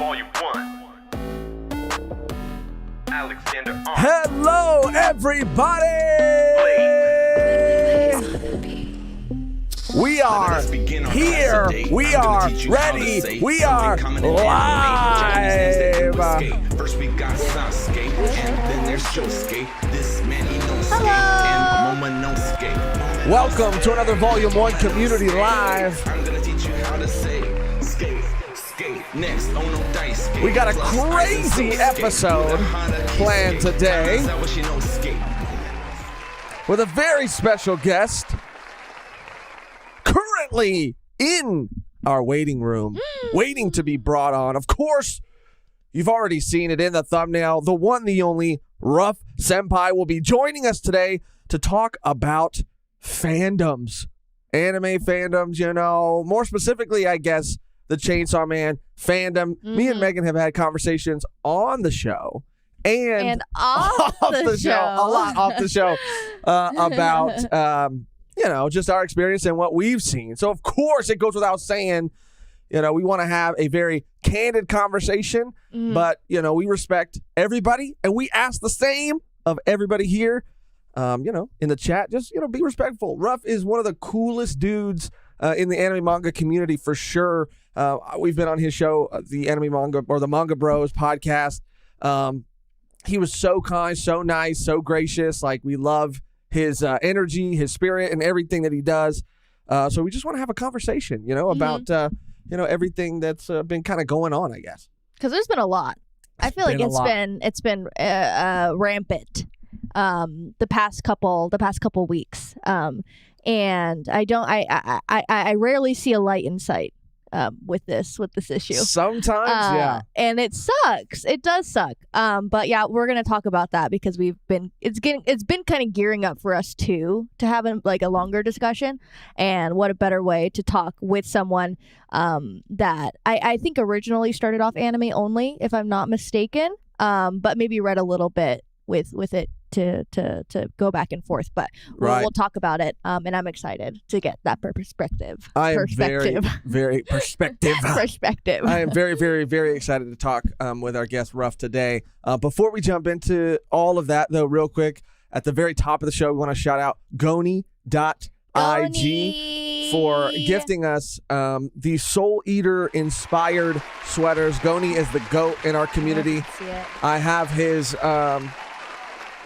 Volume 1. Alexander R. Hello, everybody! We are here. We are ready. We are live. First we got Sasuke, and then there's Josuke. This man, he knows skate, and Moma knows skate. Welcome to another Volume 1 Community Live. I'm gonna teach you how to say skate, skate. Next, oh no dice. Skate. We got a Plus, crazy episode planned today with a very special guest currently in our waiting room, waiting to be brought on. Of course, you've already seen it in the thumbnail. The one, the only, Ruff Senpai will be joining us today to talk about fandoms, anime fandoms, you know, more specifically, I guess, the Chainsaw Man fandom. Me and Mehgan have had conversations on the show and off the show. A lot off the show about you know, just our experience and what we've seen. So, of course, it goes without saying, you know, we want to have a very candid conversation, but, you know, we respect everybody, and we ask the same of everybody here, you know, in the chat. Just, you know, be respectful. Ruff is one of the coolest dudes in the anime manga community for sure. We've been on his show, the Anime Manga, or the Manga Bros podcast. He was so kind, so nice, so gracious. Like, we love his energy, his spirit, and everything that he does. So we just want to have a conversation, you know, about, you know, everything that's been kind of going on, I guess. Because there's been a lot. I feel like it's been rampant the past couple weeks. And I rarely see a light in sight with this issue. Sometimes, yeah. And it sucks. It does suck. But yeah, we're gonna talk about that because it's been kind of gearing up for us too to have a longer discussion. And what a better way to talk with someone that I think originally started off anime only, if I'm not mistaken. But maybe read a little bit with it to go back and forth, but we'll talk about it, and I'm excited to get that perspective. I am very perspective. I am very, very, very excited to talk with our guest Ruff today. Before we jump into all of that, though, real quick, at the very top of the show, we want to shout out goni.ig for gifting us the Soul Eater inspired sweaters. Goni is the GOAT in our community. I have his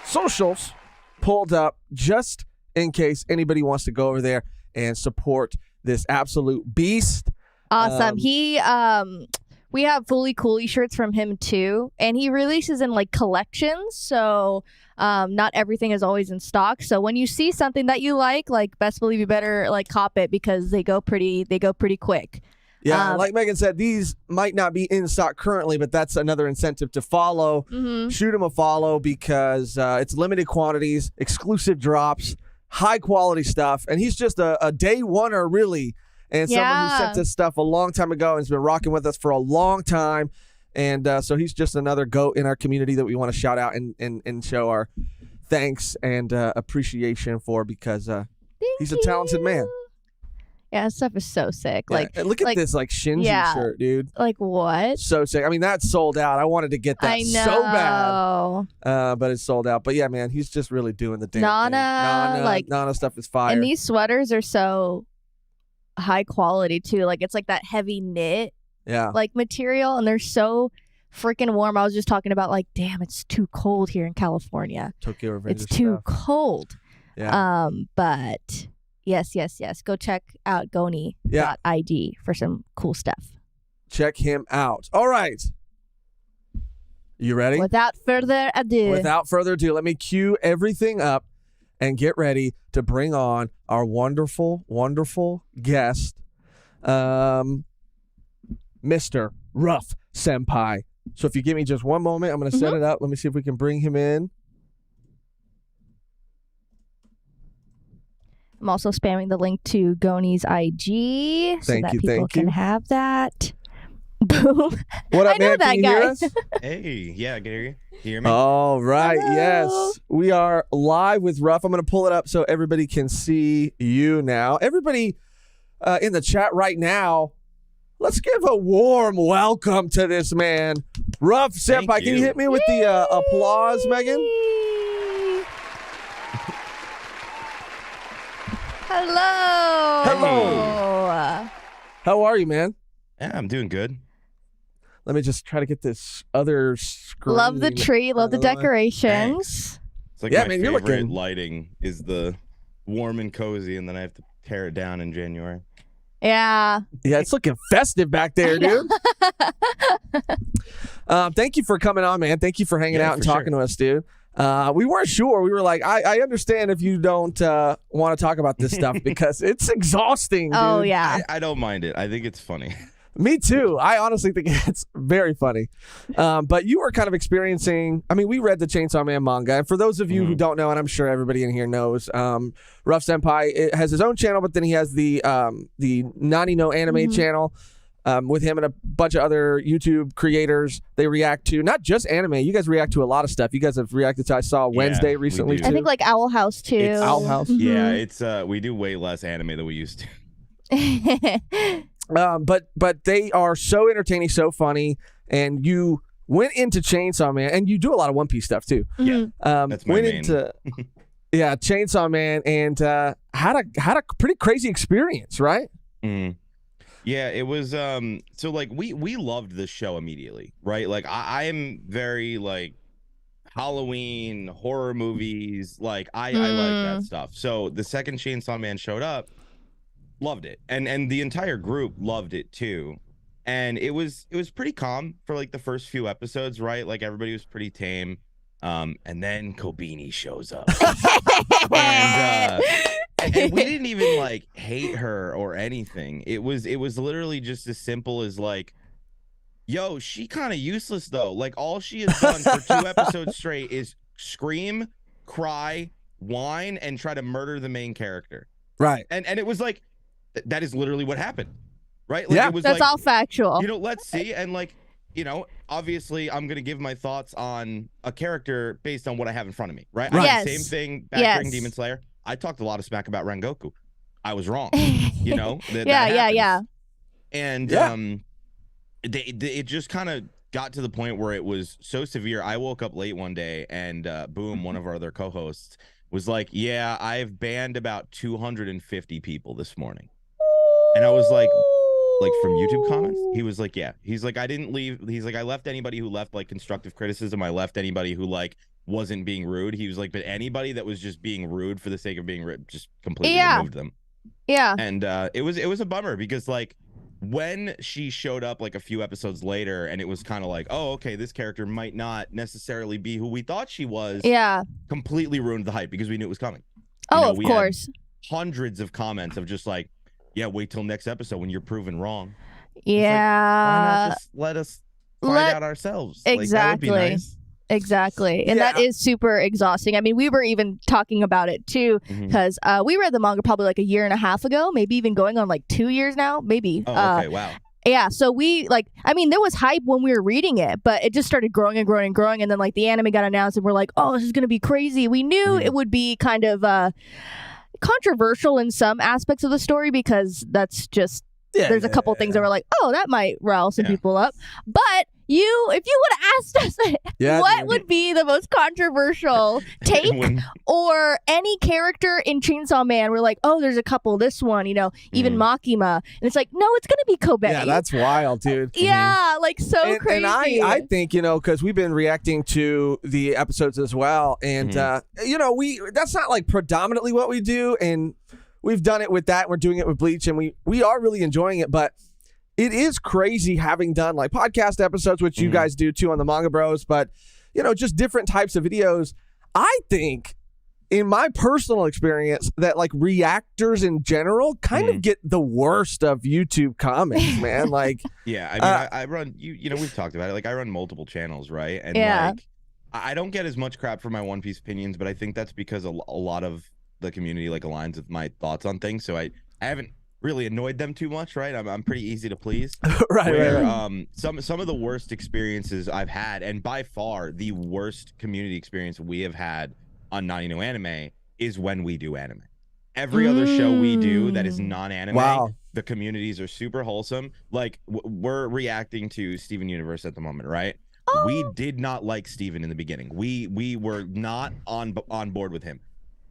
socials pulled up just in case anybody wants to go over there and support this absolute beast. Awesome. We have Fully Coolie shirts from him too, and he releases in collections, so not everything is always in stock. So when you see something that you like best believe you better cop it because they go pretty quick. Yeah, like Mehgan said, these might not be in stock currently, but that's another incentive to follow. Shoot him a follow because it's limited quantities, exclusive drops, high quality stuff. And he's just a day oneer, really. And someone who sent this stuff a long time ago and has been rocking with us for a long time. And so he's just another GOAT in our community that we want to shout out and show our thanks and appreciation for because he's a talented man. Yeah, this stuff is so sick. Yeah. Look at this Shinji shirt, dude. What? So sick. I mean, that's sold out. I wanted to get that so bad. But it's sold out. But yeah, man, he's just really doing the damn thing. Nana stuff is fire. And these sweaters are so high quality too. It's that heavy knit material, and they're so freaking warm. I was just talking about damn, it's too cold here in California. Tokyo Revenge. It's too cold. Yeah. But Yes. Go check out goni.ig for some cool stuff. Check him out. All right. You ready? Without further ado, let me cue everything up and get ready to bring on our wonderful, wonderful guest, Mr. Ruff Senpai. So if you give me just one moment, I'm going to set it up. Let me see if we can bring him in. I'm also spamming the link to Goni's IG so that people can have that. Boom. What up, I know man? that Can you guy. hear us? Hey, yeah, I can hear you. Can you hear me? All right, Hello. yes. We are live with Ruff. I'm going to pull it up so everybody can see you now. Everybody in the chat right now, let's give a warm welcome to this man, Rough Senpai. Thank Can you you. hit me with the applause, Megan? Hello. Hello. How are you, man? Yeah, I'm doing good. Let me just try to get this other screen. Love the tree. Love the out of way. decorations. It's like Yeah, my man, you're favorite looking- lighting is the warm and cozy, and then I have to tear it down in January. Yeah. Yeah, it's looking festive back there, dude. Thank you for coming on, man. Thank you for hanging Yeah, out and for talking to us, dude. We weren't sure. We were like, I understand if you don't want to talk about this stuff because it's exhausting, dude. Oh yeah. I don't mind it. I think it's funny. Me too. I honestly think it's very funny. But you were kind of experiencing, I mean, we read the Chainsaw Man manga. And for those of you who don't know, and I'm sure everybody in here knows, Rough Senpai has his own channel, but then he has the Nani no Anime channel with him and a bunch of other YouTube creators. They react to not just anime. You guys react to a lot of stuff. You guys have reacted to, I saw Wednesday we recently do. too. I think like Owl House too. It's- Owl House. Yeah, it's we do way less anime than we used to. But they are so entertaining, so funny, and you went into Chainsaw Man, and you do a lot of One Piece stuff too. Yeah, that's my went main. into Chainsaw Man, and had a pretty crazy experience, right? Mhm. Yeah, it was so like we loved this show immediately, right? Like I am very like Halloween horror movies, like I like that stuff. So the second Chainsaw Man showed up, loved it. And the entire group loved it too. And it was pretty calm for like the first few episodes, right? Like everybody was pretty tame. And then Kobini shows up. and we didn't even like hate her or anything. It was literally just as simple as like, yo, she kind of useless though. Like all she has done for 2 episodes straight is scream, cry, whine, and try to murder the main character. Right. And it was like that is literally what happened. Right? Like Yeah. it was That's like, all factual. you know, let's see. And like, you know, obviously I'm going to give my thoughts on a character based on what I have in front of me, right? Right. I did the Yes. same thing back Yes. during Demon Slayer. I talked a lot of smack about Rengoku. I was wrong, you know? That Yeah. happens. And Yeah. it just kind of got to the point where it was so severe. I woke up late one day and Boom, one of our other co-hosts, was like, yeah, I've banned about 250 people this morning. And I was like from YouTube comments, he was like, yeah, he's like, I didn't leave. He's like, I left anybody who left like constructive criticism. I left anybody who like wasn't being rude. He was like, but anybody that was just being rude for the sake of being rude, just completely removed them. Yeah. And it was a bummer because like when she showed up like a few episodes later and it was kind of like, oh, okay, this character might not necessarily be who we thought she was. Yeah. Completely ruined the hype because we knew it was coming. Oh, know, of we had course. Hundreds of comments of just like, yeah, wait till next episode when you're proven wrong. Why Yeah. not just let us find let- out ourselves? Exactly. Like, that would be nice. Exactly. And that Yeah. is super exhausting. I mean, we were even talking about it too, Mhm. because we read the manga probably like a year and a half ago, maybe even going on like 2 years now, maybe. Oh, okay, wow. Yeah, so we like, I mean, there was hype when we were reading it, but it just started growing and growing and growing. And then like the anime got announced and we're like, oh, this is going to be crazy. We knew Mhm. it would be kind of controversial in some aspects of the story because that's just, there's a couple things that were like, oh, that might rile some Yeah. people up. But if you would have asked us what dude. would be the most controversial take When- or any character in Chainsaw Man, we're like, oh, there's a couple, this one, you know, even Makima. And it's like, no, it's going to be Kobe. Yeah, that's wild, dude. Yeah, like so and, crazy. And I think, you know, because we've been reacting to the episodes as well, and you know, that's not like predominantly what we do, and we've done it with that. We're doing it with Bleach, and we are really enjoying it, but it is crazy having done like podcast episodes, which you guys do too on the Manga Bros, but you know, just different types of videos. I think, in my personal experience, that like reactors in general kind of get the worst of YouTube comments, man. Like, Yeah, I mean, I run, you know, we've talked about it. Like, I run multiple channels, right? And Yeah. like, I don't get as much crap for my One Piece opinions, but I think that's because a lot of the community like aligns with my thoughts on things. So I haven't really annoyed them too much, right? I'm pretty easy to please. right. Some of the worst experiences I've had, and by far the worst community experience we have had on Nani no Anime, is when we do anime. every other show we do that is non-anime, Wow. the communities are super wholesome. Like we're reacting to Steven Universe at the moment, right? We did not like Steven in the beginning. We were not on board with him.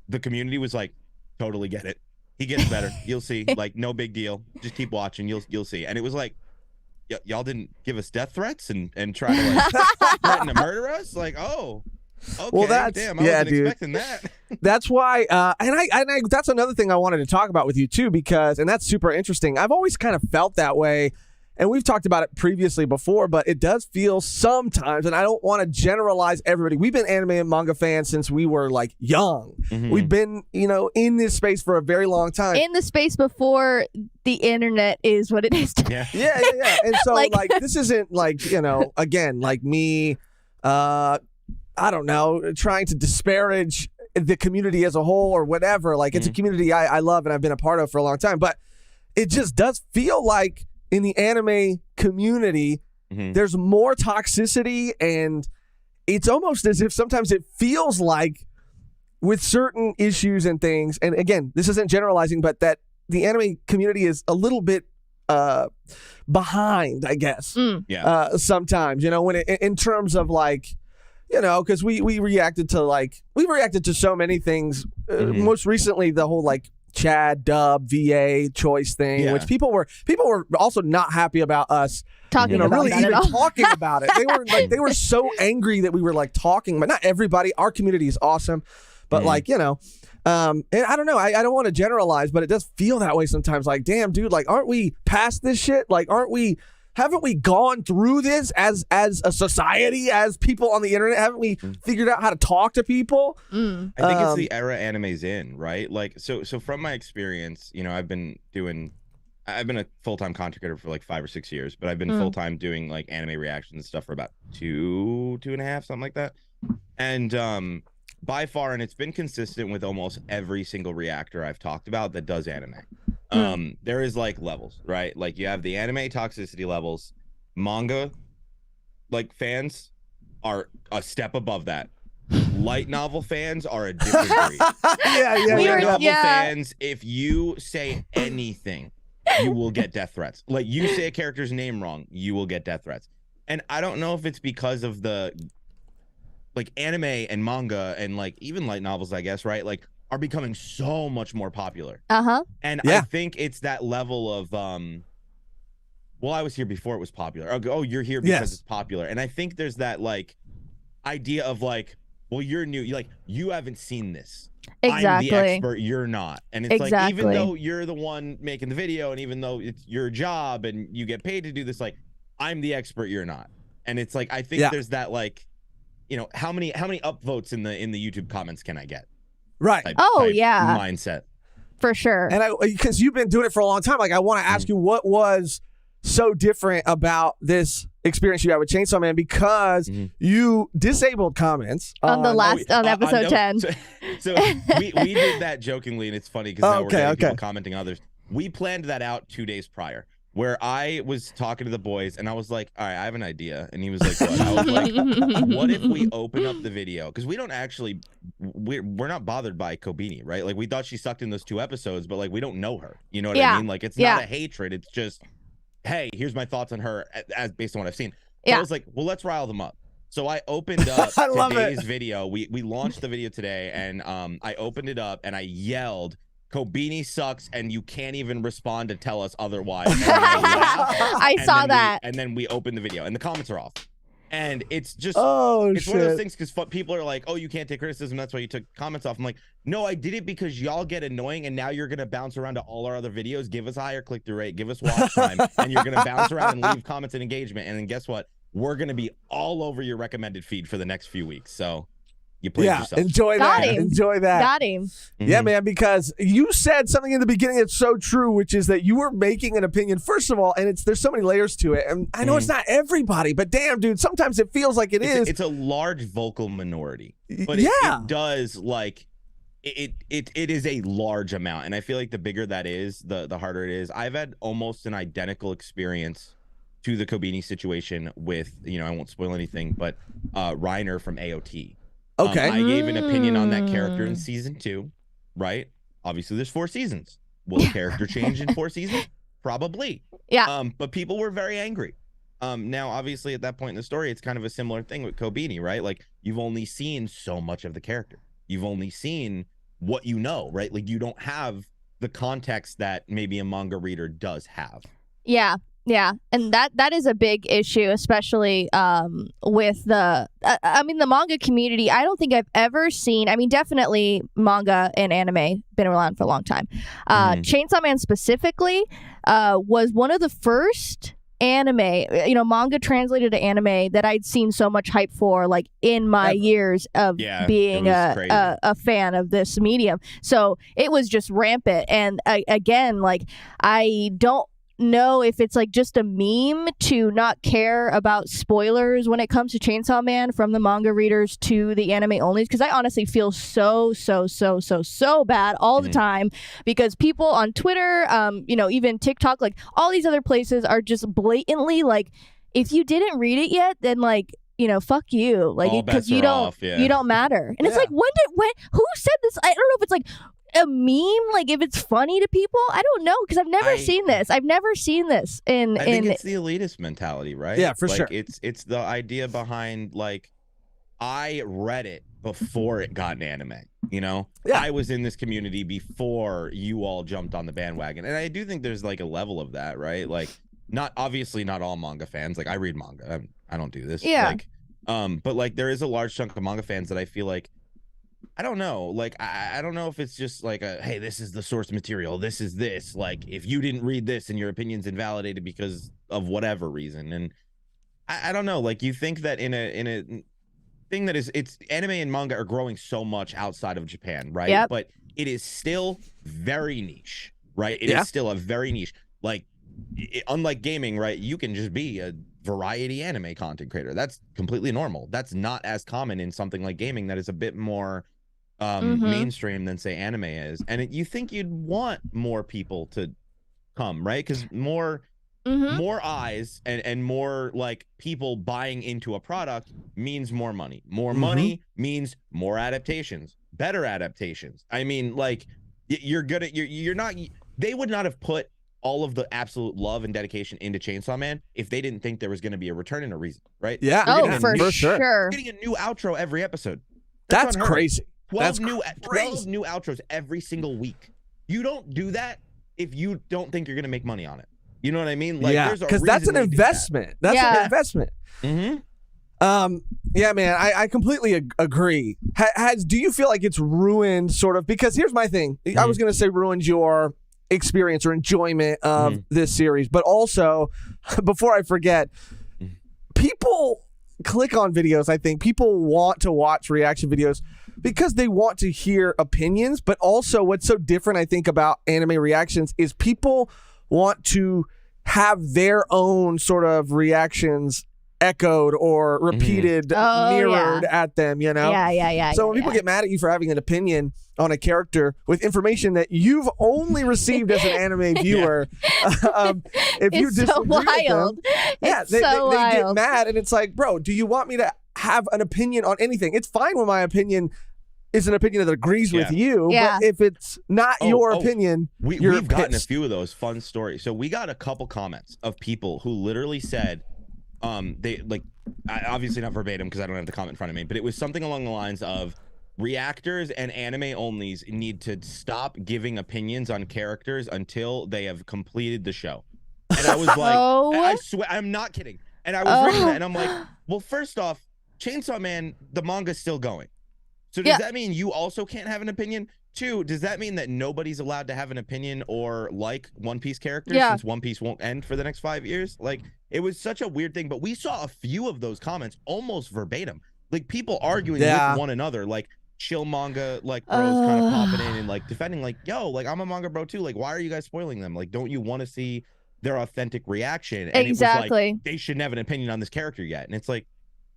The community was like, totally get it. He gets better. You'll see. Like, no big deal. Just keep watching. You'll see. And it was like, y'all didn't give us death threats and try to like threaten to murder us. Like, oh, okay. Well, that's damn. I wasn't expecting that. That's why, and I that's another thing I wanted to talk about with you too, because, and that's super interesting. I've always kind of felt that way, and we've talked about it previously before, but it does feel sometimes, and I don't want to generalize everybody. We've been anime and manga fans since we were like young. Mhm. We've been, in this space for a very long time. In the space before the internet is what it is today. Yeah. Yeah. And so, Like- like, this isn't like, again, like me, I don't know, trying to disparage the community as a whole or whatever. Like, it's a community I love and I've been a part of for a long time. But it just does feel like in the anime community, there's more toxicity, and it's almost as if sometimes it feels like with certain issues and things, and again, this isn't generalizing, but that the anime community is a little bit behind, I guess. Yeah. Sometimes, when in terms of like, because we reacted to so many things. Most recently, the whole like Chad dub VA choice thing, which people were also not happy about us Talking about really that even at all. talking about it. They were so angry that we were like talking, but not everybody. Our community is awesome, but like, and I don't know. I don't want to generalize, but it does feel that way sometimes. Like, damn, dude, like, aren't we past this shit? Like, haven't we gone through this as a society, as people on the internet? Haven't we figured out how to talk to people? I think it's the era anime's in, right? Like, so from my experience, I've been a full-time content creator for like 5 or 6 years, but I've been full-time doing like anime reactions and stuff for about two and a half, something like that. And by far, and it's been consistent with almost every single reactor I've talked about that does anime. There is like levels, right? Like you have the anime toxicity levels. Manga, like fans are a step above that. Light novel fans are a different breed. Light novel fans, if you say anything, you will get death threats. Like you say a character's name wrong, you will get death threats. And I don't know if it's because of the like anime and manga and like even light novels, I guess, right? Like are becoming so much more popular. And I think it's that level of well, I was here before it was popular. Oh, you're here because it's popular. And I think there's that like idea of like, well, you're new, you haven't seen this. Exactly. I'm the expert, you're not. And it's like, even though you're the one making the video and even though it's your job and you get paid to do this, like I'm the expert, you're not. And it's like I think there's that like, how many upvotes in the YouTube comments can I get? Right. Type mindset. For sure. And because you've been doing it for a long time, like I want to ask you what was so different about this experience you had with Chainsaw Man, because you disabled comments on the last on episode 10. So we did that jokingly, and it's funny because now we're getting people commenting on others. We planned that out 2 days prior, where I was talking to the boys and I was like, all right, I have an idea. And he was like, what? I was like, what if we open up the video? Because we don't actually, we're not bothered by Kobini, right? Like we thought she sucked in those 2 episodes, but like we don't know her. You know what I mean? Like it's not a hatred. It's just, hey, here's my thoughts on her as based on what I've seen. So I was like, well, let's rile them up. So I opened up today's video. We launched the video today, and I opened it up and I yelled, Kobini sucks, and you can't even respond to tell us otherwise. I saw that. And then we opened the video, and the comments are off. And it's just, it's one of those things because people are like, oh, you can't take criticism, that's why you took comments off. I'm like, no, I did it because y'all get annoying, and now you're going to bounce around to all our other videos, give us a higher click-through rate, give us watch time, and you're going to bounce around and leave comments and engagement. And then guess what? We're going to be all over your recommended feed for the next few weeks. So you played yourself. Enjoy that. Enjoy that. Got him. Yeah, man, because you said something in the beginning that's so true, which is that you were making an opinion, first of all, and there's so many layers to it. And I know it's not everybody, but damn, dude, sometimes it feels like it's a large vocal minority. But it does, like, it is a large amount. And I feel like the bigger that is, the harder it is. I've had almost an identical experience to the Kobini situation with, I won't spoil anything, but Reiner from AOT. Okay. I gave an opinion on that character in season 2, right? obviously there's 4 seasons. Will the character change in 4 seasons? Probably. Yeah. But people were very angry. Now, obviously, at that point in the story, it's kind of a similar thing with Kobeni, right? Like, you've only seen so much of the character. You've only seen what you know, right? Like, you don't have the context that maybe a manga reader does have. Yeah. And that is a big issue, especially with the the manga community. I don't think I've ever seen, definitely manga and anime been around for a long time. Chainsaw Man specifically was one of the first anime, manga translated to anime that I'd seen so much hype for, like, in my years of being a fan of this medium. So it was just rampant. And again, like, I don't know if it's like just a meme to not care about spoilers when it comes to Chainsaw Man from the manga readers to the anime only, because I honestly feel so bad all the time, because people on Twitter, even TikTok, like all these other places are just blatantly like, if you didn't read it yet, then like, fuck you, like, because you don't matter. And it's like, when who said this? I don't know if it's like a meme, like if it's funny to people. I don't know, because I've never seen this. I've never seen this I think it's the elitist mentality, right? Yeah, for sure. It's the idea behind, like, I read it before it got an anime. I was in this community before you all jumped on the bandwagon, and I do think there's like a level of that, right? Like, not all manga fans. Like, I read manga. I don't do this. Yeah. Like, but like there is a large chunk of manga fans that I feel like, I don't know. Like, I don't know if it's just like hey, this is the source material. This is this. Like, if you didn't read this and your opinion's invalidated because of whatever reason. And I don't know. Like, you think that in a thing that it's anime and manga are growing so much outside of Japan, right? Yep. But it is still very niche, right? It is still a very niche. Like, unlike gaming, right? You can just be a variety anime content creator. That's completely normal. That's not as common in something like gaming that is a bit more mainstream than, say, anime is. And you think you'd want more people to come, right? Because more eyes and more like people buying into a product means more money. More money means more adaptations, better adaptations. I mean, like, you're not, they would not have put all of the absolute love and dedication into Chainsaw Man if they didn't think there was going to be a return and a reason, right? Yeah. Oh, for sure. Getting a new outro every episode. That's crazy. 12 new outros every single week. You don't do that if you don't think you're going to make money on it. You know what I mean? Like, because that's an investment. That's an investment. Yeah, man, I completely agree. Do you feel like it's ruined, sort of? Because here's my thing. I was going to say ruined your experience or enjoyment of this series, but also, before I forget, people click on videos. I think people want to watch reaction videos because they want to hear opinions, but also what's so different, I think, about anime reactions is people want to have their own sort of reactions echoed or repeated, mirrored at them, So when people get mad at you for having an opinion on a character with information that you've only received as an anime viewer, if you disagree with them, they get mad, and it's like, bro, do you want me to have an opinion on anything? It's fine when my opinion is an opinion that agrees with you, but if it's not your opinion, we've gotten a few of those fun stories. So we got a couple comments of people who literally said, they, like, obviously not verbatim because I don't have the comment in front of me, but it was something along the lines of, reactors and anime onlys need to stop giving opinions on characters until they have completed the show. And I was like, I swear, I'm not kidding. And I was reading that and I'm like, well, first off, Chainsaw Man, the manga's still going. So does that mean you also can't have an opinion? 2, does that mean that nobody's allowed to have an opinion or like One Piece characters since One Piece won't end for the next 5 years? Like, it was such a weird thing, but we saw a few of those comments almost verbatim. Like, people arguing with one another, like chill manga, like, bros kind of popping in and like defending, like, yo, like, I'm a manga bro too. Like, why are you guys spoiling them? Like, don't you want to see their authentic reaction? And it was like, they shouldn't have an opinion on this character yet. And it's like,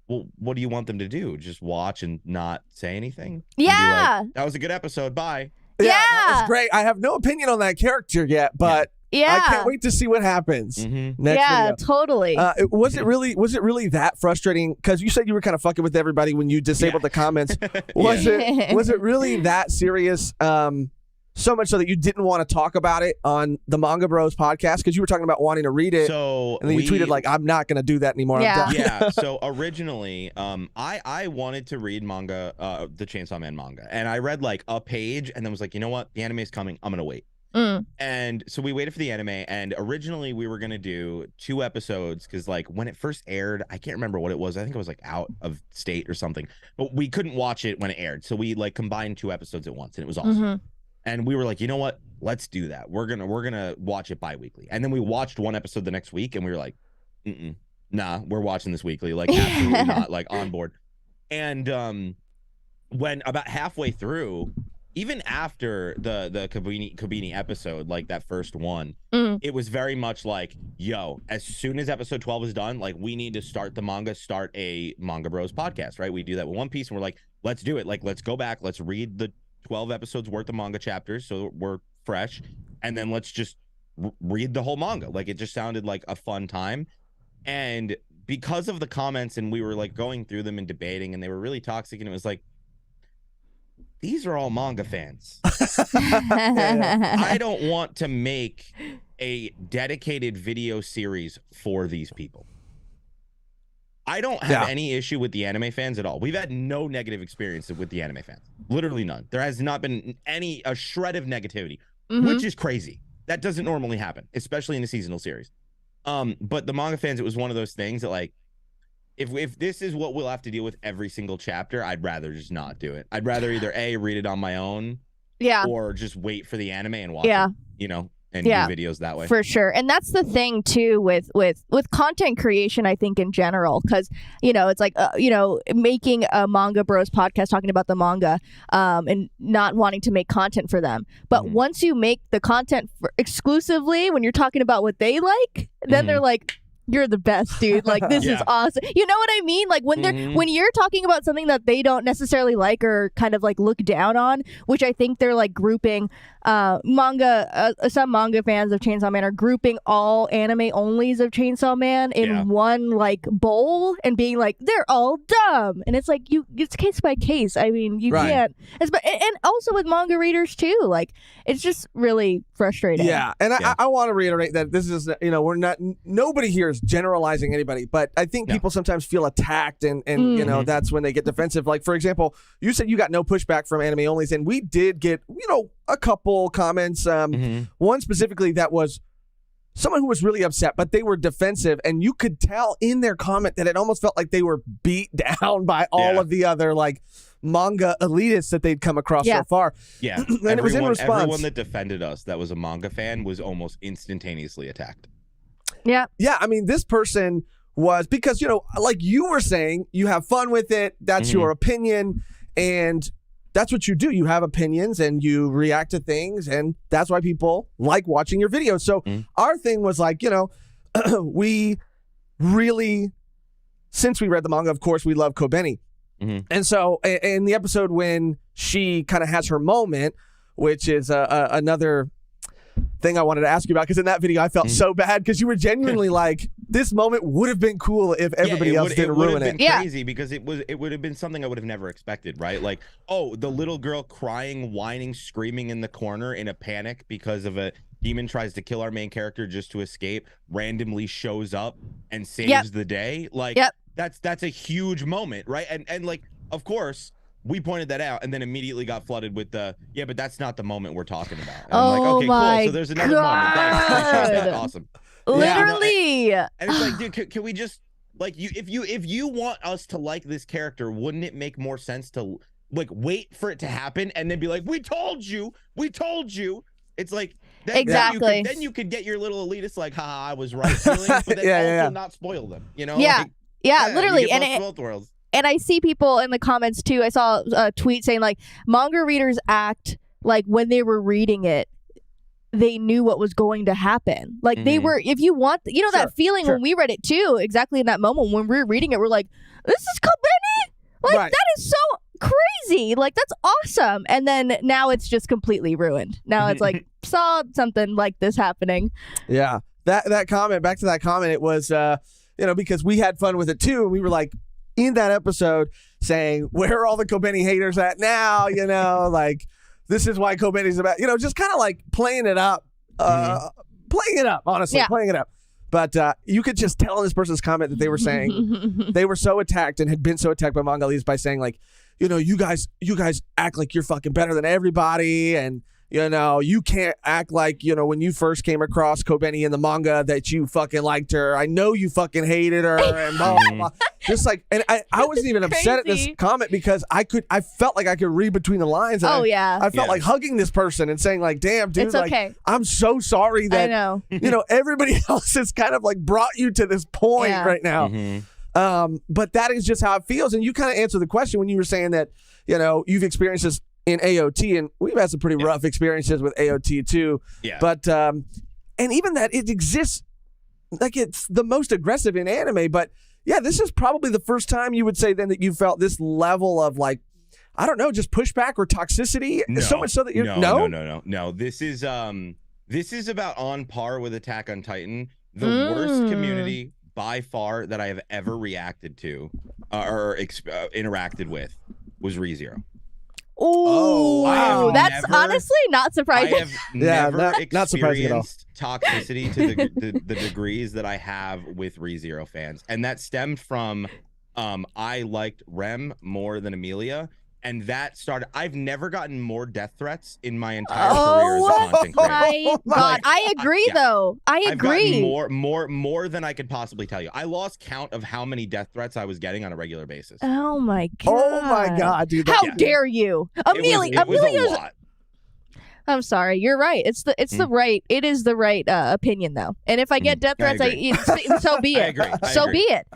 well, what do you want them to do? Just watch and not say anything? Yeah. Like, that was a good episode. Bye. Yeah, that was great. I have no opinion on that character yet, but I can't wait to see what happens next video. Totally. Was it really that frustrating? Because you said you were kind of fucking with everybody when you disabled the comments. Was it really that serious? So much so that you didn't want to talk about it on the Manga Bros podcast because you were talking about wanting to read it. So and then you tweeted like, I'm not going to do that anymore. Yeah. I'm done. Yeah. So originally, I wanted to read manga, the Chainsaw Man manga, and I read like a page, and then was like, you know what, the anime is coming. I'm gonna wait. And so we waited for the anime, and originally we were gonna do 2 episodes because like when it first aired, I can't remember what it was. I think it was like out of state or something, but we couldn't watch it when it aired, so we like combined 2 episodes at once, and it was awesome. And we were like, you know what? Let's do that. We're gonna watch it bi-weekly. And then we watched 1 episode the next week, and we were like, nah, we're watching this weekly. Like, absolutely not. Like, on board. And when about halfway through, even after the Kabini episode, like that first one, it was very much like, yo, as soon as episode 12 is done, like we need to start a Manga Bros podcast, right? We do that with One Piece, and we're like, let's do it. Like, let's go back, let's read the 12 episodes worth of manga chapters so we're fresh, and then let's just read the whole manga. Like, it just sounded like a fun time. And because of the comments, and we were like going through them and debating, and they were really toxic, and it was like, these are all manga fans. I don't want to make a dedicated video series for these people. I don't have any issue with the anime fans at all. We've had no negative experience with the anime fans. Literally none. There has not been a shred of negativity, which is crazy. That doesn't normally happen, especially in a seasonal series. But the manga fans, it was one of those things that like, if this is what we'll have to deal with every single chapter, I'd rather just not do it. I'd rather either read it on my own, or just wait for the anime and watch it, you know, and do videos that way. For sure. And that's the thing too with content creation, I think, in general, because you know, it's like you know, making a Manga Bros podcast talking about the manga and not wanting to make content for them, but once you make the content exclusively when you're talking about what they like, then they're like, you're the best, dude. Like, this is awesome. You know what I mean? Like, when they're when you're talking about something that they don't necessarily like or kind of like look down on, which I think they're like grouping manga. Some manga fans of Chainsaw Man are grouping all anime onlys of Chainsaw Man in one like bowl and being like, they're all dumb. And it's like, it's case by case. I mean, you can't. And also with manga readers too. Like, it's just really frustrating. Yeah, and I want to reiterate that this is, you know, nobody here is generalizing anybody, but I think people sometimes feel attacked, and you know, that's when they get defensive. Like, for example, you said you got no pushback from anime onlys, and we did get, you know, a couple comments. One specifically that was someone who was really upset, but they were defensive, and you could tell in their comment that it almost felt like they were beat down by all of the other like manga elitists that they'd come across so far. Yeah. And it was in response. Everyone that defended us that was a manga fan was almost instantaneously attacked. Yeah. Yeah, I mean, this person was, because, you know, like you were saying, you have fun with it. That's your opinion, and that's what you do. You have opinions and you react to things, and that's why people like watching your videos. So our thing was like, you know, we really, since we read the manga, of course, we love Kobeni. And so in the episode when she kind of has her moment, which is another thing I wanted to ask you about, because in that video I felt so bad, because you were genuinely like, this moment would have been cool if everybody else didn't ruin it. It would have been crazy, because it would have been something I would have never expected, right? Like, oh, the little girl crying, whining, screaming in the corner in a panic because of a demon tries to kill our main character just to escape, randomly shows up and saves the day. Like, that's a huge moment, right? And like, of course, we pointed that out, and then immediately got flooded with the, but that's not the moment we're talking about. And I'm like, okay, cool. So there's another moment. Thanks. Appreciate that. Awesome. Literally. And it's like, dude, can we just, like, if you want us to like this character, wouldn't it make more sense to like wait for it to happen and then be like, we told you. It's like, then you could get your little elitist like, haha, I was right feeling, but then also not spoil them, you know? Yeah. Like, Literally. And both worlds. And I see people in the comments too. I saw a tweet saying like, manga readers act like when they were reading it, they knew what was going to happen. Like they were, if you want, you know, that feeling when we read it too, exactly in that moment when we were reading it, we're like, this is Kobeni? Like, that is so crazy. Like, that's awesome. And then now it's just completely ruined. Now it's like, saw something like this happening. Yeah. That comment, back to that comment, it was, you know, because we had fun with it too. And we were like, in that episode saying, where are all the Kobeni haters at now? You know, like, this is why Kobeni's about, just kind of like playing it up, honestly, playing it up. But you could just tell in this person's comment that they were saying they were so attacked and had been so attacked by manga leads by saying like, you guys act like you're fucking better than everybody, and you can't act like, when you first came across Kobeni in the manga that you fucking liked her. I know you fucking hated her and blah, blah, blah. Just like, and I wasn't even upset at this comment because I felt like I could read between the lines. And I felt like hugging this person and saying like, damn, dude, it's okay. I'm so sorry that, I know. Everybody else has kind of like brought you to this point right now. But that is just how it feels. And you kind of answered the question when you were saying that, you've experienced this in AOT, and we've had some pretty rough experiences with AOT too. Yeah. But and even that it exists, like it's the most aggressive in anime. But yeah, this is probably the first time you would say then that you felt this level of like, I don't know, just pushback or toxicity. No, so much so that you're no. This is about on par with Attack on Titan. The worst community by far that I have ever reacted to or interacted with was ReZero. Oh, wow. That's honestly not surprising. I have never experienced toxicity to the degrees that I have with ReZero fans. And that stemmed from I liked Rem more than Amelia. And that started. I've never gotten more death threats in my entire career as a content creator. My God, I agree though. I agree. I've gotten more than I could possibly tell you. I lost count of how many death threats I was getting on a regular basis. Oh my God. Oh my God, dude. How dare you, Amelia? It was a lot. I'm sorry. You're right. It is the right opinion though. And if I get death threats, so be it. I agree. So be it.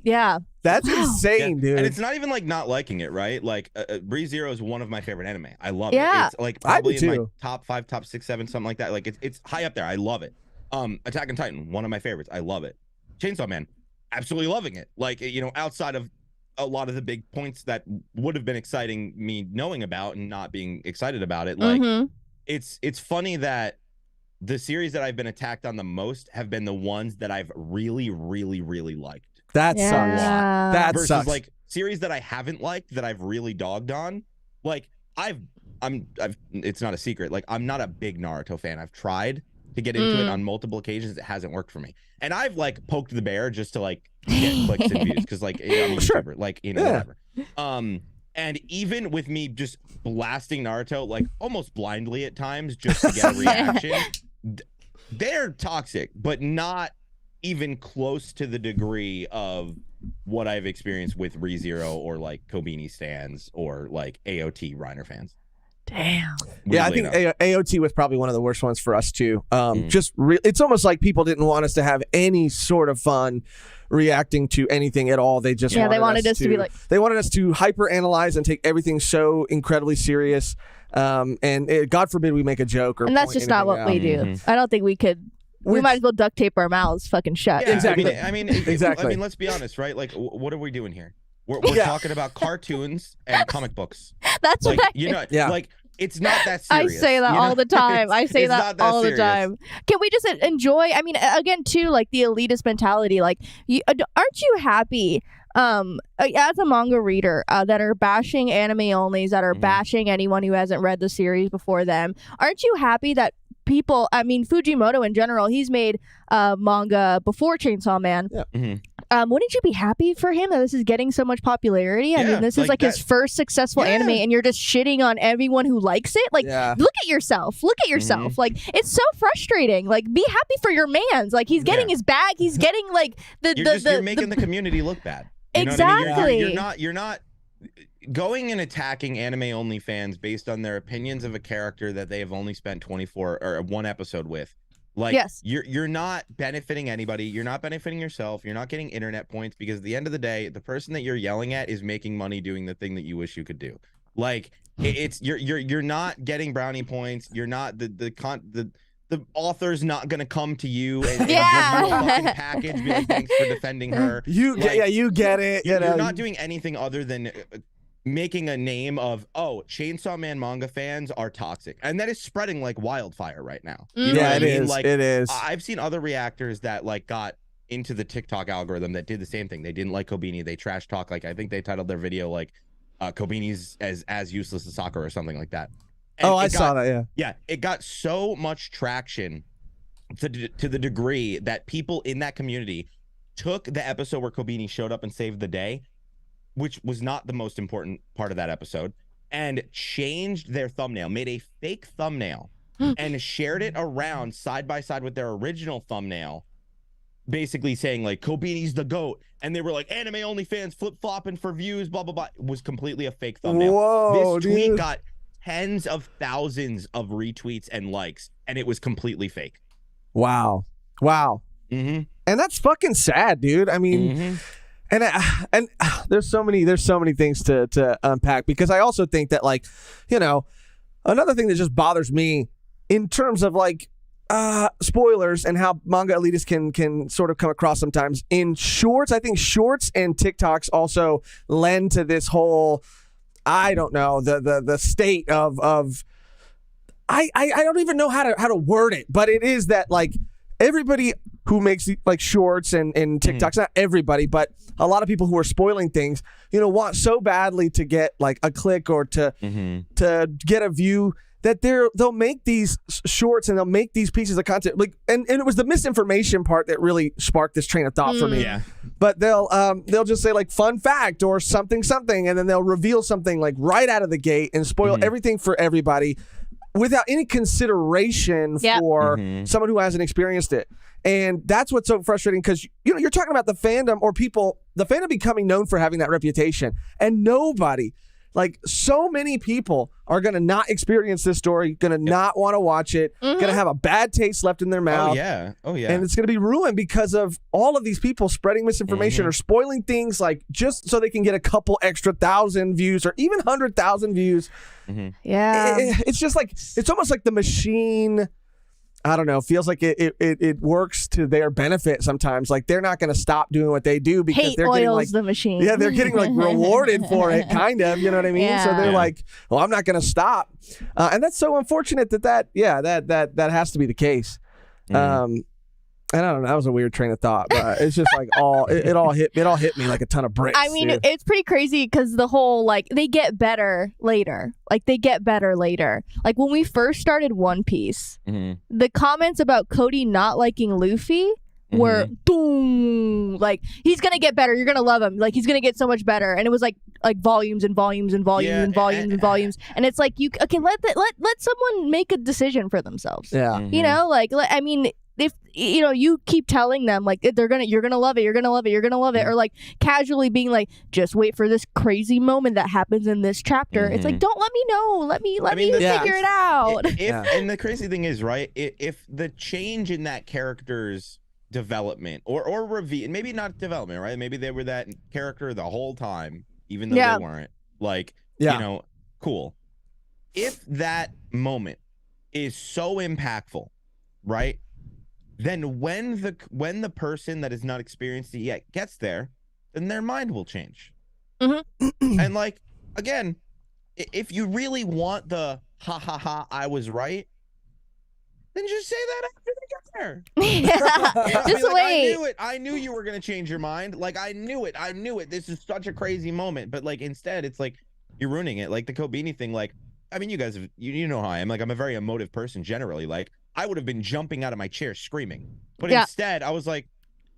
Yeah. That's insane, dude. And it's not even like not liking it, right? Like ReZero is one of my favorite anime. I love it. Yeah. It's like probably in my top 5, top 6, 7, something like that. Like it's high up there. I love it. Attack on Titan, one of my favorites. I love it. Chainsaw Man, absolutely loving it. Like, outside of a lot of the big points that would have been exciting me knowing about and not being excited about it. Like it's funny that the series that I've been attacked on the most have been the ones that I've really, really, really liked. That sucks. That versus sucks. Like series that I haven't liked that I've really dogged on. Like I'm it's not a secret. Like I'm not a big Naruto fan. I've tried to get into it on multiple occasions. It hasn't worked for me. And I've like poked the bear just to like get clicks and views because like I'm a YouTuber, like whatever. And even with me just blasting Naruto like almost blindly at times just to get a reaction, they're toxic, but not even close to the degree of what I've experienced with ReZero or like Kobeni stans or like AOT Reiner fans. Damn. Yeah, I think AOT was probably one of the worst ones for us too. It's almost like people didn't want us to have any sort of fun reacting to anything at all. They just wanted us to be like, they wanted us to hyper analyze and take everything so incredibly serious. And God forbid we make a joke or. And that's just not what we do. I don't think we could. We might as well duct tape our mouths fucking shut. Yeah, exactly. I mean, exactly. I mean, let's be honest, right? Like, what are we doing here? We're talking about cartoons and comic books. That's like, what like it's not that serious. I say that all the time. I say that all the time. Can we just enjoy? I mean, again, too, like the elitist mentality. Like, aren't you happy? As a manga reader that are bashing anime onlys, that are bashing anyone who hasn't read the series before them, aren't you happy that people, I mean, Fujimoto in general, he's made manga before Chainsaw Man. Yeah. Wouldn't you be happy for him that this is getting so much popularity? I mean, this is like his first successful anime, and you're just shitting on everyone who likes it. Like, look at yourself. Look at yourself. Like, it's so frustrating. Like, be happy for your mans. Like, he's getting his bag. He's getting like you're making the community look bad. You know exactly. what I mean? You're not going and attacking anime only fans based on their opinions of a character that they have only spent 24 or one episode with. Like, you're not benefiting anybody. You're not benefiting yourself. You're not getting internet points because at the end of the day, the person that you're yelling at is making money doing the thing that you wish you could do. Like, it's you're not getting brownie points. You're not the author's not gonna come to you and give you a fucking package, be like, thanks for defending her. You get it. You're not doing anything other than making a name of, oh, Chainsaw Man manga fans are toxic, and that is spreading like wildfire right now. You know what I mean? Like, it is. I've seen other reactors that like got into the TikTok algorithm that did the same thing. They didn't like Kobeni. They trash talk. Like, I think they titled their video like Kobeni's as useless as Sakura or something like that. And I saw that. Yeah. Yeah, it got so much traction to the degree that people in that community took the episode where Kobeni showed up and saved the day, which was not the most important part of that episode, and changed their thumbnail, made a fake thumbnail, and shared it around side by side with their original thumbnail, basically saying like Kobeni's the GOAT. And they were like, anime only fans flip-flopping for views, blah, blah, blah. It was completely a fake thumbnail. Whoa, this tweet dude. got tens of thousands of retweets and likes, and it was completely fake. Wow. Mm-hmm. And that's fucking sad, dude. I mean, and there's so many things to unpack, because I also think that, like, you know, another thing that just bothers me in terms of like spoilers and how manga elitists can sort of come across sometimes in shorts. I think shorts and TikToks also lend to this whole, I don't know, the state of I don't even know how to word it, but it is that, like, everybody who makes like shorts and TikToks, not everybody, but a lot of people who are spoiling things, you know, want so badly to get like a click or to get a view, that they'll make these shorts and they'll make these pieces of content, like, and it was the misinformation part that really sparked this train of thought for me. Yeah. But they'll just say like fun fact or something, and then they'll reveal something like right out of the gate and spoil everything for everybody without any consideration for someone who hasn't experienced it. And that's what's so frustrating, because, you know, you're talking about the fandom or people, the fandom becoming known for having that reputation, and nobody, like, so many people are going to not experience this story, going to not want to watch it, going to have a bad taste left in their mouth. Oh, yeah. And it's going to be ruined because of all of these people spreading misinformation or spoiling things, like, just so they can get a couple extra 1,000 views or even 100,000 views. Yeah. It's just like, it's almost like the machine, I don't know, feels like it works to their benefit sometimes. Like, they're not going to stop doing what they do because Hate they're getting oils like the machine. Yeah, they're getting like rewarded for it, kind of, you know what I mean? So they're like, well, I'm not going to stop. And that's so unfortunate that has to be the case. And I don't know, that was a weird train of thought, but it's just like it all hit me like a ton of bricks. I mean, dude. it's pretty crazy because the whole, like, they get better later. Like, Like, when we first started One Piece, the comments about Cody not liking Luffy were boom, like, he's gonna get better, you're gonna love him, like, he's gonna get so much better. And it was like volumes and volumes and volumes and volumes and volumes. And it's like, let someone make a decision for themselves. Yeah. You know, like, I mean, if, you know, you keep telling them like you're gonna love it, or like casually being like, just wait for this crazy moment that happens in this chapter. It's like, don't let me know, let me figure it out. And the crazy thing is, right, if the change in that character's development or reveal, maybe not development, right, maybe they were that character the whole time, even though they weren't, like, you know, cool, if that moment is so impactful, right, then when the person that has not experienced it yet gets there, then their mind will change. And, like, again, if you really want the ha ha ha, I was right, then just say that after they get there. Just like, wait. I knew you were gonna change your mind. Like, I knew it. This is such a crazy moment. But, like, instead, it's like you're ruining it. Like the Kobeni thing. Like, I mean, you guys have, you know how I am. Like, I'm a very emotive person generally. Like, I would have been jumping out of my chair screaming. But instead, I was like,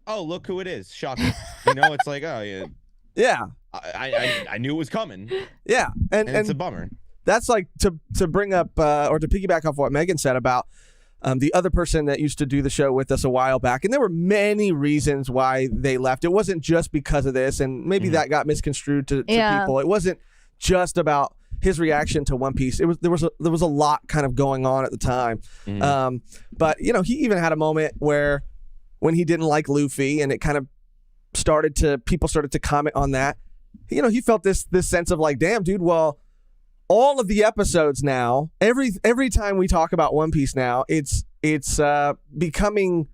oh, look who it is. Shocking. You know, it's like, oh, yeah. Yeah. I knew it was coming. Yeah. And it's a bummer. That's like to bring up or to piggyback off what Mehgan said about the other person that used to do the show with us a while back. And there were many reasons why they left. It wasn't just because of this. And maybe that got misconstrued to people. It wasn't just about his reaction to One Piece. There was a lot kind of going on at the time. But, you know, he even had a moment where when he didn't like Luffy, and it kind of people started to comment on that. You know, he felt this sense of like, damn, dude, well, all of the episodes now, every time we talk about One Piece now, it's becoming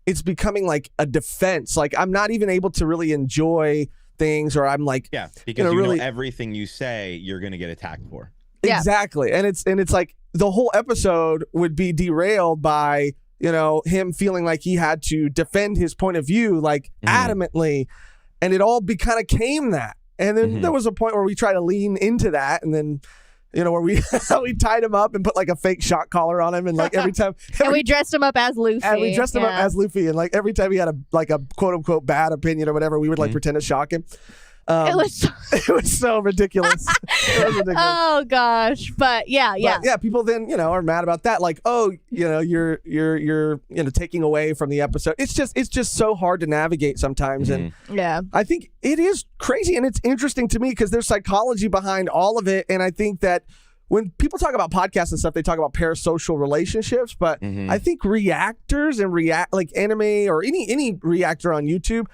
like a defense. Like, I'm not even able to really enjoy things, or I'm like, because you know everything you say you're gonna get attacked for. Exactly. And it's like the whole episode would be derailed by, you know, him feeling like he had to defend his point of view, like, adamantly, and it all kind of came that. And then there was a point where we try to lean into that, and then, You know, where we we tied him up and put like a fake shock collar on him, and like every time, And we dressed him up as Luffy. and we dressed him up as Luffy, and like every time he had a quote unquote bad opinion or whatever, we would like pretend to shock him. It was so, It was so ridiculous. It was ridiculous. oh gosh, but yeah. But, yeah, people then are mad about that. Like, oh, you're taking away from the episode. It's just so hard to navigate sometimes, and Yeah. I think it is crazy, and it's interesting to me because there's psychology behind all of it, and I think that when people talk about podcasts and stuff, they talk about parasocial relationships, but I think reactors and like anime or any reactor on YouTube,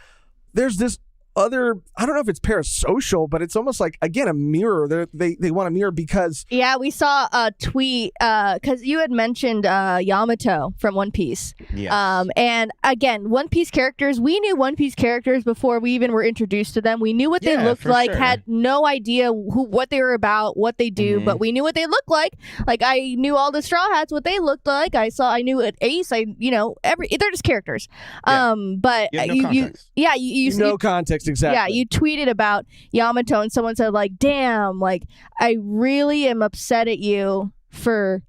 there's this other, I don't know if it's parasocial, but it's almost like, again, a mirror. They want a mirror because Yeah, we saw a tweet because you had mentioned Yamato from One Piece. Yes. And again, One Piece characters, we knew One Piece characters before we even were introduced to them. We knew what they Yeah, looked for like, sure. had no idea what they were about, what they do, but we knew what they looked like. Like I knew all the Straw Hats, what they looked like. I knew it Ace. They're just characters. Yeah. But You have no you context. yeah, you no context exactly. Yeah, you tweeted about Yamato and someone said like, "Damn, like I really am upset at you for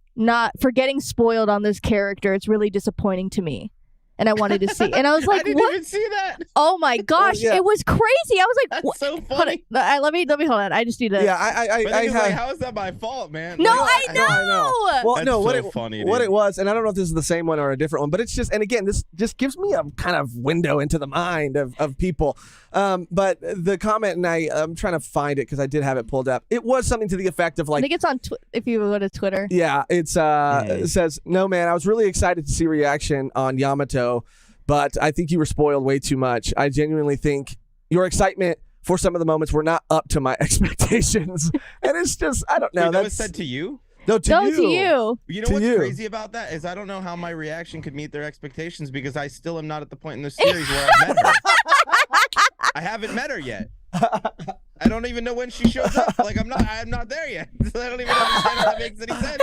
getting spoiled on this character. It's really disappointing to me." And I wanted to see. And I was like, I didn't "What? even see that. Oh my gosh, yeah. it was crazy." I was like, That's what? so Hold on. funny. Let me hold on. I just need to Yeah, But I then it's like, have. how is that my fault, man? No, Like, I know. Well, That's no, so funny, what dude. it was, and I don't know if this is the same one or a different one, but it's just, and again, this just gives me a kind of window into the mind of people. But the comment, and I'm trying to find it because I did have it pulled up. It was something to the effect of I like, think it's on if you go to Twitter. yeah, it says, "No, man, I was really excited to see reaction on Yamato, but I think you were spoiled way too much. I genuinely think your excitement for some of the moments were not up to my expectations." And it's just, I don't know. Wait, that was That's said to you? no, to No, you. to you. You know To what's you. crazy about that is I don't know how my reaction could meet their expectations because I still am not at the point in the series where I've met her. I haven't met her yet. I don't even know when she shows up. Like I'm not there yet. So I don't even understand how that makes any sense.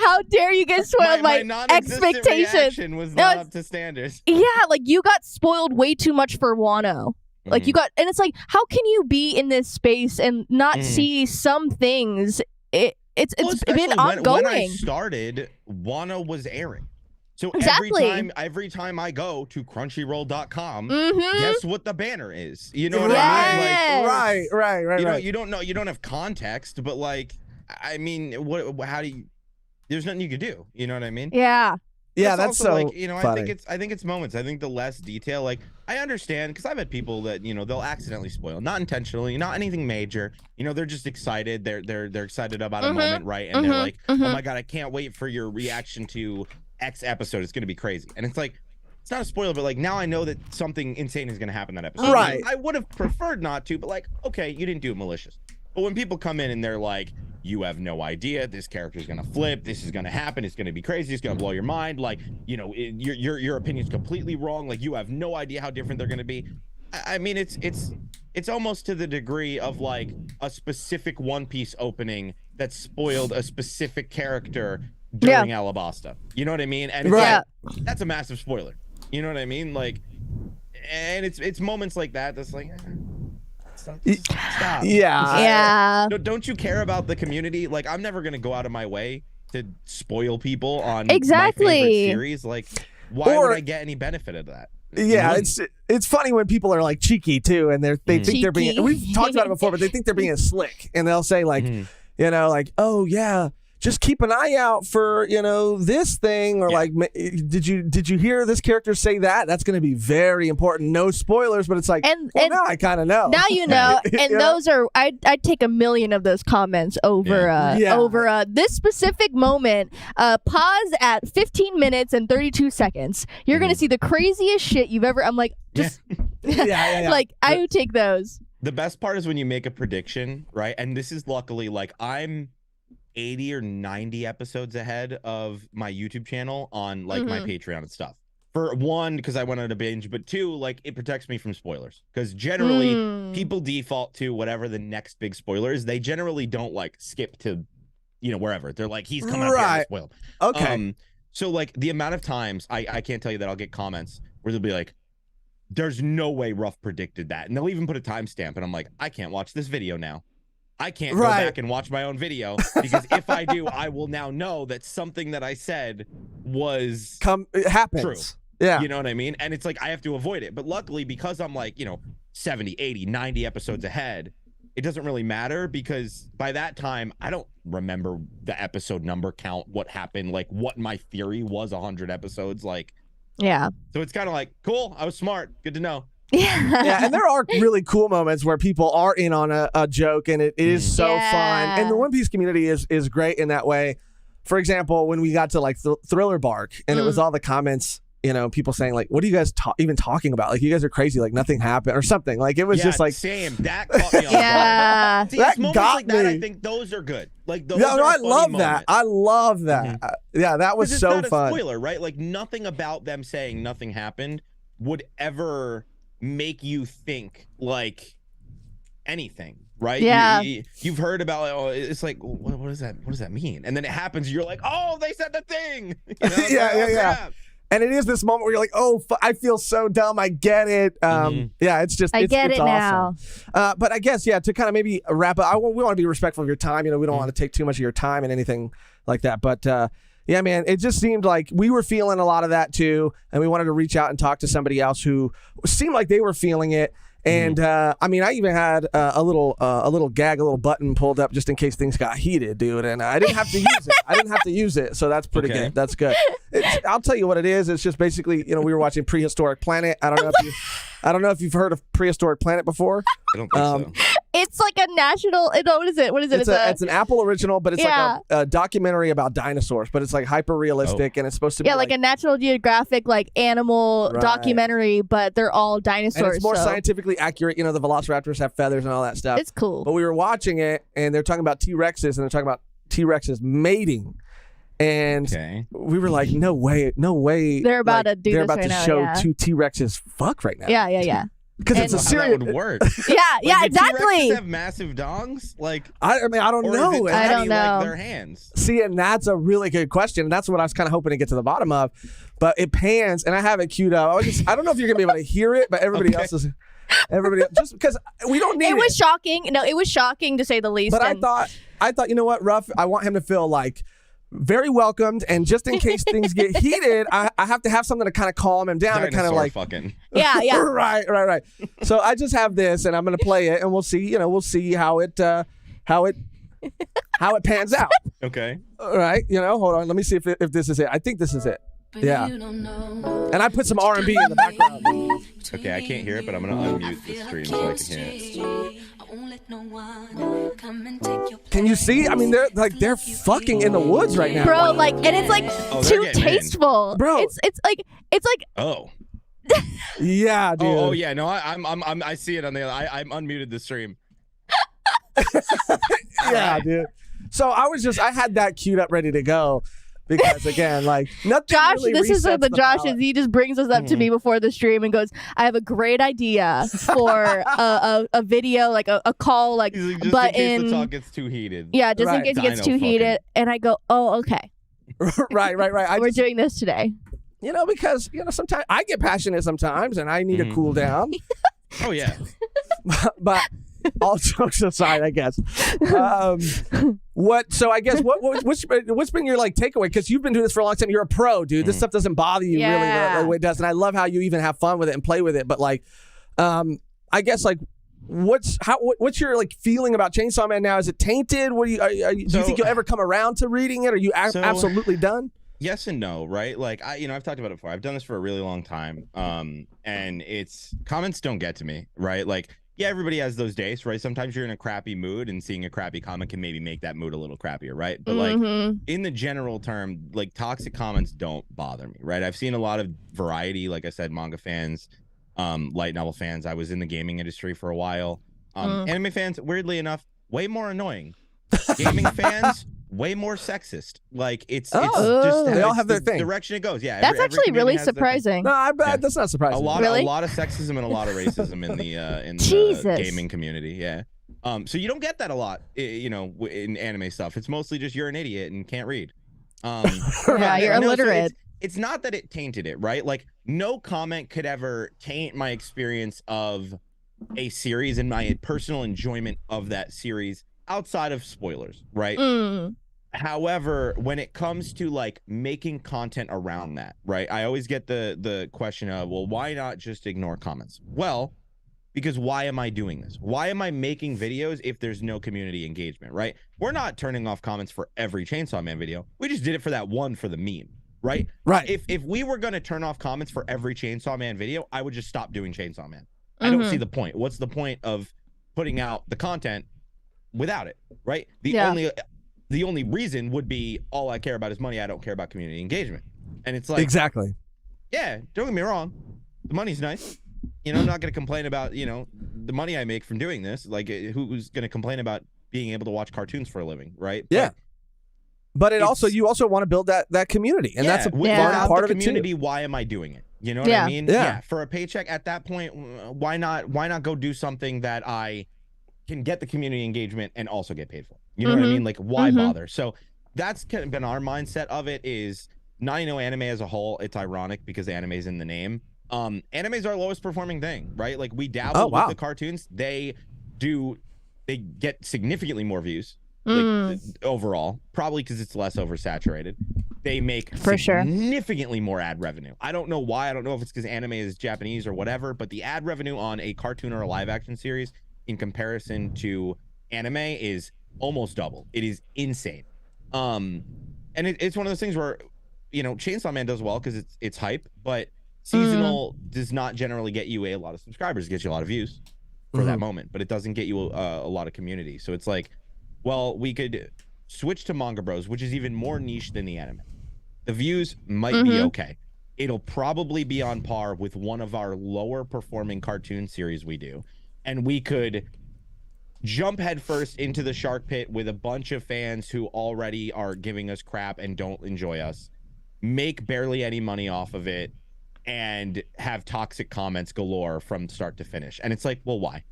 How dare you get spoiled My by non-existent expectations? reaction was No, not it's- up to standards. Yeah, like you got spoiled way too much for Wano. Like you got, and it's like, how can you be in this space and not see some things? It's Well, been especially ongoing. when I started, Wano was airing. So Exactly. every time I go to crunchyroll.com, Mm-hmm. guess what the banner is? You know what I mean? Like, Yes. Right. you don't have context, but like, I mean, how do you? There's nothing you could do. You know what I mean? Yeah. Yeah, It's that's also, so like, funny. I think it's moments. I think the less detail, like I understand because I've had people that they'll accidentally spoil, not intentionally, not anything major. They're just excited. They're excited about a moment, right? And they're like, oh my god, I can't wait for your reaction to X episode. It's gonna be crazy. And it's like, it's not a spoiler, but like now I know that something insane is gonna happen that episode. Right. I would have preferred not to, but like, okay, you didn't do it malicious. But when people come in and they're like, you have no idea, this character is gonna flip, this is gonna happen, it's gonna be crazy, it's gonna blow your mind, like, your opinion's completely wrong, like you have no idea how different they're gonna be. I mean, it's almost to the degree of like a specific One Piece opening that spoiled a specific character during Alabasta. You know what I mean? And it's Right. like, that's a massive spoiler. You know what I mean? Like, and it's moments like that that's like, stop. Yeah. Yeah. Don't you care about the community? Like, I'm never gonna go out of my way to spoil people on Exactly. my favorite series. Like, why Or- would I get any benefit of that? Yeah, Mhm. it's funny when people are like cheeky too, and they think they're being. Cheeky. We've talked about it before, but they think they're being slick, and they'll say like, Mhm. like, oh yeah, just keep an eye out for this thing, or Yeah. like, did you hear this character say that? That's going to be very important. No spoilers, but it's like, And- well, and now I kind of know. Now you know, and You know? those are I'd take 1,000,000 of those comments over Yeah. over this specific moment. Pause at 15 minutes and 32 seconds. You're gonna see the craziest shit you've ever. I'm like, just yeah. like I would take those. The best part is when you make a prediction, right? And this is luckily like I'm 80 or 90 episodes ahead of my YouTube channel on like my Patreon and stuff. For one, because I went on a binge, but two, like it protects me from spoilers. Because generally people default to whatever the next big spoiler is. They generally don't like skip to, wherever. They're like, he's coming up here and spoiled. Okay. So like the amount of times I can't tell you that I'll get comments where they'll be like, there's no way Ruff predicted that. And they'll even put a timestamp and I'm like, I can't watch this video now. I can't go back and watch my own video because if I do, I will now know that something that I said was it happens. True. Yeah. You know what I mean? And it's like I have to avoid it. But luckily, because I'm like, 70, 80, 90 episodes ahead, it doesn't really matter because by that time, I don't remember the episode number count, what happened, like what my theory was 100 episodes. Like, yeah. So it's kind of like, cool, I was smart. Good to know. Yeah, and there are really cool moments where people are in on a joke, and it is so fun. And the One Piece community is great in that way. For example, when we got to like Thriller Bark, and it was all the comments, people saying like, "What are you guys even talking about? Like, you guys are crazy. Like, nothing happened or something." Like, it was just like same. That caught me off yeah. See, that moments got like that, me. I think those are good. Like, those no, are I funny love moments. that. I love that. Yeah, that was It's so not fun. A spoiler, right? Like, nothing about them saying nothing happened would ever make you think like anything, right? Yeah. You've heard about it's like what does that mean? And then it happens, you're like, oh, they said the thing. Yeah. And it is this moment where you're like, oh, I feel so dumb. I get it. Yeah, it's just I get it's it awesome. now. But I guess, to kind of maybe wrap up, we want to be respectful of your time. We don't want to take too much of your time and anything like that. But yeah, man, it just seemed like we were feeling a lot of that too. And we wanted to reach out and talk to somebody else who seemed like they were feeling it. And I mean, I even had a little gag, a little button pulled up just in case things got heated, dude. And I didn't have to use it. So that's pretty good. That's good. I'll tell you what it is. It's just basically, we were watching Prehistoric Planet. I don't know if you've heard of Prehistoric Planet before. I don't think so. It's like a national. What is it? What is it? It's an Apple original, but it's like a documentary about dinosaurs. But it's like hyper realistic, and it's supposed to be like a National Geographic like animal documentary, but they're all dinosaurs. And it's more scientifically accurate. The velociraptors have feathers and all that stuff. It's cool. But we were watching it, and they're talking about T-Rexes, and they're talking about T-Rexes mating. And we were like, no way. They're about to do they're this about right to now, show two T-Rexes fuck right now. Yeah. Because it's a serious. That would work. Yeah, Do exactly. T-Rexes have massive dongs? Like, I mean, I don't know. I don't know. Like their hands. See, and that's a really good question. And that's what I was kind of hoping to get to the bottom of. But it pans, and I have it queued up. I don't know if you're gonna be able to hear it, but everybody else just because we don't need it. It was shocking. No, it was shocking to say the least. But I thought, you know what, Ruff? I want him to feel like very welcomed, and just in case things get heated, I have to have something to kind of calm him down. Dinosaur and kind of like fucking. Yeah. right. So I just have this, and I'm gonna play it, and we'll see. We'll see how it pans out. Okay. All right. Hold on. Let me see if this is it. I think this is it. Yeah. And I put some R&B in the background. Okay, I can't hear it, but I'm gonna unmute the stream so I can hear it. Can you see? I mean, they're fucking in the woods right now, bro. Like, and it's like too tasteful, bro. It's like. Oh. Yeah, dude. Oh yeah. No, I see it on the other. I'm unmuted the stream. Yeah, dude. So I had that queued up ready to go. Because again, like nothing. Josh, really this is resets the Josh palette. is he just brings us up to me before the stream and goes, "I have a great idea for a video, like a call, like, He's like, just but in case the talk gets too heated. yeah, just in Right. case it gets Dino too heated." And I go, "Oh, okay, right. we're doing this today." Because sometimes I get passionate sometimes, and I need to cool down. Oh yeah. But all jokes aside, I guess. So I guess what's been your like takeaway? Because you've been doing this for a long time. You're a pro, dude. This stuff doesn't bother you really the way it does, and I love how you even have fun with it and play with it. But like, I guess like, what's your like feeling about Chainsaw Man now? Is it tainted? What do you think you'll ever come around to reading it? Are you absolutely done? Yes and no, right? Like I've talked about it before. I've done this for a really long time. And it's comments don't get to me, right? Like, yeah, everybody has those days, right? Sometimes you're in a crappy mood, and seeing a crappy comment can maybe make that mood a little crappier, right? But like in the general term, like toxic comments don't bother me, right? I've seen a lot of variety, like I said, manga fans, light novel fans. I was in the gaming industry for a while. Anime fans, weirdly enough, way more annoying. Gaming fans, way more sexist. Like it's just they all it's have their the thing. direction it goes. Yeah, That's every actually community really has their thing. surprising. No, I bet that's not surprising. A lot of sexism and a lot of racism in the gaming community. Yeah. So you don't get that a lot, in anime stuff. It's mostly just you're an idiot and can't read. Yeah, you're illiterate. So it's not that it tainted it, right? Like no comment could ever taint my experience of a series and my personal enjoyment of that series outside of spoilers, right? Mm. However, when it comes to like making content around that, right? I always get the question of, well, why not just ignore comments? Well, because why am I doing this? Why am I making videos if there's no community engagement, right? We're not turning off comments for every Chainsaw Man video. We just did it for that one for the meme, right? Right. If we were going to turn off comments for every Chainsaw Man video, I would just stop doing Chainsaw Man. I don't see the point. What's the point of putting out the content without it, right? The only reason would be all I care about is money. I don't care about community engagement. And it's like, exactly. yeah, don't get me wrong. The money's nice. You know, I'm not going to complain about, you know, the money I make from doing this. Like, who's going to complain about being able to watch cartoons for a living, right? Yeah. But you also want to build that community, and that's a part of community, it too. Why am I doing it? You know what I mean? Yeah. For a paycheck at that point, why not go do something that I can get the community engagement and also get paid for? You know what I mean? Like, why bother? So that's kind of been our mindset of it. Is not, you know, anime as a whole. It's ironic because anime is in the name. Anime is our lowest performing thing, right? Like, we dabble with the cartoons. They get significantly more views, like, overall, probably because it's less oversaturated. They make significantly more ad revenue. I don't know why. I don't know if it's because anime is Japanese or whatever, but the ad revenue on a cartoon or a live action series in comparison to anime is almost double. It is insane. And it's one of those things where, you know, Chainsaw Man does well because it's hype, but seasonal does not generally get you a lot of subscribers. It gets you a lot of views for that moment, but it doesn't get you a lot of community. So it's like, well, we could switch to Manga Bros, which is even more niche than the anime. The views might be okay. It'll probably be on par with one of our lower performing cartoon series we do. And we could jump headfirst into the shark pit with a bunch of fans who already are giving us crap and don't enjoy us, make barely any money off of it, and have toxic comments galore from start to finish. And it's like, well, why?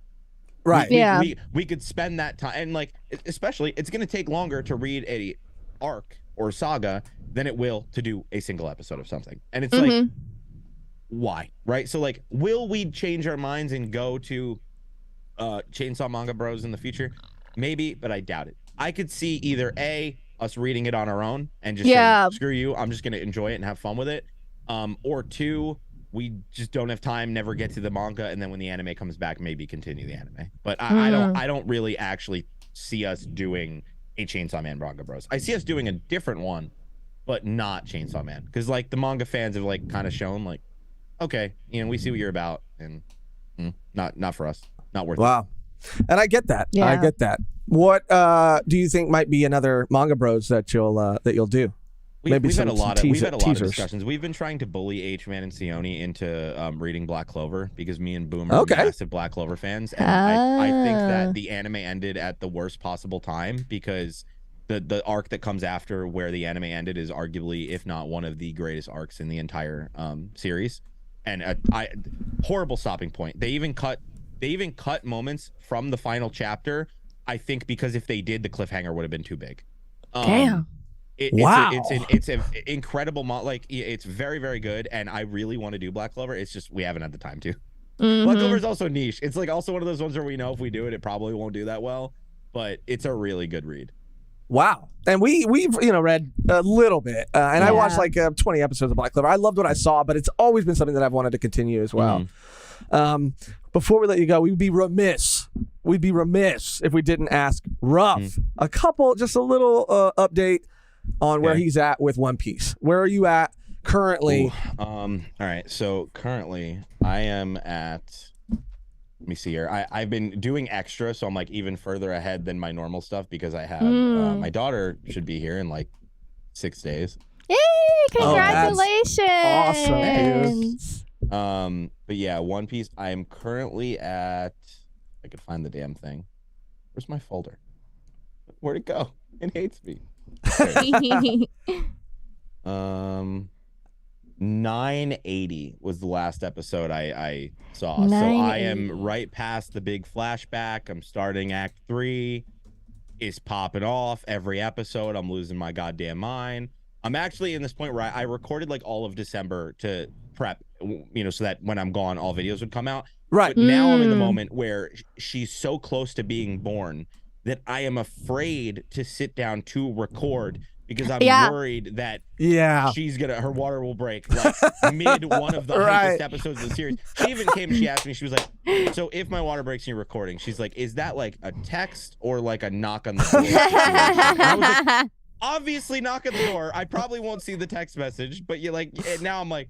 Right. We could spend that time, and like, especially, it's going to take longer to read a arc or saga than it will to do a single episode of something. And it's like, why? Right? So like, will we change our minds and go to Chainsaw Manga Bros in the future? Maybe, but I doubt it. I could see either A, us reading it on our own and just saying, screw you, I'm just going to enjoy it and have fun with it. Or two, we just don't have time, never get to the manga, and then when the anime comes back, maybe continue the anime. But I don't really actually see us doing a Chainsaw Man Manga Bros. I see us doing a different one, but not Chainsaw Man, because like the manga fans have like kind of shown like, okay, you know, we see what you're about, and not for us, not worth it. Wow. And I get that. I get that. What do you think might be another Manga Bros that you'll do? We've had a lot of discussions. We've been trying to bully H-Man and Sione into reading Black Clover because me and Boom are massive Black Clover fans. And I think that the anime ended at the worst possible time because the arc that comes after where the anime ended is arguably, if not one of the greatest arcs in the entire series. And horrible stopping point. They even cut moments from the final chapter, I think, because if they did, the cliffhanger would have been too big. Damn. It's an incredible like it's very, very good, and I really want to do Black Clover. It's just we haven't had the time to. Black Clover is also niche. It's like also one of those ones where we know if we do it, it probably won't do that well, but it's a really good read. Wow. And we've read a little bit, and I watched like 20 episodes of Black Clover. I loved what I saw, but it's always been something that I've wanted to continue as well. Before we let you go, we'd be remiss if we didn't ask Ruff just a little update on where he's at with One Piece. Where are you at currently? All right. So currently I am at, let me see here. I've been doing extra, so I'm like even further ahead than my normal stuff because I have my daughter should be here in like 6 days. Yay! Congratulations! Awesome, dude. But yeah, One Piece. I am currently at, I could find the damn thing. Where's my folder? Where'd it go? It hates me. 980 was the last episode I saw. So I am right past the big flashback. I'm starting Act 3. It's popping off every episode. I'm losing my goddamn mind. I'm actually in this point where I recorded like all of December to prep, so that when I'm gone, all videos would come out. Right. But now I'm in the moment where she's so close to being born that I am afraid to sit down to record because I'm worried that her water will break like mid one of the hypest episodes of the series. She even she asked me, she was like, so if my water breaks and you're recording, she's like, is that like a text or like a knock on the door? I was like, obviously knock on the door. I probably won't see the text message, but now I'm like,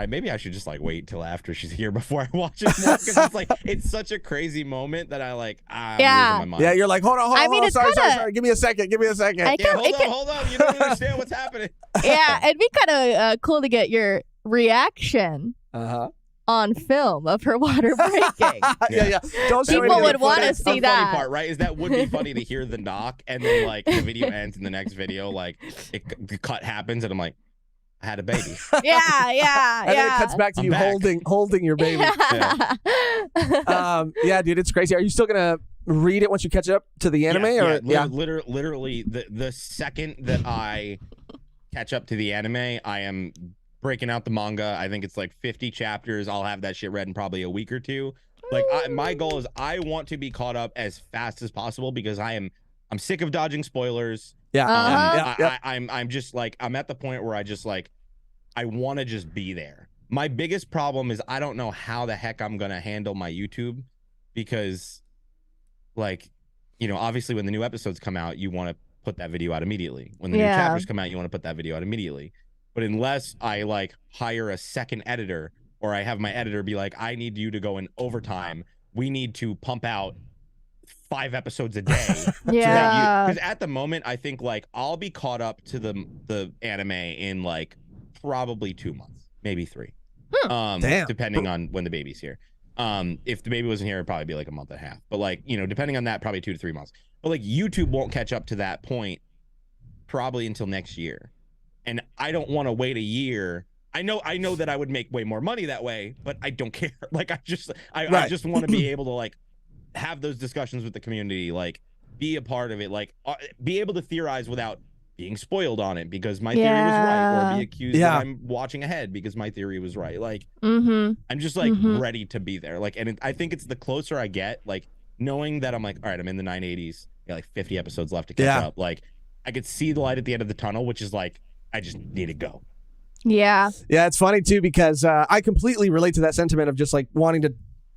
maybe I should just like wait till after she's here before I watch it more, because it's like it's such a crazy moment that I'm losing my mind. Yeah, you're like, hold on, sorry, give me a second. Hold on, you don't understand what's happening. Yeah, it'd be kind of cool to get your reaction on film of her water breaking. yeah. Don't people would want to see that. Funny part, right? Is that would be funny to hear the knock and then like the video ends in the next video, like the cut happens and I'm like, I had a baby. Yeah. And then it cuts back to you holding your baby. Yeah, dude, it's crazy. Are you still gonna read it once you catch up to the anime? Literally the second that I catch up to the anime, I am breaking out the manga. I think it's like 50 chapters. I'll have that shit read in probably a week or two. Like my goal is I want to be caught up as fast as possible because I'm sick of dodging spoilers. I'm just like, I'm at the point where I want to just be there. My biggest problem is I don't know how the heck I'm going to handle my YouTube because obviously when the new episodes come out, you want to put that video out immediately. When the new chapters come out, you want to put that video out immediately. But unless I like hire a second editor or I have my editor be like, I need you to go in overtime. We need to pump out 5 episodes a day. Because at the moment, I think like I'll be caught up to the anime in like probably 2 months, maybe 3. Depending on when the baby's here. If the baby wasn't here, it'd probably be like a month and a half. But like, depending on that, probably 2 to 3 months. But like YouTube won't catch up to that point probably until next year. And I don't want to wait a year. I know that I would make way more money that way, but I don't care. Like I just want to be able to like have those discussions with the community, like be a part of it, like be able to theorize without being spoiled on it because my theory was right, or be accused that I'm watching ahead because my theory was right. Like I'm just like ready to be there. Like, and I think it's the closer I get, like knowing that I'm like, all right, I'm in the 980s, like 50 episodes left to catch up. Like I could see the light at the end of the tunnel, which is like, I just need to go. Yeah, it's funny too because I completely relate to that sentiment of just like wanting to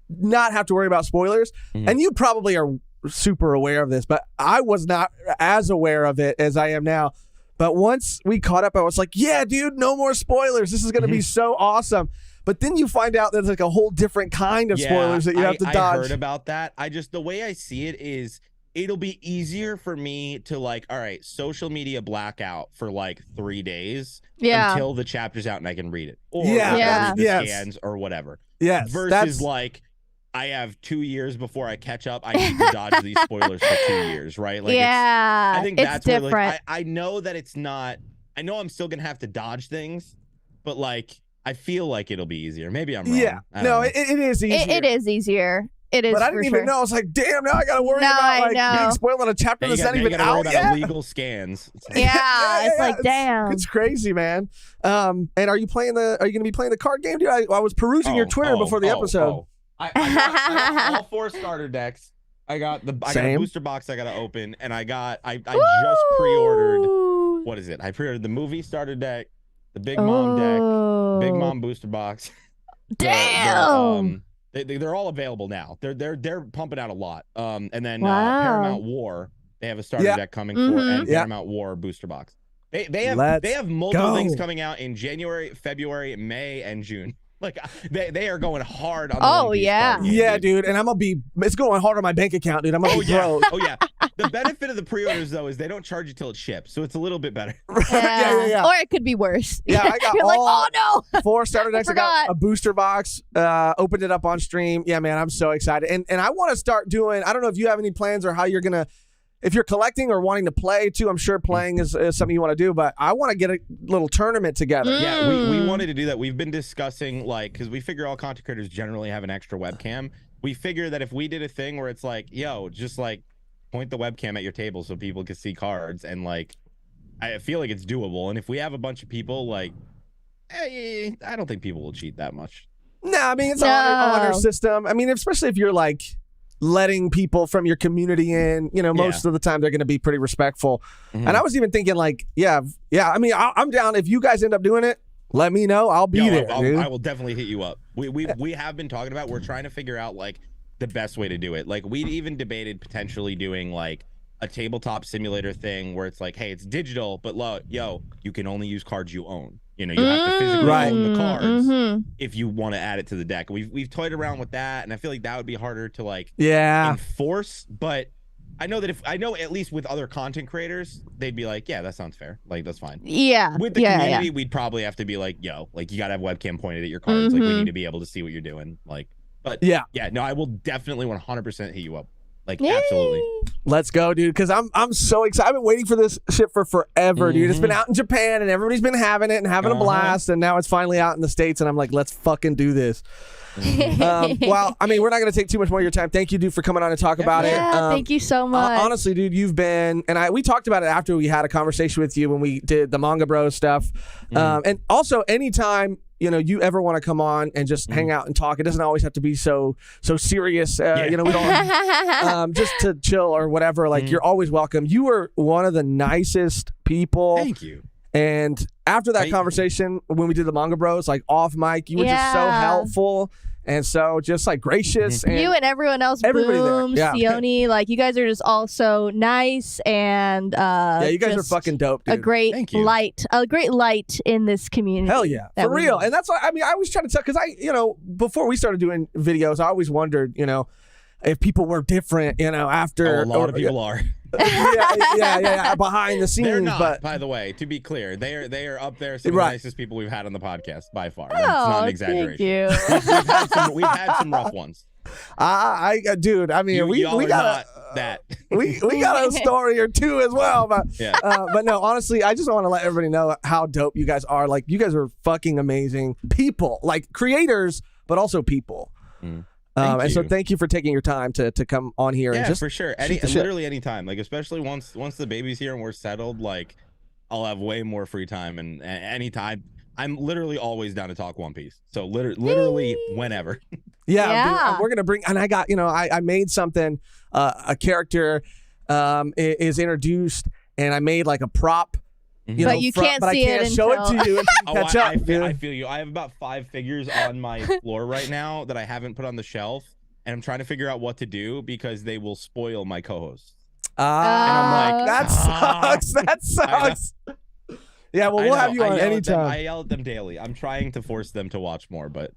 not have to worry about spoilers. And you probably are super aware of this, but I was not as aware of it as I am now. But once we caught up, I was like, yeah, dude, no more spoilers. This is going to be so awesome. But then you find out there's like a whole different kind of spoilers that you have to dodge. I heard about that. The way I see it is it'll be easier for me to like, all right, social media blackout for like 3 days until the chapter's out and I can read it. Or read the scans or whatever. Versus like, I have 2 years before I catch up. I need to dodge these spoilers for 2 years, right? Like, I think that's different. Where like, I know that it's not. I know I'm still gonna have to dodge things, but like I feel like it'll be easier. Maybe I'm wrong. Yeah, no, it is easier. It is easier. It is. But I didn't even know. I was like, damn, now I gotta worry about like being spoiled on a chapter that's not even out yet. Illegal scans. It's like, damn. It's crazy, man. And are you gonna be playing the card game, dude? I was perusing your Twitter before the episode. I got all 4 starter decks. I got a booster box I gotta open, and I just pre-ordered. What is it? I pre-ordered the movie starter deck, the Big Mom deck, Big Mom booster box. Damn. They're all available now. They're pumping out a lot. And then Paramount War, they have a starter deck coming for, and Paramount War booster box. They have multiple things coming out in January, February, May, and June. Like they are going hard on the One Piece card game, dude, and it's going hard on my bank account, dude. I'm gonna be broke. The benefit of the pre-orders though is they don't charge you till it ships, so it's a little bit better. Yeah. Or it could be worse. Yeah, I got You're like, oh no, 4 starter decks. I got a booster box. Opened it up on stream. Yeah, man, I'm so excited, and I want to start doing. I don't know if you have any plans or how you're gonna. If you're collecting or wanting to play too, I'm sure playing is something you want to do, but I want to get a little tournament together. Yeah, we wanted to do that. We've been discussing, like, because we figure all content creators generally have an extra webcam. We figure that if we did a thing where it's like, yo, just like point the webcam at your table so people can see cards, and like, I feel like it's doable. And if we have a bunch of people, like, I don't think people will cheat that much. No, I mean, it's on our system. I mean, especially if you're like, letting people from your community in. You know, most of the time they're going to be pretty respectful. And I was even thinking like, yeah. I mean, I'm down if you guys end up doing it. Let me know. I'll be there. I will definitely hit you up. We have been talking about. We're trying to figure out like the best way to do it. Like we'd even debated potentially doing like a tabletop simulator thing where it's like, hey, it's digital, but you can only use cards you own. You know, you have to physically own the cards if you want to add it to the deck. We've toyed around with that, and I feel like that would be harder to like enforce. But I know that if I know at least with other content creators, they'd be like, yeah, that sounds fair. Like that's fine. Yeah. With the community, we'd probably have to be like, like you gotta have webcam pointed at your cards. Like we need to be able to see what you're doing. Like, but no, I will definitely 100% hit you up. Like absolutely. Let's go, dude. Because I'm so excited. I've been waiting for this shit for forever, dude. It's been out in Japan and everybody's been having it and having a blast, and now it's finally out in the States, and I'm like, let's fucking do this. Well, I mean, we're not going to take too much more of your time. Thank you, dude, for coming on and talk about it. Thank you so much. Honestly, dude, you've been, and we talked about it after we had a conversation with you when we did the Manga Bros stuff. And also, anytime you ever want to come on and just hang out and talk, it doesn't always have to be so serious. We don't just to chill or whatever. Like you're always welcome. You were one of the nicest people. Thank you. And after that conversation, when we did the Manga Bros, like off mic, you were just so helpful and so just like gracious. And you and everyone else, everybody Boom, there. Sione, like you guys are just all so nice and you guys are fucking dope, dude. A great light in this community. Hell yeah, for real. And that's why I was trying to tell, because before we started doing videos, I always wondered, if people were different, after a lot of people are. Behind the scenes. They're not, but by the way, to be clear, they are up there some of the nicest people we've had on the podcast by far. That's not an exaggeration. Thank you. we've had some rough ones. Dude, I mean, we got that. we got a story or two as well, but no, honestly, I just want to let everybody know how dope you guys are. Like, you guys are fucking amazing people, like creators, but also people. And so thank you for taking your time to come on here. Yeah, and just for sure. Literally any time. Like, especially once the baby's here and we're settled, like I'll have way more free time, and anytime. I'm literally always down to talk One Piece. So literally whenever. Yeah. Dude, we're gonna bring, and I got, I made something. A character is introduced, and I made like a prop. But you can't see it until... show it to you and catch up. I feel you. I have about 5 figures on my floor right now that I haven't put on the shelf, and I'm trying to figure out what to do because they will spoil my co-hosts. And I'm like, that sucks. That sucks. Yeah, well, we'll have you on anytime. I yell at them daily. I'm trying to force them to watch more, but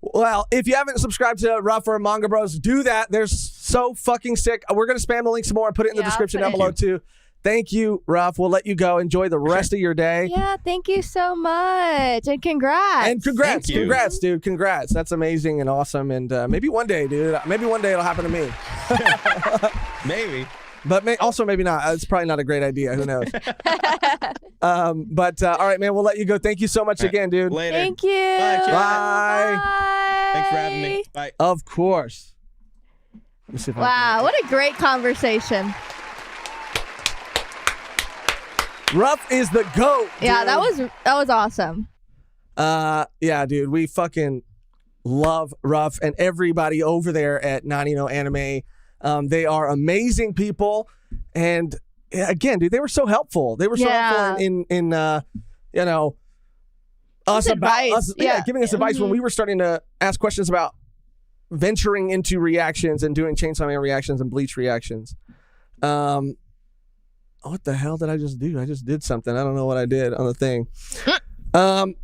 Well, if you haven't subscribed to Ruff or Manga Bros, do that. They're so fucking sick. We're going to spam the link some more and put it in the description down below, too. Thank you, Ruff. We'll let you go. Enjoy the rest of your day. Yeah, thank you so much. And congrats. And congrats, dude. Congrats. That's amazing and awesome. And maybe one day, dude. Maybe one day it'll happen to me. Maybe. But also maybe not. It's probably not a great idea. Who knows? But all right, man. We'll let you go. Thank you so much again, dude. Later. Thank you. Bye. Thanks for having me. Bye. Of course. Let me see if wow, what a great conversation. Ruff is the GOAT. Dude. Yeah, that was awesome. Yeah, dude. We fucking love Ruff and everybody over there at Nanino Anime. They are amazing people, and again, dude, they were so helpful. They were so helpful in us about us, giving us advice when we were starting to ask questions about venturing into reactions and doing Chainsaw Man reactions and Bleach reactions. What the hell did I just do? I just did something. I don't know what I did on the thing. But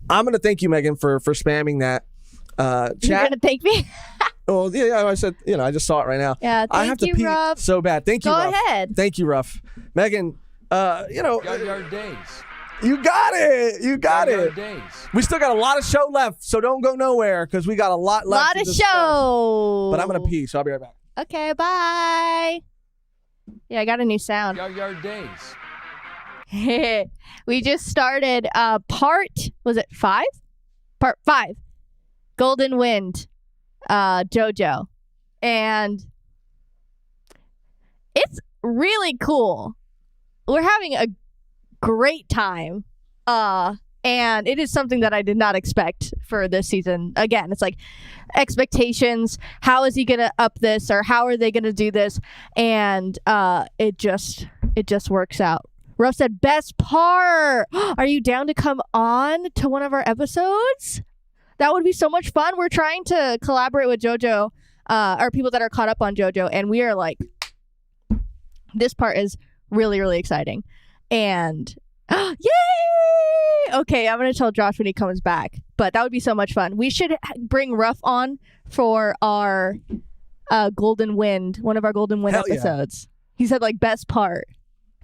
I'm gonna thank you, Mehgan, for spamming that. Chat. You're gonna thank me? Oh yeah, I said, I just saw it right now. Yeah, I have to pee Ruff. so bad. Thank you, Ruff. Go ahead. Thank you, Ruff. Mehgan, Yard days. You got it. You got it. Days. We still got a lot of show left, so don't go nowhere because we got a lot left. Lot of show. But I'm gonna pee, so I'll be right back. Okay, bye. Yeah, I got a new sound. Yard days. We just started was it 5? Part 5. Golden Wind, JoJo. And it's really cool. We're having a great time. And it is something that I did not expect for this season. Again, it's like expectations. How is he going to up this, or how are they going to do this? And it just works out. Ruff said, best part. Are you down to come on to one of our episodes? That would be so much fun. We're trying to collaborate with JoJo, or people that are caught up on JoJo, and we are like, this part is really, really exciting. And yay! Okay, I'm going to tell Josh when he comes back, but that would be so much fun. We should bring Ruff on for our Golden Wind, one of our Golden Wind episodes. He said like best part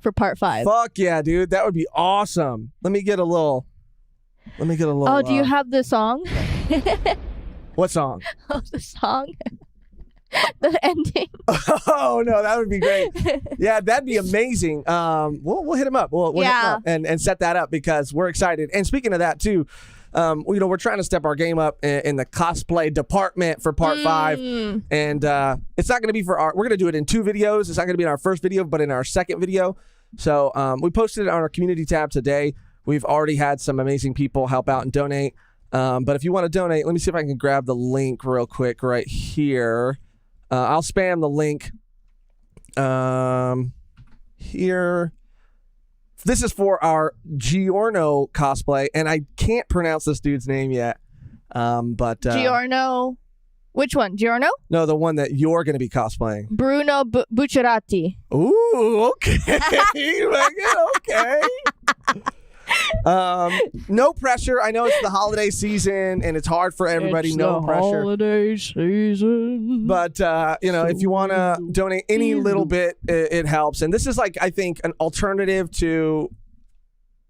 for part 5. Fuck yeah, dude. That would be awesome. Let me get a little. Oh, do you have the song? What song? Oh, the song. The ending. Oh no, that would be great. Yeah, that'd be amazing. We'll hit him up. We'll hit him up and set that up because we're excited. And speaking of that too, we're trying to step our game up in the cosplay department for part 5, and it's not going to be we're going to do it in 2 videos. It's not going to be in our first video, but in our second video. So we posted it on our community tab today. We've already had some amazing people help out and donate. But if you want to donate, let me see if I can grab the link real quick right here. I'll spam the link here. This is for our Giorno cosplay, and I can't pronounce this dude's name yet. But Giorno, which one? Giorno? No, the one that you're going to be cosplaying. Bruno Bucciarati. Ooh, okay, Mehgan, okay. No pressure. I know it's the holiday season and it's hard for everybody. It's no the pressure. Holiday season. But if you want to donate any little bit, it helps. And this is like, I think, an alternative to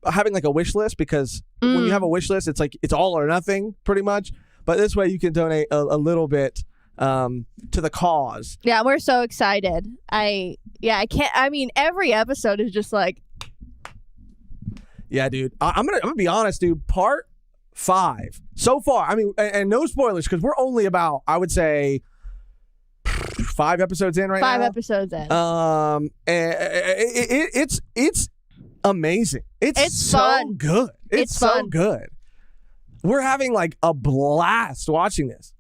having like a wish list, because when you have a wish list, it's like it's all or nothing pretty much. But this way you can donate a little bit to the cause. Yeah, we're so excited. I mean, every episode is just like, yeah, dude. I'm gonna be honest, dude. Part 5 so far. I mean, and no spoilers, because we're only about, I would say, 5 episodes in right now. 5 episodes in. And it's amazing. It's so fun. good. It's so fun. good. We're having like a blast watching this.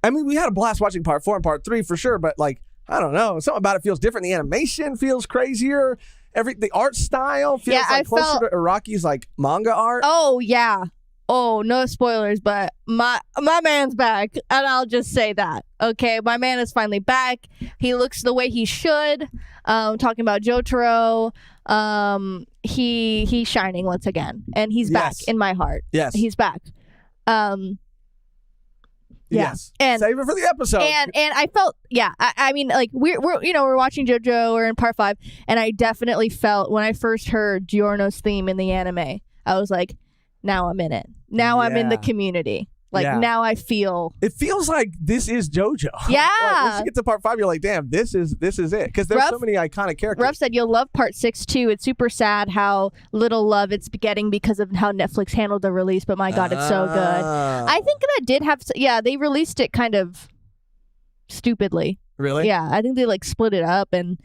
I mean, we had a blast watching part 4 and part 3 for sure, but like, I don't know, something about it feels different. The animation feels crazier. The art style feels like closer to Iraqi's like manga art. Oh yeah. Oh, no spoilers, but my man's back, and I'll just say that. Okay, my man is finally back. He looks the way he should. Talking about Jotaro, he's shining once again, and he's back in my heart. Yes, he's back. Yes, and save it for the episode. And I felt, I mean, like we're watching JoJo, we're in part 5, and I definitely felt when I first heard Giorno's theme in the anime, I was like, now I'm in it. Now I'm in the community. Like now I feel. It feels like this is JoJo. Yeah. Like, once you get to part 5, you're like, damn, this is it. Because there's so many iconic characters. Ruff said you'll love part 6 too. It's super sad how little love it's getting because of how Netflix handled the release. But my God, it's so good. I think that did have. They released it kind of stupidly. Really? Yeah, I think they like split it up, and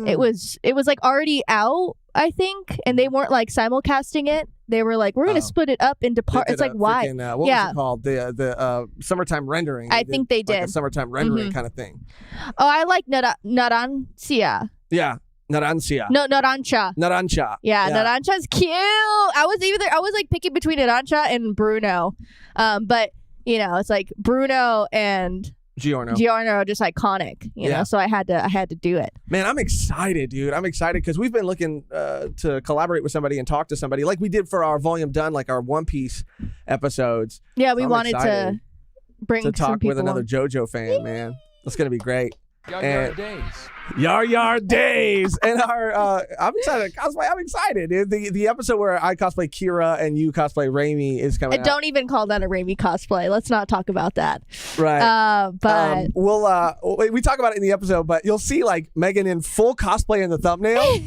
it was like already out, I think, and they weren't like simulcasting it. They were like, we're gonna split it up into parts. It's like, why? What was it called? The summertime rendering. I think they did like a summertime rendering kind of thing. Oh, I like Narantia. Yeah. Narantia. No, Narancha. Narancha. Yeah, Narancha's cute. I was like picking between Narancha and Bruno, but it's like Bruno and Giorno are just iconic, you know. So I had to do it. Man, I'm excited, dude. I'm excited because we've been looking to collaborate with somebody and talk to somebody like we did for our Volume Done, like our One Piece episodes. Yeah, we wanted to bring to talk with another on. JoJo fan, man. That's gonna be great. Yard days. Yar days. And our I'm excited. I'm excited. The episode where I cosplay Kira and you cosplay Raimi is coming out. Don't even call that a Raimi cosplay. Let's not talk about that. Right. But we talk about it in the episode, but you'll see like Mehgan in full cosplay in the thumbnail.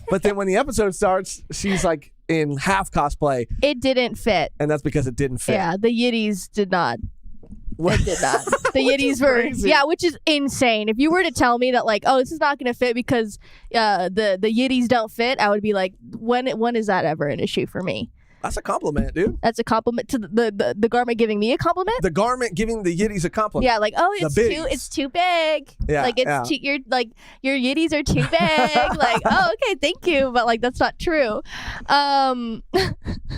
But then when the episode starts, she's like in half cosplay. It didn't fit. And that's because it didn't fit. Yeah, the Yiddies did not. It did not. The Yiddies were crazy. Which is insane. If you were to tell me that like, oh, this is not going to fit because the Yiddies don't fit, I would be like, when is that ever an issue for me? That's a compliment, dude. That's a compliment to the garment giving me a compliment. The garment giving the Yiddies a compliment. Yeah, like, oh, The bigs. it's too big. Yeah, like it's too, your Yiddies are too big. Like, oh, okay, thank you, but like that's not true.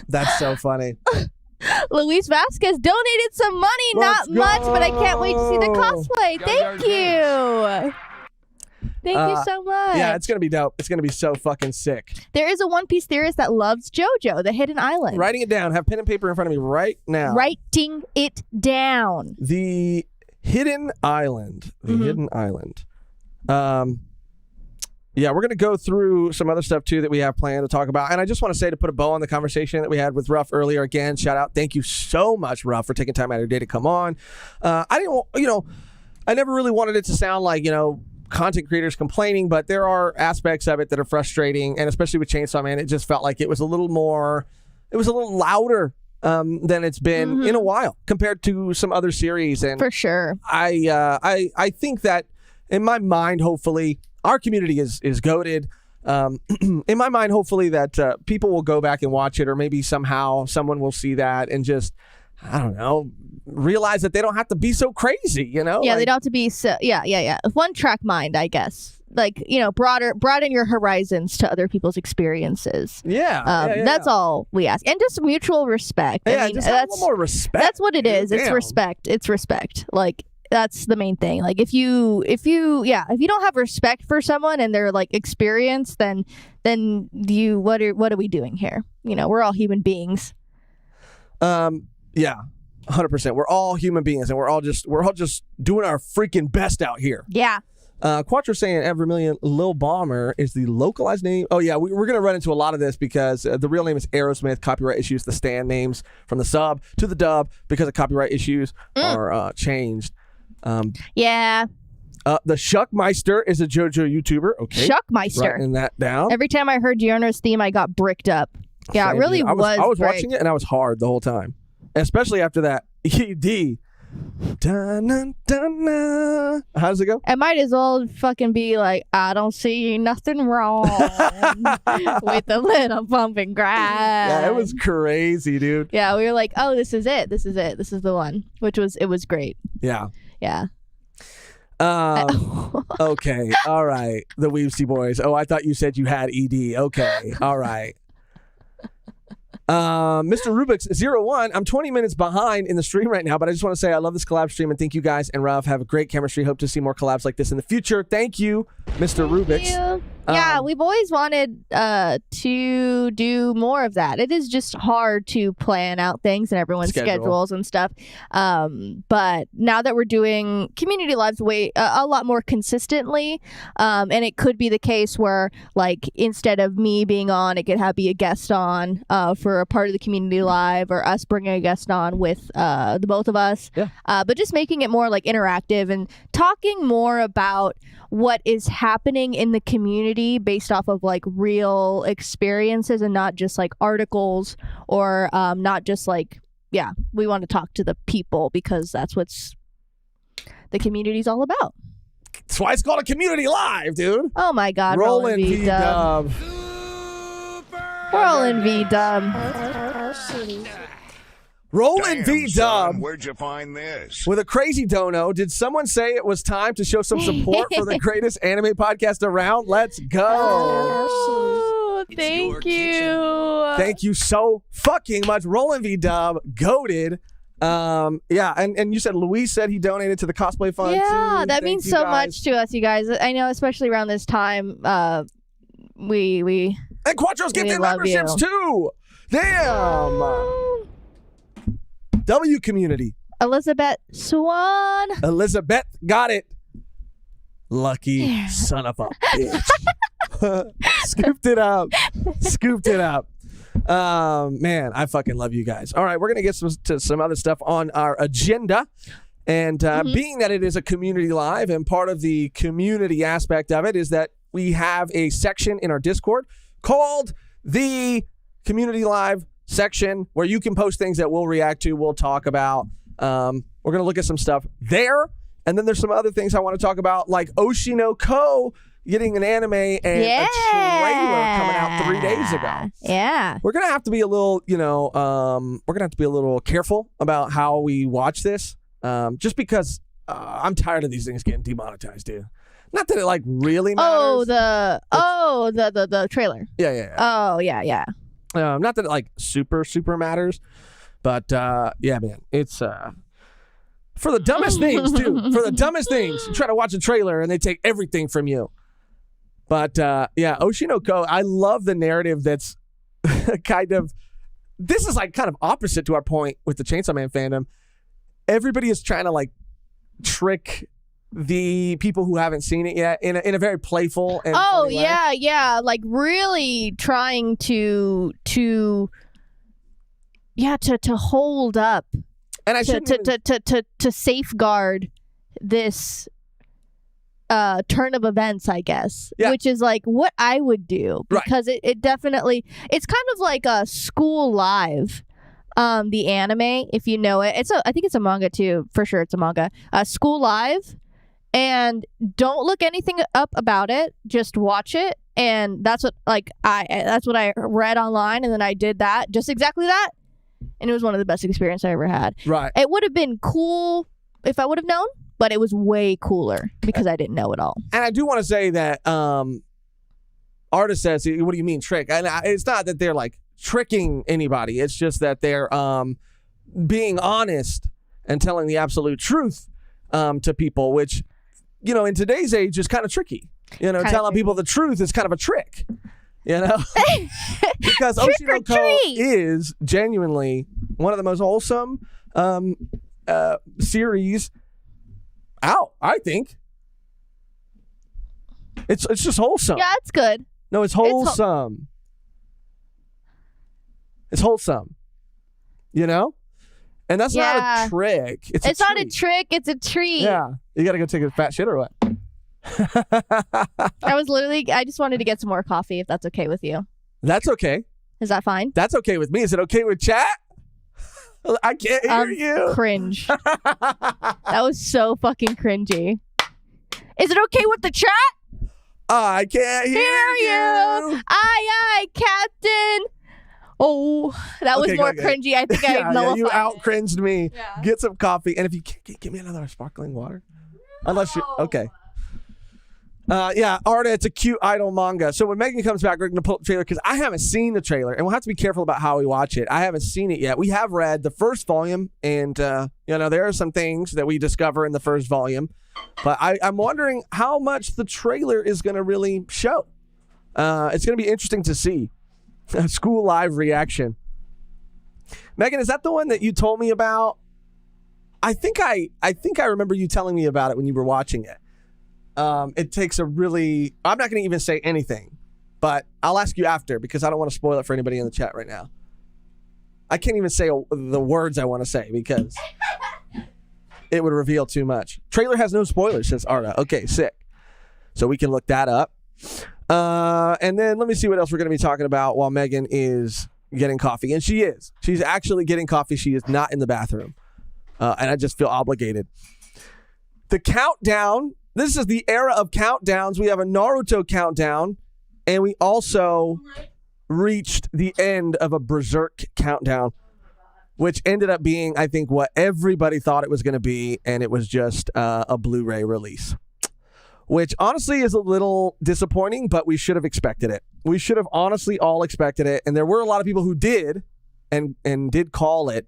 That's so funny. Luis Vasquez donated some money, Let's not much, but I can't wait to see the go. cosplay. Thank you. Thank you so much. Yeah, it's gonna be dope. It's gonna be so fucking sick. There is a One Piece theorist that loves JoJo, the Hidden Island. Writing it down. Have pen and paper in front of me right now. Writing it down. The Hidden Island. The Hidden Island. Yeah, we're going to go through some other stuff, too, that we have planned to talk about. And I just want to say, to put a bow on the conversation that we had with Ruff earlier, again, shout out. Thank you so much, Ruff, for taking time out of your day to come on. I never really wanted it to sound like, content creators complaining, but there are aspects of it that are frustrating. And especially with Chainsaw Man, it just felt like it was a little louder than it's been in a while compared to some other series. And for sure. I think that in my mind, hopefully, our community is goated. In my mind, hopefully that people will go back and watch it, or maybe somehow someone will see that and just, I don't know, realize that they don't have to be so crazy, Yeah, like, they don't have to be so. Yeah. One track mind, I guess. Like, broaden your horizons to other people's experiences. Yeah. That's all we ask, and just mutual respect. Yeah, I mean, just have a little more respect. That's what it is. It's Damn. respect. It's respect. Like, that's the main thing. Like, if you don't have respect for someone and their like experience, then you what are we doing here? We're all human beings. Yeah, 100%. We're all human beings, and we're all just doing our freaking best out here. Yeah. Quattro saying every million Lil Bomber is the localized name. Oh yeah, we're gonna run into a lot of this because the real name is Aerosmith. Copyright issues, the stand names from the sub to the dub because of copyright issues are changed. Yeah. The Shuckmeister is a JoJo YouTuber. Okay, Shuckmeister. Writing that down. Every time I heard Giorno's theme, I got bricked up. Yeah, Same, it really dude. I was bricked. watching it and I was hard the whole time, especially after that ED. Da-na-da-na. How does it go? I might as well fucking be like, I don't see nothing wrong with a little bumping grass. Yeah, it was crazy, dude. Yeah, we were like, oh, this is it. This is the one. It was great. Yeah. Yeah. Okay. All right. The Weebsy Boys. Oh, I thought you said you had ED. Okay. All right. Mr. Rubik's 01. I'm 20 minutes behind in the stream right now, but I just want to say I love this collab stream and thank you guys and Ruff have a great chemistry. Hope to see more collabs like this in the future. Thank you, Mr. Rubik's. Yeah, we've always wanted to do more of that. It is just hard to plan out things and everyone's schedules and stuff. But now that we're doing community lives a lot more consistently, and it could be the case where, like, instead of me being on, it could be a guest on for a part of the community live, or us bringing a guest on with the both of us. Yeah. But just making it more like interactive and talking more about what is happening in the community based off of like real experiences and not just like articles or not just like, we want to talk to the people because that's what's the community's all about. That's why it's called a community live, dude. Oh my God. Rolling V-Dub. Rolling V-Dub. Rolling V-Dub. Where'd you find this? With a crazy dono, did someone say it was time to show some support for the greatest anime podcast around? Let's go. Oh, thank you. Thank you so fucking much. Rolling V-Dub, goated. Yeah, and you said Luis said he donated to the cosplay fund. Yeah, too. that Thank means you so guys. much to us, you guys. I know, especially around this time, we And Quattro's getting love memberships you. too. Damn. W community. Elizabeth Swan. Elizabeth got it. Lucky son of a bitch. Scooped it up. Scooped it up. Man, I fucking love you guys. All right, we're gonna get to some other stuff on our agenda. And being that it is a community live, and part of the community aspect of it is that we have a section in our Discord called the Community Live section where you can post things that we'll react to, we'll talk about. We're going to look at some stuff there. And then there's some other things I want to talk about, like Oishi no Ko getting an anime and a trailer coming out 3 days ago. Yeah. We're gonna have to be a little, we're gonna have to be a little careful about how we watch this, just because I'm tired of these things getting demonetized, dude. Not that it like really matters. The trailer. Yeah. Oh yeah. Not that it like super matters, but yeah, man, it's for the dumbest things, dude. For the dumbest things, you try to watch a trailer and they take everything from you. But yeah, Oishi no Ko, I love the narrative that's kind of, this is like kind of opposite to our point with the Chainsaw Man fandom. Everybody is trying to like trick the people who haven't seen it yet in a very playful and funny way. Yeah, like really trying to hold up, And I to safeguard this turn of events, I guess, which is like what I would do, because it definitely, it's kind of like a School Live, the anime, if you know it. I think it's a manga too, for sure. It's a manga. School Live, and don't look anything up about it. Just watch it, and that's what I read online, and then I did that, just exactly that, and it was one of the best experiences I ever had. Right. It would have been cool if I would have known, but it was way cooler because I didn't know it all. And I do want to say that artist says, what do you mean trick? And it's not that they're like tricking anybody. It's just that they're being honest and telling the absolute truth to people, which, in today's age is kind of tricky. Telling people the truth is kind of a trick. Because Oishi no Ko is genuinely one of the most wholesome series out, I think. It's just wholesome. Yeah, it's good. No, it's wholesome. It's wholesome. And that's not a trick. It's not a trick. It's a treat. Yeah. You got to go take a fat shit or what? I just wanted to get some more coffee, if that's okay with you. That's okay. Is that fine? That's okay with me. Is it okay with chat? I can't hear you. Cringe. That was so fucking cringy. Is it okay with the chat? I can't hear you. Aye, Captain. Oh, that was more cringy. I think I nullified you out cringed me. Yeah. Get some coffee, and if you can't, give me another sparkling water. Unless you okay. Arta, it's a cute idol manga. So when Mehgan comes back, we're going to pull up the trailer because I haven't seen the trailer, and we'll have to be careful about how we watch it. I haven't seen it yet. We have read the first volume, and there are some things that we discover in the first volume, but I'm wondering how much the trailer is going to really show. It's going to be interesting to see. A School Live reaction. Mehgan, is that the one that you told me about? I think I remember you telling me about it when you were watching it. It takes I'm not going to even say anything, but I'll ask you after because I don't want to spoil it for anybody in the chat right now. I can't even say the words I want to say because it would reveal too much. Trailer has no spoilers, says Arta. Okay, sick. So we can look that up. And then let me see what else we're going to be talking about while Mehgan is getting coffee. And she is. She's actually getting coffee. She is not in the bathroom. And I just feel obligated. The countdown. This is the era of countdowns. We have a Naruto countdown. And we also reached the end of a Berserk countdown, which ended up being, I think, what everybody thought it was going to be. And it was just a Blu-ray release. Which honestly is a little disappointing, but we should have expected it. We should have honestly all expected it. And there were a lot of people who did and did call it.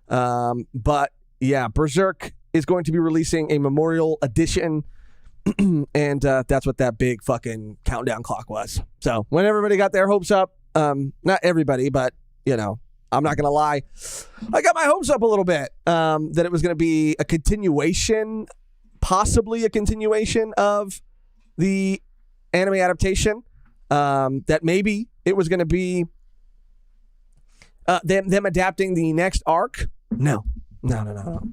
But yeah, Berserk is going to be releasing a memorial edition. And that's what that big fucking countdown clock was. So when everybody got their hopes up, not everybody, but I'm not going to lie. I got my hopes up a little bit that it was going to be a continuation, possibly a continuation of the anime adaptation, that maybe it was going to be them adapting the next arc. No. And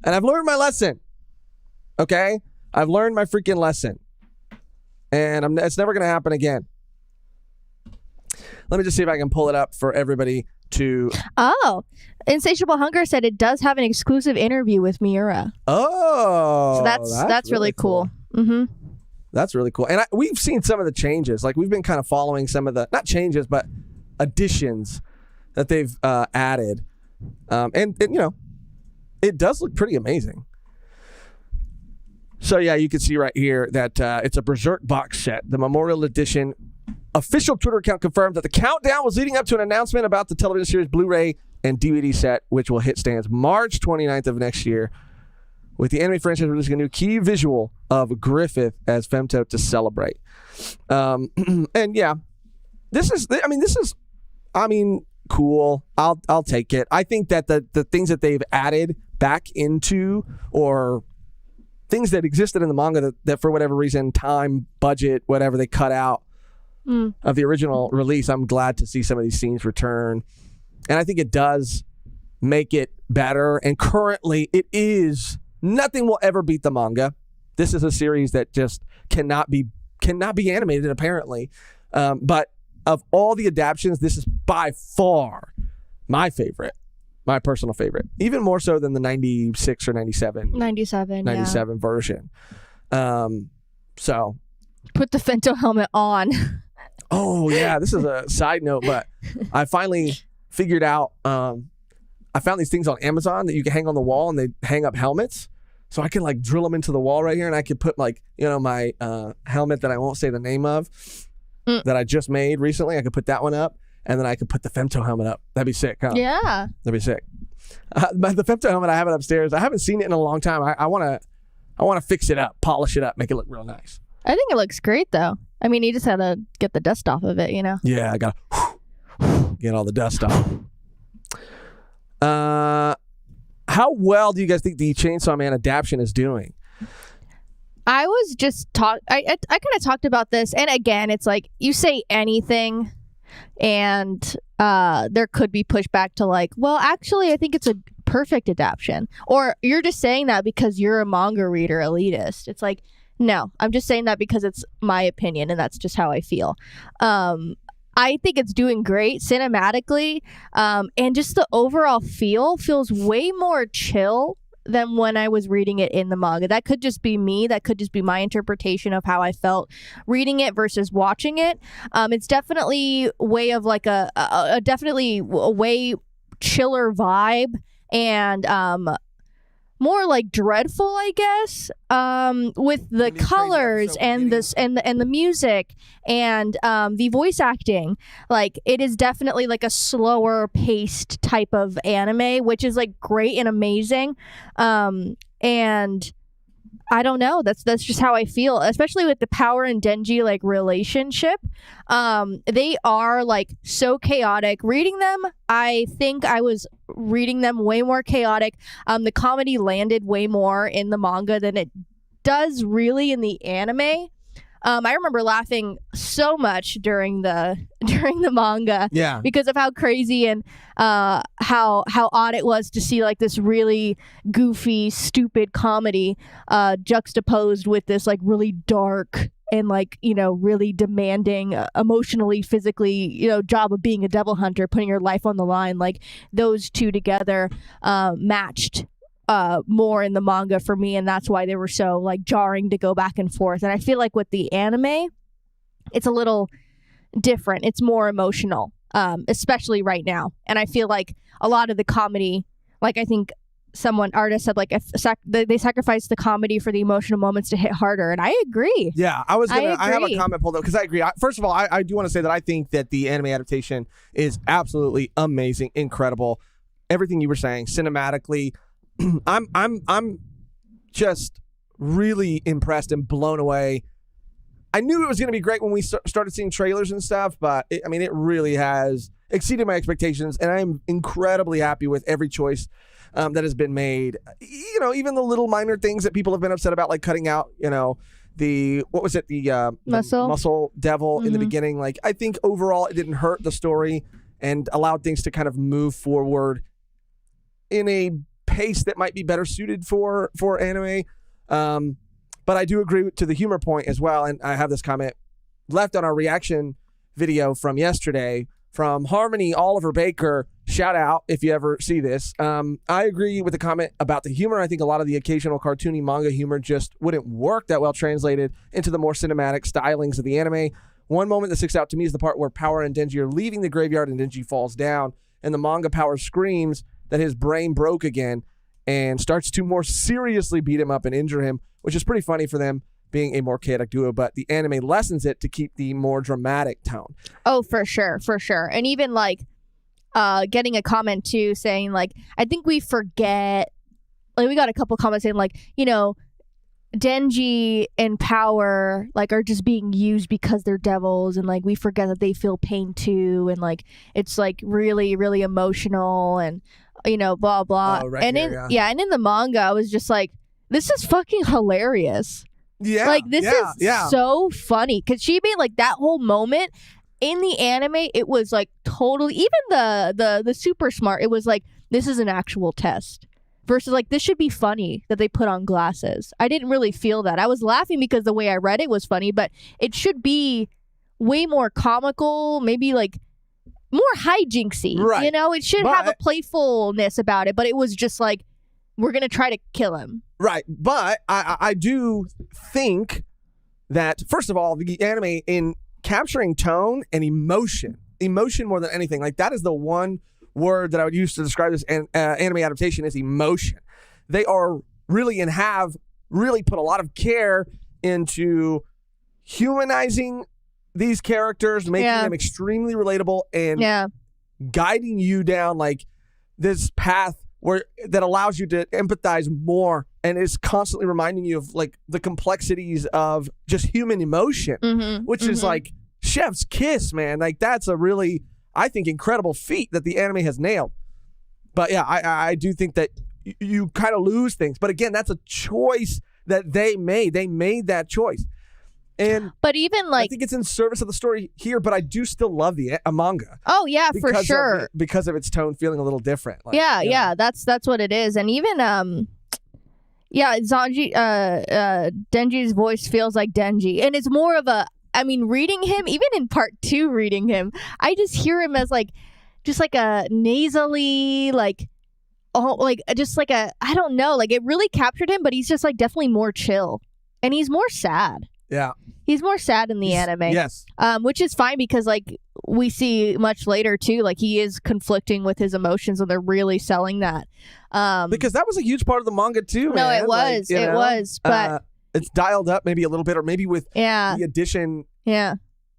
I've learned my lesson. Okay? I've learned my freaking lesson. And it's never going to happen again. Let me just see if I can pull it up for everybody to... Oh, Insatiable Hunger said it does have an exclusive interview with Miura. Oh, so that's really cool. Mm-hmm. That's really cool. And we've seen some of the changes. Like we've been kind of following some of the, not changes, but additions that they've added. And you know, it does look pretty amazing. So yeah, you can see right here that it's a Berserk box set, the Memorial Edition. Official Twitter account confirmed that the countdown was leading up to an announcement about the television series Blu-ray and DVD set, which will hit stands March 29th of next year, with the anime franchise releasing a new key visual of Griffith as Femto to celebrate. And yeah, this is cool. I'll take it. I think that the things that they've added back into, or things that existed in the manga that for whatever reason, time, budget, whatever, they cut out of the original release, I'm glad to see some of these scenes return. And I think it does make it better. And currently it is, nothing will ever beat the manga. This is a series that just cannot be animated, apparently. But of all the adaptions, this is by far my favorite, my personal favorite, even more so than the 96 or 97 version. So put the Fento helmet on. Oh yeah, this is a side note, but I finally figured out, I found these things on Amazon that you can hang on the wall, and they hang up helmets. So I can like drill them into the wall right here, and I could put like, you know, my helmet that I won't say the name of that I just made recently. I could put that one up, and then I could put the Femto helmet up. That'd be sick, huh? Yeah. That'd be sick. But the Femto helmet, I have it upstairs. I haven't seen it in a long time. I want to fix it up, polish it up, make it look real nice. I think it looks great though. I mean, you just had to get the dust off of it, you know? Yeah, I got to get all the dust off. How well do you guys think the Chainsaw Man adaptation is doing? I was just I kind of talked about this, and again, it's like you say anything, and there could be pushback to like, well, actually, I think it's a perfect adaptation, or you're just saying that because you're a manga reader elitist. It's like, no, I'm just saying that because it's my opinion, and that's just how I feel. I think it's doing great cinematically, and just the overall feels way more chill than when I was reading it in the manga. That could just be me. That could just be my interpretation of how I felt reading it versus watching it. It's definitely way of like a definitely a way chiller vibe, and more like dreadful, I guess, with the colors and this and the music and the voice acting. Like, it is definitely like a slower paced type of anime, which is like great and amazing. And I don't know, that's just how I feel, especially with the Power and Denji like relationship. They are like so chaotic. Reading them, I think I was reading them way more chaotic. The comedy landed way more in the manga than it does really in the anime. I remember laughing so much during the manga, Yeah, because of how crazy and how odd it was to see like this really goofy, stupid comedy juxtaposed with this like really dark and like, you know, really demanding emotionally, physically, you know, job of being a devil hunter, putting your life on the line. Like, those two together matched more in the manga for me, and that's why they were so like jarring to go back and forth. And I feel like with the anime, it's a little different. It's more emotional, especially right now. And I feel like a lot of the comedy, like I think artist said, like they sacrificed the comedy for the emotional moments to hit harder, and I agree. Yeah, I have a comment pulled up because I agree. First of all, I do want to say that I think that the anime adaptation is absolutely amazing, incredible. Everything you were saying cinematically, I'm just really impressed and blown away. I knew it was going to be great when we started seeing trailers and stuff, but it really has exceeded my expectations, and I'm incredibly happy with every choice that has been made. You know, even the little minor things that people have been upset about, like cutting out, you know, the muscle devil in the beginning. Like, I think overall it didn't hurt the story and allowed things to kind of move forward in a pace that might be better suited for anime. But I do agree to the humor point as well. And I have this comment left on our reaction video from yesterday from Harmony Oliver Baker. Shout out if you ever see this. I agree with the comment about the humor. I think a lot of the occasional cartoony manga humor just wouldn't work that well translated into the more cinematic stylings of the anime. One moment that sticks out to me is the part where Power and Denji are leaving the graveyard and Denji falls down, and the manga Power screams that his brain broke again and starts to more seriously beat him up and injure him, which is pretty funny for them being a more chaotic duo, but the anime lessens it to keep the more dramatic tone. Oh, for sure. And even like getting a comment too saying like, I think we forget, like we got a couple comments saying like, you know, Denji and Power like are just being used because they're devils, and like we forget that they feel pain too, and like it's like really, really emotional, and you know, blah blah. Oh, right and here, and in the manga I was just like, this is fucking hilarious. Yeah. Like this is so funny, because she made like that whole moment in the anime, it was like totally, even the super smart, it was like, this is an actual test versus like, this should be funny that they put on glasses. I didn't really feel that. I was laughing because the way I read it was funny, but it should be way more comical, maybe like more hijinksy, right. You know, it should have a playfulness about it, but it was just like, we're going to try to kill him. Right. But I do think that, first of all, the anime in capturing tone and emotion more than anything, like that is the one word that I would use to describe this anime adaptation is emotion. They are really and have really put a lot of care into humanizing these characters, making them extremely relatable and guiding you down like this path that allows you to empathize more, and is constantly reminding you of like the complexities of just human emotion, which is like chef's kiss, man. Like that's a really, I think, incredible feat that the anime has nailed. But yeah, I do think that you kind of lose things. But again, that's a choice that they made. They made that choice. But even like, I think it's in service of the story here, but I do still love the manga. Oh yeah, for sure. Because of its tone feeling a little different. Like, yeah, that's what it is. And even Denji's voice feels like Denji, and it's more of a, I mean, reading him, even in part 2 reading him, I just hear him as like just like a nasally, like just like a, I don't know, like it really captured him, but he's just like definitely more chill, and he's more sad. Yeah. He's more sad in the anime. Yes. Which is fine, because like we see much later too, like he is conflicting with his emotions, and they're really selling that. Because that was a huge part of the manga too, no, man. it was. Like, it was. But it's dialed up maybe a little bit, or maybe with the addition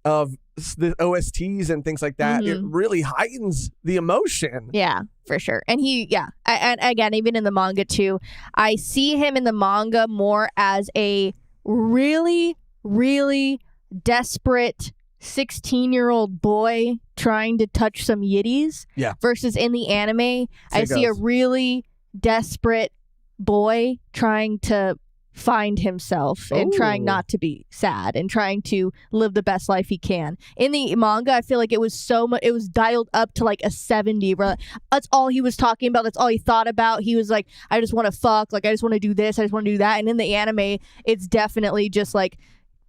of the OSTs and things like that, it really heightens the emotion. Yeah, for sure. And and again, even in the manga too, I see him in the manga more as a really, really desperate 16-year-old boy trying to touch some yiddies. Yeah. Versus in the anime, I see a really desperate boy trying to find himself and trying not to be sad and trying to live the best life he can. In the manga, I feel like it was so much, it was dialed up to like a 70, where that's all he was talking about, that's all he thought about. He was like, I just want to fuck, like I just want to do this, I just want to do that. And in the anime, it's definitely just like,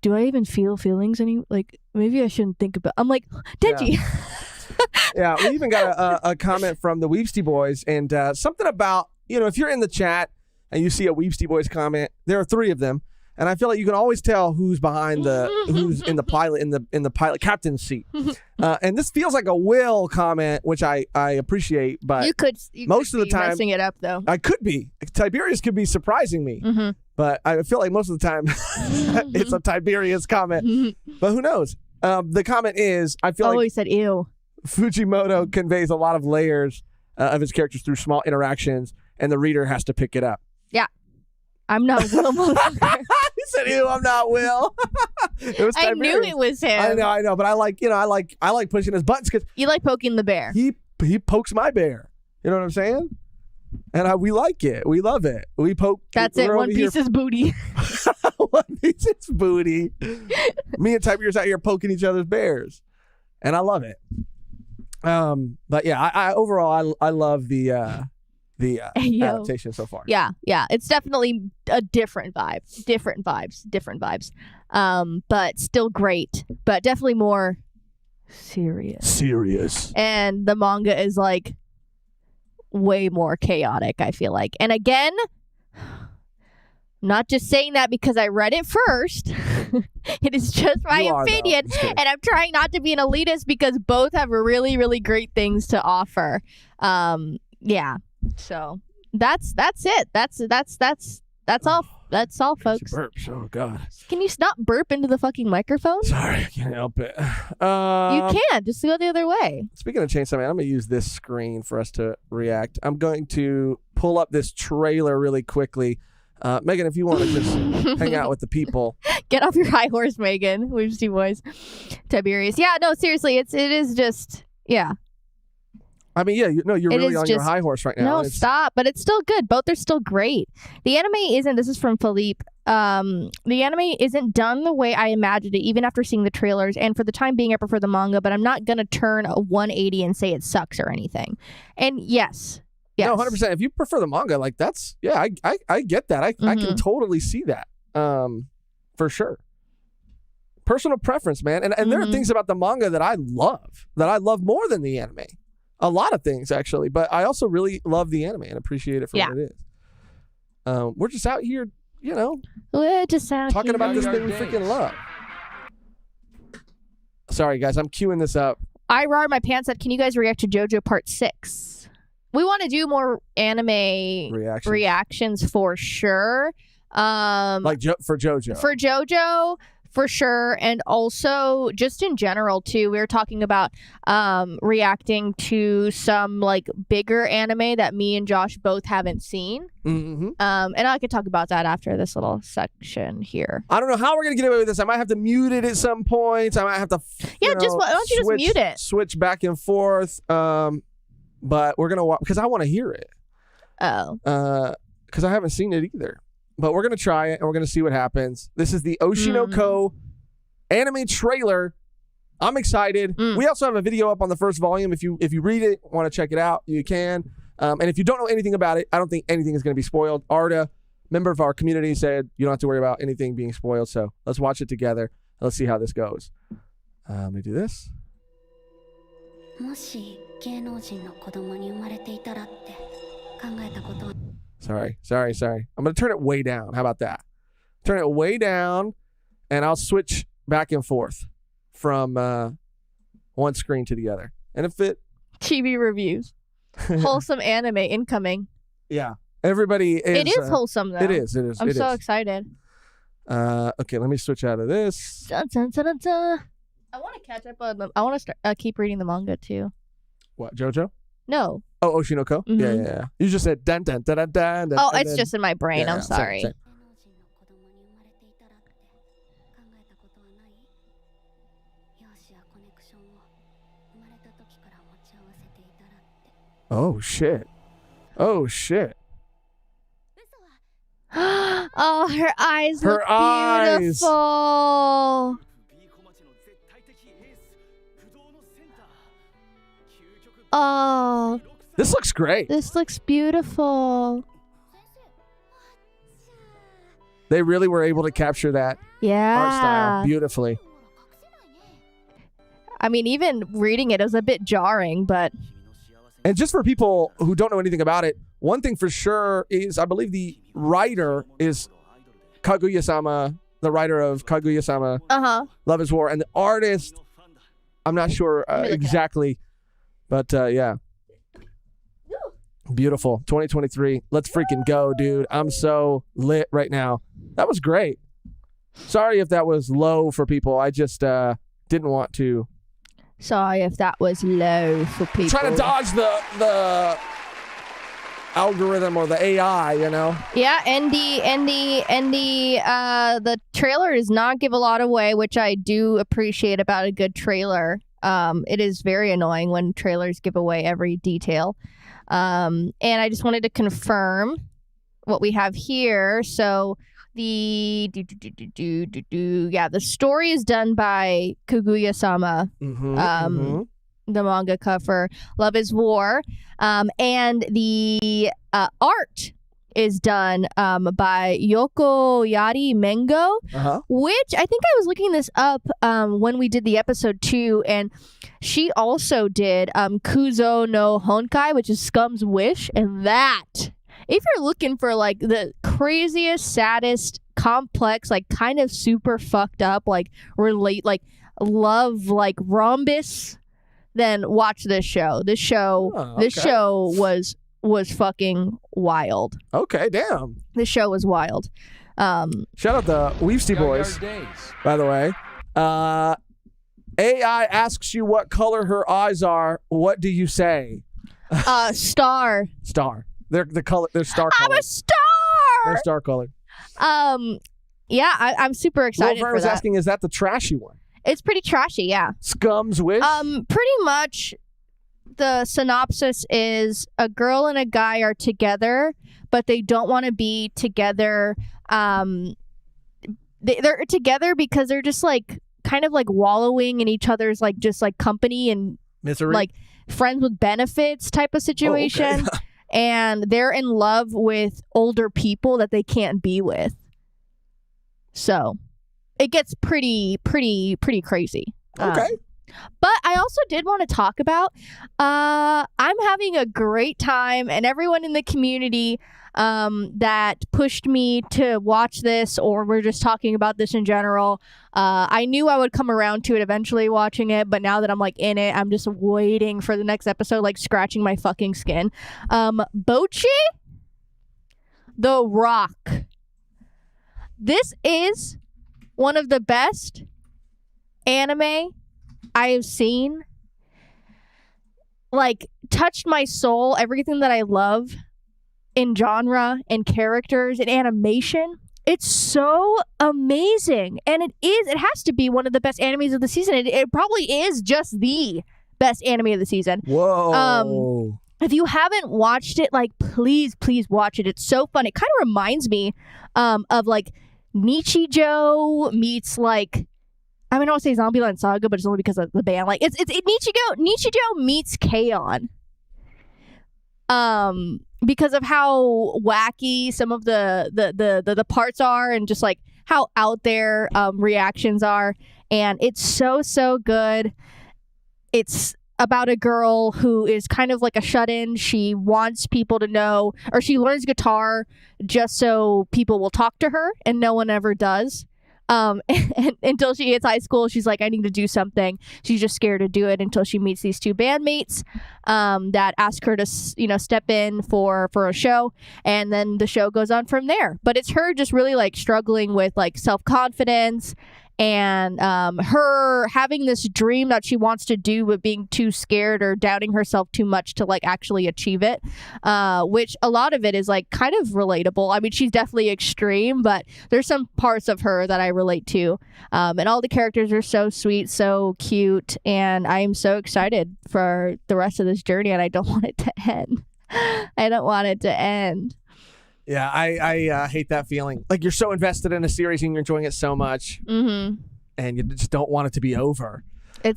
do I even feel feelings any, like maybe I shouldn't think about, I'm like, Denji. Yeah, we even got a comment from the Weepsty Boys, and something about, you know, if you're in the chat and you see a Weepsty Boys comment, there are 3 of them, and I feel like you can always tell who's behind who's in the pilot in the pilot captain's seat. And this feels like a Will comment, which I appreciate, but most of the time messing it up though. I could be. Tiberius could be surprising me, but I feel like most of the time it's a Tiberius comment. But who knows? The comment is, I feel like he said ew. Fujimoto conveys a lot of layers of his characters through small interactions, and the reader has to pick it up. Yeah. I'm not Will. He said, ew, I'm not Will. It was I knew it was him. I know, but I like pushing his buttons, because you like poking the bear. He pokes my bear. You know what I'm saying? And we like it. We love it. We poke. That's it. One Piece's booty. One Piece's booty. Me and Tiberius out here poking each other's bears, and I love it. But yeah, I overall I love the adaptation so far. Yeah, it's definitely a different vibe, different vibes, but still great, but definitely more serious. And the manga is like way more chaotic, I feel like. And again, not just saying that because I read it first. It is just my You are, though. opinion. Just kidding. And I'm trying not to be an elitist because both have really, really great things to offer. Yeah. So that's it. That's all. That's all, folks. Burps. Oh God. Can you not burp into the fucking microphone? Sorry, I can't help it. You can. Just go the other way. Speaking of Chainsaw Man, I'm going to use this screen for us to react. I'm going to pull up this trailer really quickly. Megan, if you want to just hang out with the people. Get off your high horse, Megan. Where's your voice? Tiberius. Yeah, no, seriously, it is just, yeah. I mean, yeah, you're It really is on your just- high horse right now. No, It's- stop. But it's still good. Both are still great. The anime isn't, this is from Philippe. The anime isn't done the way I imagined it, even after seeing the trailers. And for the time being, I prefer the manga, but I'm not going to turn a 180 and say it sucks or anything. And yes. No, 100%. If you prefer the manga, like that's, yeah, I get that. I can totally see that. For sure. Personal preference, man. And there are things about the manga that I love more than the anime. A lot of things, actually. But I also really love the anime and appreciate it for what it is. We're just out here, We're just out talking here. about this Our thing we days. freaking love. Sorry, guys. I'm queuing this up. I Rar my pants said, can you guys react to JoJo Part 6? We want to do more anime reactions for sure. Like for JoJo. For JoJo, for sure. And also just in general too, we were talking about reacting to some like bigger anime that me and Josh both haven't seen. Mm-hmm. And I could talk about that after this little section here. I don't know how we're gonna get away with this. I might have to mute it at some points. I might have to. Why don't you just mute it? Switch back and forth. But we're gonna because I want to hear it. Oh. Because I haven't seen it either. But we're gonna try it and we're gonna see what happens. This is the Oishi no Ko anime trailer. I'm excited. We also have a video up on the first volume. If you read it, want to check it out, you can. And if you don't know anything about it, I don't think anything is going to be spoiled. Arda, member of our community, said you don't have to worry about anything being spoiled. So let's watch it together. Let's see how this goes. Let me do this. もし芸能人の子供に生まれていたらって考えたことは Sorry. I'm going to turn it way down. How about that? Turn it way down, and I'll switch back and forth from one screen to the other. And if it... TV reviews. Wholesome anime incoming. Yeah. Everybody is... It is wholesome, though. It is. I'm so excited. Okay, let me switch out of this. Dun, dun, dun, dun, dun. I want to catch up on them. I want to keep reading the manga, too. What, JoJo? No. Oh, Oishi no Ko? Mhm. Yeah. You just said dun dun dun dun dun. dun Oh, and it's then- just in my brain. Yeah, I'm same, sorry. same. 芸能人の子供に生まれていたらって考えたことはない容姿やコネクションを生まれた時から持ち合わせていたらって Oh, shit. Oh, her eyes Her look eyes. beautiful. Oh, This looks great. this looks beautiful. They really were able to capture that art style Yeah. beautifully. I mean, even reading it is a bit jarring, but And just for people who don't know anything about it, one thing for sure is I believe the writer is Kaguya-sama, the writer of Kaguya-sama, Love is War, and the artist, I'm not sure me look it up. exactly, but yeah. Beautiful. 2023. Let's freaking go, dude. I'm so lit right now. That was great. Sorry if that was low for people. I just didn't want to. sorry if that was low for people. Trying to dodge the algorithm or the AI, Yeah, and the trailer does not give a lot away, which I do appreciate about a good trailer. It is very annoying when trailers give away every detail. And I just wanted to confirm what we have here. So the story is done by Kaguya-sama, the manga cover Love is War, and the art is done by Yoko Yari Mengo, which I think I was looking this up when we did the episode 2, and she also did Kuzo no Honkai, which is Scum's Wish, and that, if you're looking for like the craziest, saddest, complex, like kind of super fucked up, like love, like rhombus, then watch this show. This show was fucking wild. Okay, damn. This show was wild. Shout out the Weavesty Boys, by the way. AI asks you what color her eyes are. What do you say? Star. Star. They're the color. They're star I'm colored. a star. They're star colored. Yeah, I'm super excited Vern for was that. asking, is that the trashy one? It's pretty trashy, yeah. Scum's Wish? Pretty much the synopsis is a girl and a guy are together, but they don't want to be together. They're together because they're just like kind of like wallowing in each other's like just like company and Misery? like friends with benefits type of situation. Oh, okay. And they're in love with older people that they can't be with. So it gets pretty crazy. Okay. But I also did want to talk about I'm having a great time, and everyone in the community that pushed me to watch this, or we're just talking about this in general. I knew I would come around to it eventually watching it, but now that I'm like in it, I'm just waiting for the next episode, like scratching my fucking skin. Bocchi the Rock. This is one of the best anime I have seen. Like, touched my soul. Everything that I love in genre and characters and animation. It's so amazing. And it has to be one of the best animes of the season. It probably is just the best anime of the season. Whoa. If you haven't watched it, like, please watch it. It's so fun. It kind of reminds me of like Nichijou meets like, I mean, I don't want to say Zombieland Saga, but it's only because of the band. Like, it's Nichijou meets K-On! Because of how wacky some of the parts are, and just like how out there reactions are, and it's so good. It's about a girl who is kind of like a shut-in. She wants people to know, or she learns guitar just so people will talk to her, and no one ever does. And until she hits high school, she's like, I need to do something. She's just scared to do it until she meets these two bandmates that ask her to, step in for a show. And then the show goes on from there. But it's her just really like struggling with like self-confidence and her having this dream that she wants to do, but being too scared or doubting herself too much to like actually achieve it, which a lot of it is like kind of relatable. I mean, she's definitely extreme, but there's some parts of her that I relate to, and all the characters are so sweet, so cute, and I am so excited for the rest of this journey, and I don't want it to end. I don't want it to end. Yeah, I hate that feeling. Like, you're so invested in a series and you're enjoying it so much, and you just don't want it to be over. You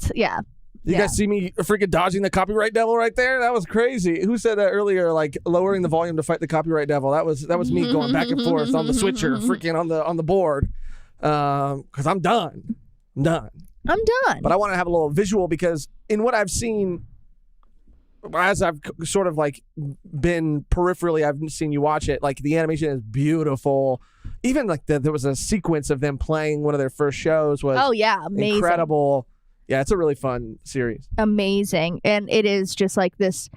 guys see me freaking dodging the copyright devil right there? That was crazy. Who said that earlier? Like, lowering the volume to fight the copyright devil. That was me going back and forth on the switcher, freaking on the board. Because I'm done. I'm done. But I want to have a little visual, because in what I've seen, as I've sort of like been peripherally, I've seen you watch it. Like, the animation is beautiful. Even like there was a sequence of them playing one of their first shows was amazing. Incredible. Yeah, it's a really fun series. Amazing. And it is just like this,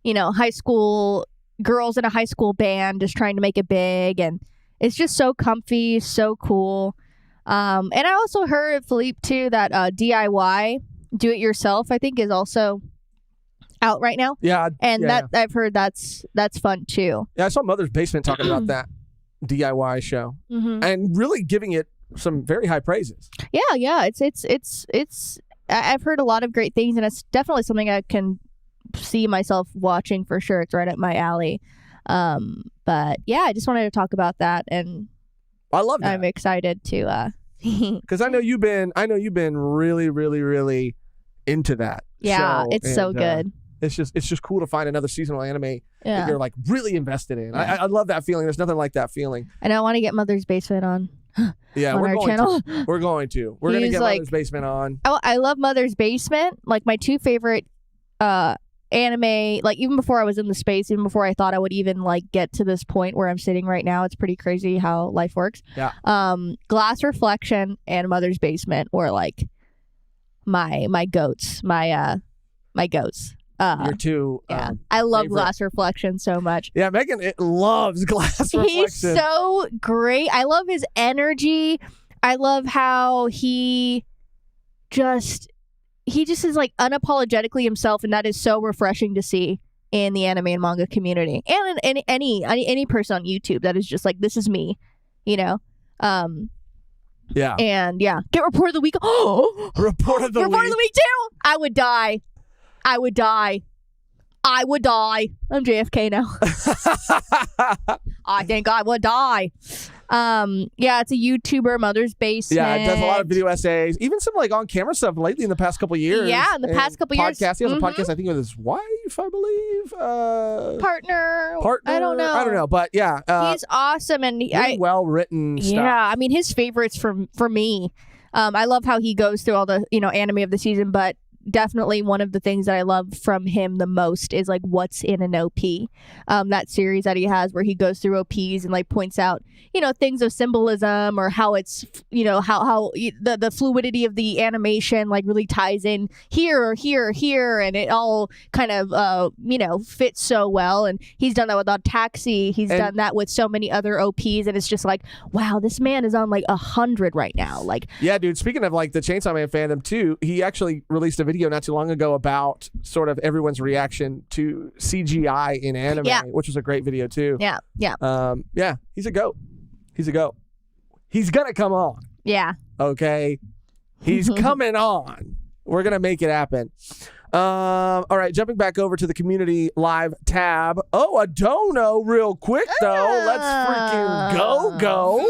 high school girls in a high school band just trying to make it big, and it's just so comfy, so cool. And I also heard, Philippe, too, that DIY, do it yourself, I think is also out right now. Yeah. And I've heard that's fun too. Yeah, I saw Mother's Basement talking about that DIY show and really giving it some very high praises. Yeah. It's I've heard a lot of great things, and it's definitely something I can see myself watching for sure. It's right up my alley. But yeah, I just wanted to talk about that, and I love that. I'm excited to because I know you've been really, really, really into that. Yeah, show, it's so good. It's just cool to find another seasonal anime that Yeah. you're like really invested in. I love that feeling. There's nothing like that feeling. And I want to get Mother's Basement on. Yeah, On we're our going channel. to. We're going to. We're going to He's get like- Mother's Basement on. I love Mother's Basement. Like my two favorite anime, like even before I was in the space, even before I thought I would even like get to this point where I'm sitting right now, it's pretty crazy how life works. Yeah. Glass Reflection and Mother's Basement were like my goats. My goats. Your two. Yeah. I love favorite- Glass Reflection so much. Yeah, Mehgan loves Glass Reflection. He's so great. I love his energy. I love how he just is like unapologetically himself, and that is so refreshing to see in the anime and manga community, and in any person on YouTube that is just like, this is me, you know. Yeah. And yeah, get report of the week. Oh, Report of the report of week. the week too. I would die. I'm JFK now. I think I would die. Yeah, it's a YouTuber, Mother's Basement. Yeah, it does a lot of video essays, even some like on camera stuff lately in the past couple years. Yeah, in the past couple years. Podcast. He has a Mhm. podcast, I think, with his wife, I believe. Partner. Partner. I don't know. But yeah, He's awesome, and really well written stuff. yeah, I mean his favorites for me. I love how he goes through all the anime of the season, but definitely one of the things that I love from him the most is like what's in an OP. That series that he has where he goes through OPs and like points out things of symbolism, or how it's how the fluidity of the animation like really ties in here or here or here, and it all kind of fits so well. And he's done that with Taxi. He's done that with so many other OPs, and it's just like, wow, this man is on like 100 right now. Like, yeah, dude. Speaking of like the Chainsaw Man fandom too, he actually released a video not too long ago about sort of everyone's reaction to CGI in anime, which was a great video too. yeah, Yeah, he's a goat. He's a goat. He's gonna come on. yeah. Okay, he's coming on. We're gonna make it happen. All right, jumping back over to the community live tab. Oh, a dono real quick though. Let's freaking go.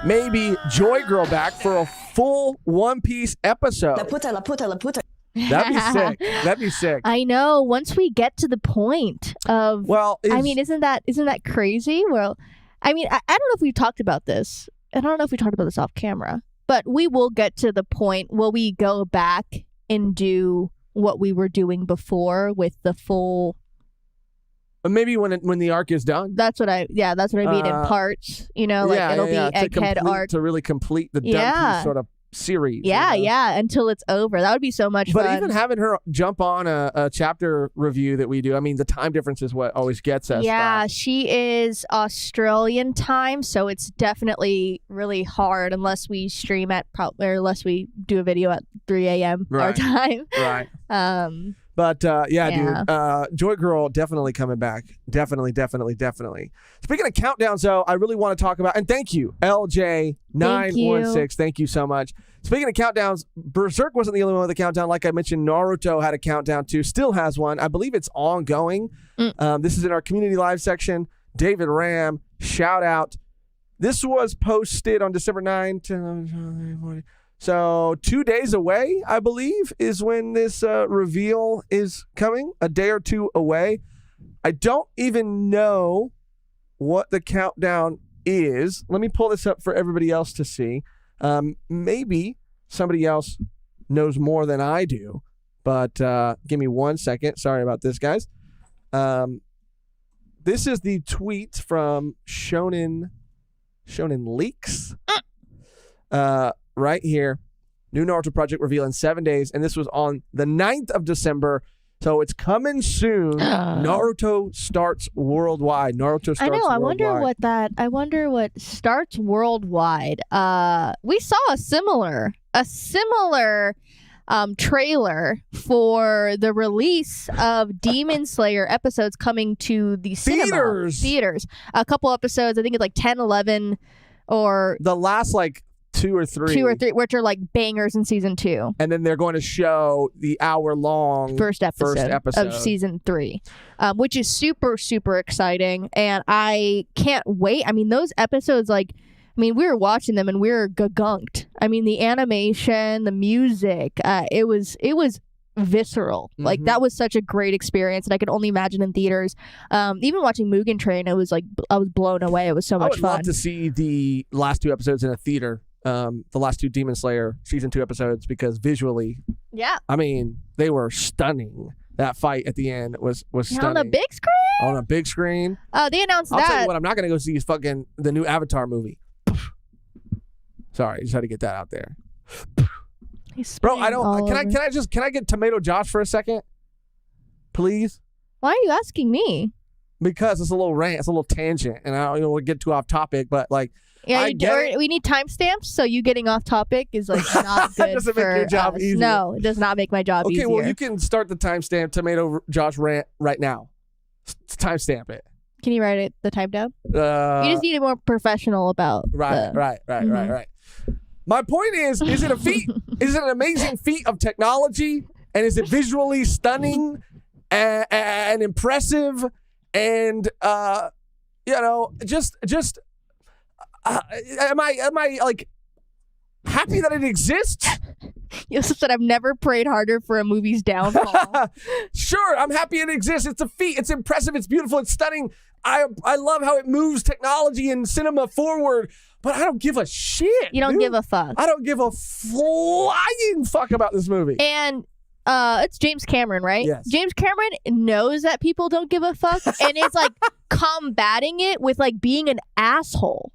Maybe Joy Girl back for a full One Piece episode. La puta. That'd be sick. That'd be sick. I know. Once we get to the point of, Well, I mean, isn't that crazy? Well, I mean, I don't know if we've talked about this. I don't know if we talked about this off camera, but we will get to the point where we go back and do what we were doing before with the full. maybe when the arc is done. That's what I mean in parts. It'll be Egghead arc. to really complete the Done Yeah. Piece sort of series. Yeah, until it's over. That would be so much But fun. even having her jump on a chapter review that we do, I mean, the time difference is what always gets us. Yeah, she is Australian time, so it's definitely really hard unless we stream at or unless we do a video at 3 a.m. our Right. time. Right. But Dude, Joy Girl definitely coming back. Definitely. Speaking of countdowns, though, I really want to talk about, and thank you, LJ916. Thank you so much. Speaking of countdowns, Berserk wasn't the only one with a countdown. Like I mentioned, Naruto had a countdown too, still has one. I believe it's ongoing. This is in our community live section. David Ram, shout out. This was posted on December 9th. So 2 days away, I believe, is when this reveal is coming. A day or two away. I don't even know what the countdown is. Let me pull this up for everybody else to see. Maybe somebody else knows more than I do. But give me 1 second. Sorry about this, guys. This is the tweet from Shonen Leaks. Right here. New Naruto project reveal in 7 days. And this was on the 9th of December. So it's coming soon. Naruto starts worldwide. Naruto starts I know. worldwide. I wonder what starts worldwide. We saw a similar trailer for the release of Demon Slayer episodes coming to the cinema theaters. A couple episodes. I think it's like 10, 11, or the last like two or three, which are like bangers in season 2. And then they're going to show the hour-long first episode of season 3, which is super, super exciting. And I can't wait. I mean, those episodes, we were watching them and we were gagunked. I mean, the animation, the music, it was visceral. Like that was such a great experience, and I could only imagine in theaters. Even watching Mugen Train, it was like I was blown away. It was so I much would fun. love to see the last 2 episodes in a theater. The last 2 Demon Slayer season 2 episodes, because visually, Yeah, I mean, they were stunning. That fight at the end was stunning. on the big screen. On a big screen. They announced I'll tell that. you what, I'm not gonna go see is fucking the new Avatar movie. Sorry, just had to get that out there. He's Bro, I spitting all don't. Can I get Tomato Josh for a second, please? Why are you asking me? Because it's a little rant, it's a little tangent, and I don't we'll get too off topic, but like, Yeah, I get it. we need timestamps, so you getting off topic is like not good. Doesn't make for your job us. easier. No, it does not make my job okay, easier. well, you can start the timestamp Tomato Josh rant right now. Timestamp it. Can you write the time down? You just need to be more professional about. Right. My point is it a feat? Is it an amazing feat of technology? And is it visually stunning and impressive? And just am I like happy that it exists? You also said I've never prayed harder for a movie's downfall. Sure, I'm happy it exists. It's a feat. It's impressive. It's beautiful. It's stunning. I love how it moves technology and cinema forward, but I don't give a shit. You don't dude. give a fuck. I don't give a flying fuck about this movie. And it's James Cameron, right? Yes. James Cameron knows that people don't give a fuck, and it's like combating it with like being an asshole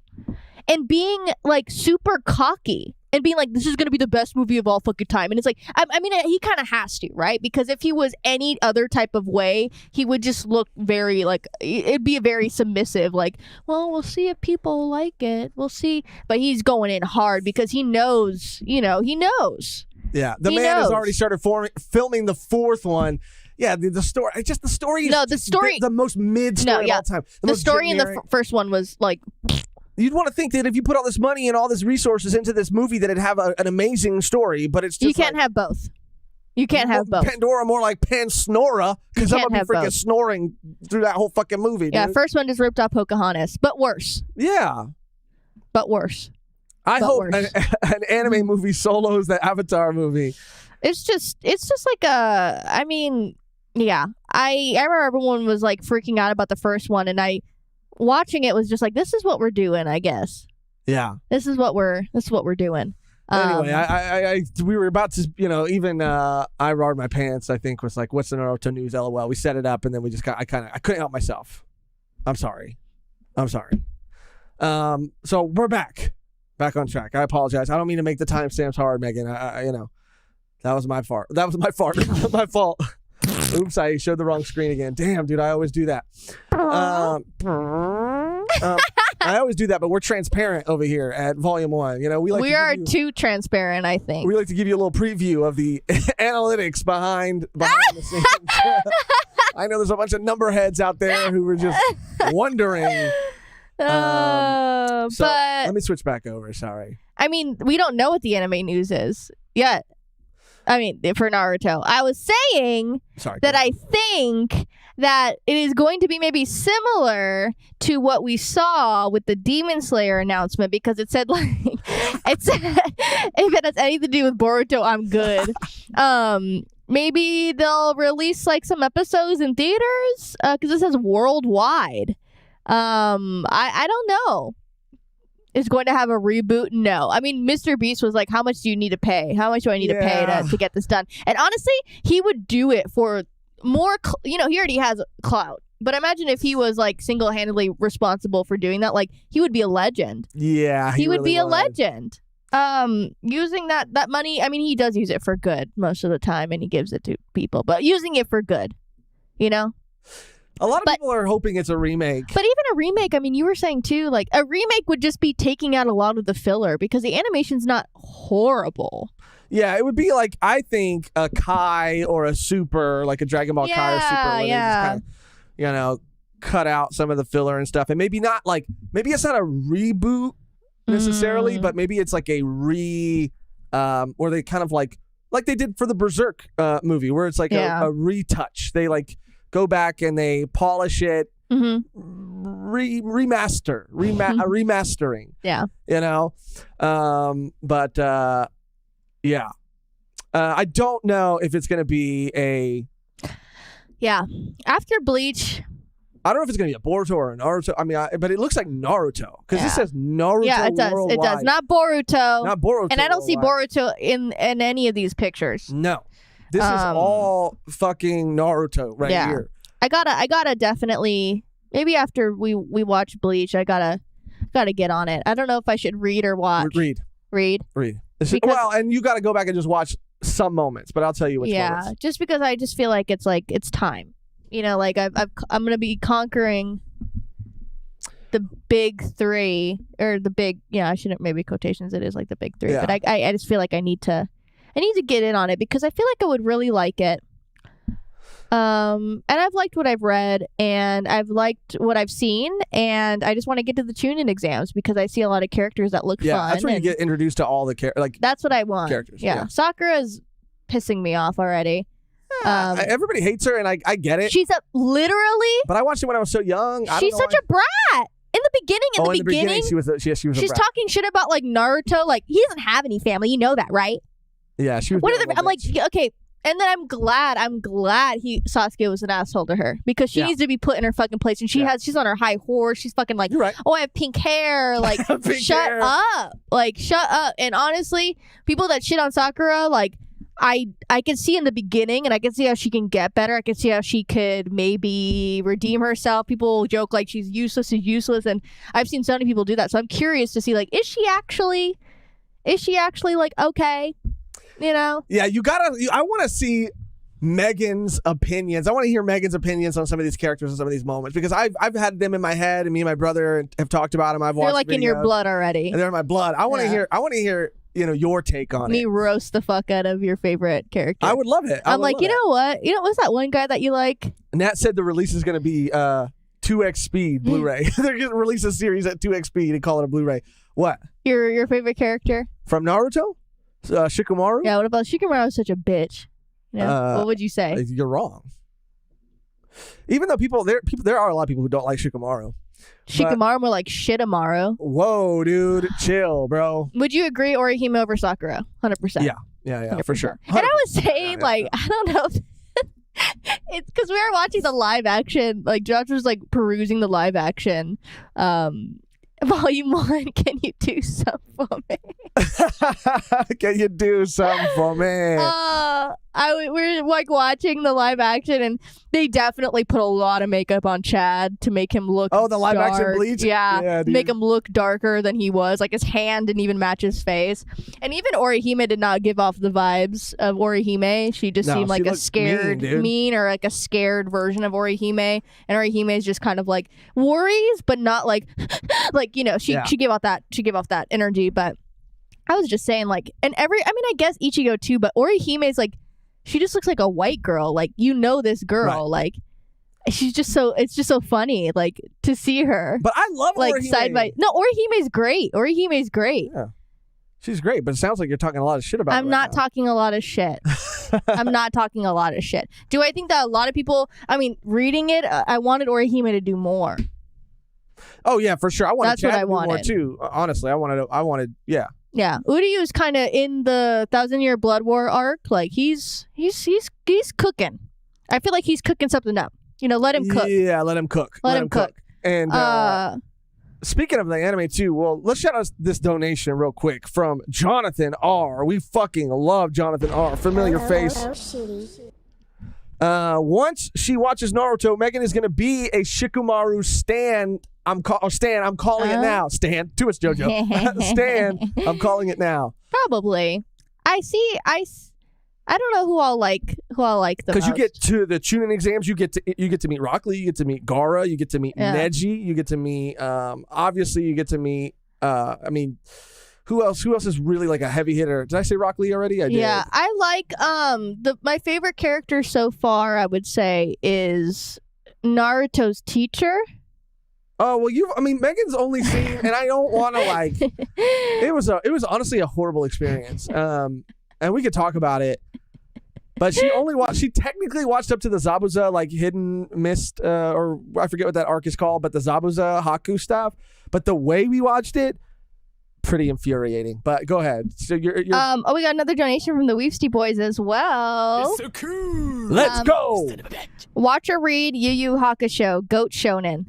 and being like super cocky. And being like, this is going to be the best movie of all fucking time. And it's like, I mean, he kind of has to, right? Because if he was any other type of way, he would just look very, like, it'd be a very submissive, like, well, we'll see if people like it. We'll see. But he's going in hard because he knows, he knows. Yeah, the He man has knows. already started filming the 4th one. Yeah, the story, just the story is No, the story- the most mid story of all time. The most story in the generic. first one was like, You'd want to think that if you put all this money and all this resources into this movie, that it'd have an amazing story, but it's just you can't have both. You can't have both. Pandora more like Pan-Snora, because I'm can't going to be have freaking both. snoring through that whole fucking movie, Yeah, dude. first one just ripped off Pocahontas, but worse. Yeah. But worse. I But hope worse. an anime movie solos the Avatar movie. It's just like a, I mean, yeah. I remember everyone was like freaking out about the first one, and watching it was just like, this is what we're doing, I guess. Yeah. This is what we're doing. Anyway, I we were about to, even I roared my pants, I think, was like, what's the Naruto news, LOL. We set it up, and then we just I couldn't help myself. I'm sorry. So we're back on track. I apologize. I don't mean to make the timestamps hard, Megan. That was my fault. My fault. Oops, I showed the wrong screen again. Damn, dude, I always do that. I always do that, but we're transparent over here at Volume 1. we are too transparent, I think. We like to give you a little preview of the analytics behind the scenes. I know there's a bunch of number heads out there who were just wondering. So but let me switch back over. Sorry. I mean, we don't know what the anime news is yet. I mean, for Naruto. I was saying Sorry. that go ahead. I think that it is going to be maybe similar to what we saw with the Demon Slayer announcement, because it said like it said if it has anything to do with Boruto, I'm good. Maybe they'll release like some episodes in theaters because it says worldwide. I don't know. Is going to have a reboot? No. I mean, Mr. Beast was like, how much do you need to pay? How much do I need to pay to get this done? And honestly, he would do it for more, he already has clout. But imagine if he was like single-handedly responsible for doing that. Like, he would be a legend. Yeah, He would really be a would. legend. Using that money, I mean, he does use it for good most of the time, and he gives it to people. But using it for good, A lot of people are hoping it's a remake. But even a remake, I mean, you were saying too, like a remake would just be taking out a lot of the filler because the animation's not horrible. Yeah, it would be like, I think, a Kai or a Super, like a Dragon Ball Kai or Super, where they just kind of, cut out some of the filler and stuff. And maybe it's not a reboot necessarily, but maybe it's like a or they kind of like they did for the Berserk movie, where it's like a retouch. They like go back and they polish it, remastering. Yeah. But yeah, I don't know if it's going to be Yeah. After Bleach, I don't know if it's going to be a Boruto or a Naruto. I mean, but it looks like Naruto because this Yeah. says Naruto. yeah, it does. Worldwide. It does. Not Boruto. Not Boruto. And I don't see worldwide. Boruto in any of these pictures. No, this is all fucking Naruto right Yeah. here. I gotta definitely, maybe after we watch Bleach, I gotta get on it. I don't know if I should read or watch. Read. This is- Because- well, and you got to go back and just watch some moments, but I'll tell you which Yeah, moments. just because I just feel like it's time. You know, like I'm gonna be conquering the big three or the big. Yeah, I shouldn't maybe quotations. It is like the big three, Yeah. but I just feel like I need to get in on it because I feel like I would really like it. And I've liked what I've read and I've liked what I've seen and I just want to get to the tune-in exams because I see a lot of characters that look Yeah, fun. that's where you and get introduced to all the that's what I want. characters, Yeah. yeah. Sakura's pissing me off already. everybody hates her, and I get it. She's literally But I watched it when I was so young. she's such a brat. In the beginning, in the beginning, she was a she's brat. talking shit about like Naruto. Like he doesn't have any family. You know that, right? Yeah, she was. What being are a the? little I'm like, bitch. okay. And then I'm glad Sasuke was an asshole to her because she Yeah. needs to be put in her fucking place. And she's on her high horse. She's fucking like, You're right. oh, I have pink hair. Like, Pink shut hair. up. Like, shut up. And honestly, people that shit on Sakura, like, I can see in the beginning and I can see how she can get better. I can see how she could maybe redeem herself. People joke like she's useless. And I've seen so many people do that. So I'm curious to see like, is she actually like, okay? You know? Yeah, I want to see Megan's opinions. I want to hear Megan's opinions on some of these characters and some of these moments because I've had them in my head, and me and my brother have talked about them. I've watched. They're like in your videos, blood already. and they're in my blood. I want to hear. Your take on Me it. roast the fuck out of your favorite character. I would love it. I'm like, you know what? What's that one guy that you like? Nat said the release is going to be 2x speed Blu-ray. They're going to release a series at 2x speed and call it a Blu-ray. What? Your favorite character? From Naruto? Shikamaru? Yeah. What about Shikamaru? Is such a bitch. You know? What would you say? You're wrong. Even though there are a lot of people who don't like Shikamaru. Shikamaru more like Shitamaru. Whoa, dude, chill, bro. Would you agree Orihime over Sakura? 100%. Yeah, for sure. And I was saying, like, I don't know if it's because we were watching the live action, like Josh was like perusing the live action volume 1. Can you do something for me? Can you do something for me? We were like watching the live action, and they definitely put a lot of makeup on Chad to make him look. Oh, the live action dark. Bleach? Yeah, Yeah, dude. make him look darker than he was. Like his hand didn't even match his face, and even Orihime did not give off the vibes of Orihime. She just No, seemed like she a looked scared, mean, dude. or like a scared version of Orihime, and Orihime is just kind of like worries, but not like, like she gave off that energy, but. I was just saying, like, and I guess Ichigo too, but Orihime's like, she just looks like a white girl. Like, this girl. Right. Like, it's just so funny, like, to see her. But I love like, Orihime. side by. No, Orihime's great. Yeah. She's great, but it sounds like you're talking a lot of shit about her I'm right not now. talking a lot of shit. I'm not talking a lot of shit. Do I think that a lot of people, reading it, I wanted Orihime to do more. Oh, yeah, for sure. I wanted That's what Chad I to do more, wanted. too. Honestly, I wanted, yeah. Yeah, Uryu's kind of in the 1,000-Year Blood War arc. Like he's cooking. I feel like he's cooking something up. Let him cook. Yeah, let him cook. Let him cook. And speaking of the anime too, well, let's shout out this donation real quick from Jonathan R. We fucking love Jonathan R. Familiar face. Once she watches Naruto, Megan is going to be a Shikamaru stan. I'm calling it now. Stan. To us, JoJo. Stan. I'm calling it now. Probably. I don't know who I'll like the most. Because you get to the tuning exams, you get to meet Rock Lee, you get to meet Gaara, you get to meet Neji, you get to meet obviously you get to meet who else is really like a heavy hitter? Did I say Rock Lee already? I did. Yeah, I like my favorite character so far, I would say, is Naruto's teacher. Oh well, Megan's only seen, and I don't want to like. It was honestly a horrible experience. And we could talk about it, but she technically watched up to the Zabuza like hidden mist, or I forget what that arc is called, but the Zabuza Haku stuff. But the way we watched it, pretty infuriating. But go ahead. So you're we got another donation from the Weefsty Boys as well. So cool. let's go. Watch or read Yu Yu Hakusho, Goat Shonen.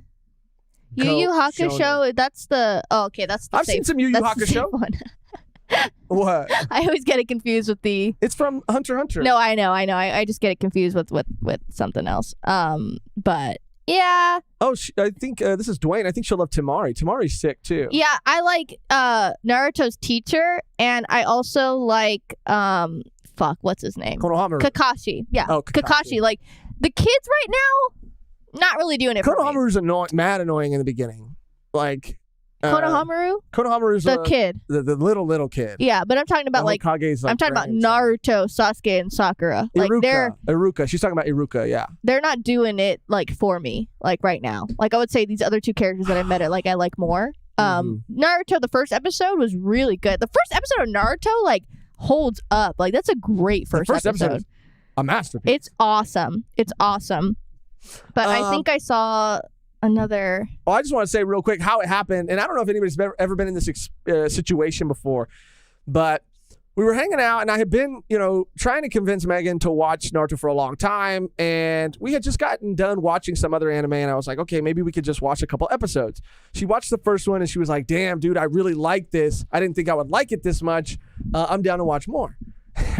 Yu Yu Goat Hakusho, that's the... Oh, okay, that's the I've safe, seen some Yu Yu that's the safe Hakusho. one. What? I always get it confused with the... It's from Hunter x Hunter. No, I know. I just get it confused with something else. But yeah. Oh, I think this is Dwayne. I think she'll love Tamari. Tamari's sick too. Yeah, I like Naruto's teacher, and I also like what's his name? Konohamaru. Kakashi. Yeah. Oh, Kakashi. Like the kids right now, not really doing it for me. Konohamaru's mad annoying in the beginning. Like Konohamaru? Konohamaru's The kid. the little kid. Yeah, but I'm talking about like Hokage's, I'm talking about grandson. Naruto, Sasuke, and Sakura. Like Iruka. She's talking about Iruka, yeah. they're not doing it like for me, like right now. Like I would say these other two characters that I met, like I like more. Naruto, the first episode was really good. The first episode of Naruto like holds up. Like that's a great first episode. Is a masterpiece. It's awesome. It's awesome. But I think I saw another. Well, I just want to say real quick how it happened, and I don't know if anybody's ever been in this situation before, but we were hanging out, and I had been, trying to convince Mehgan to watch Naruto for a long time, and we had just gotten done watching some other anime, and I was like, okay, maybe we could just watch a couple episodes. She watched the first one, and she was like, damn, dude, I really like this. I didn't think I would like it this much. I'm down to watch more.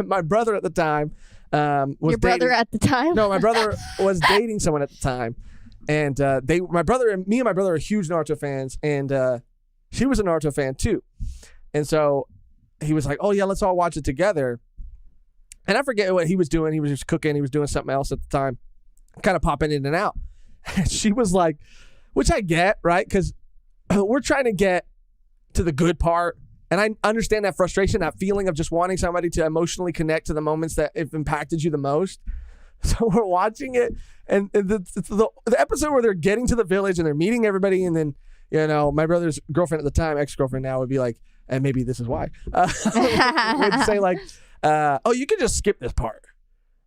My brother at the time was Your brother dating, at the time? No, my brother was dating someone at the time. And me and my brother are huge Naruto fans, and she was a Naruto fan too. And so he was like, "Oh yeah, let's all watch it together." And I forget what he was doing. He was just cooking. He was doing something else at the time, kind of popping in and out. And she was like, which I get, right? Because we're trying to get to the good part. And I understand that frustration, that feeling of just wanting somebody to emotionally connect to the moments that have impacted you the most. So we're watching it, and the episode where they're getting to the village and they're meeting everybody, and then, my brother's girlfriend at the time, ex-girlfriend now, would be like, and maybe this is why, would say like, oh, you can just skip this part.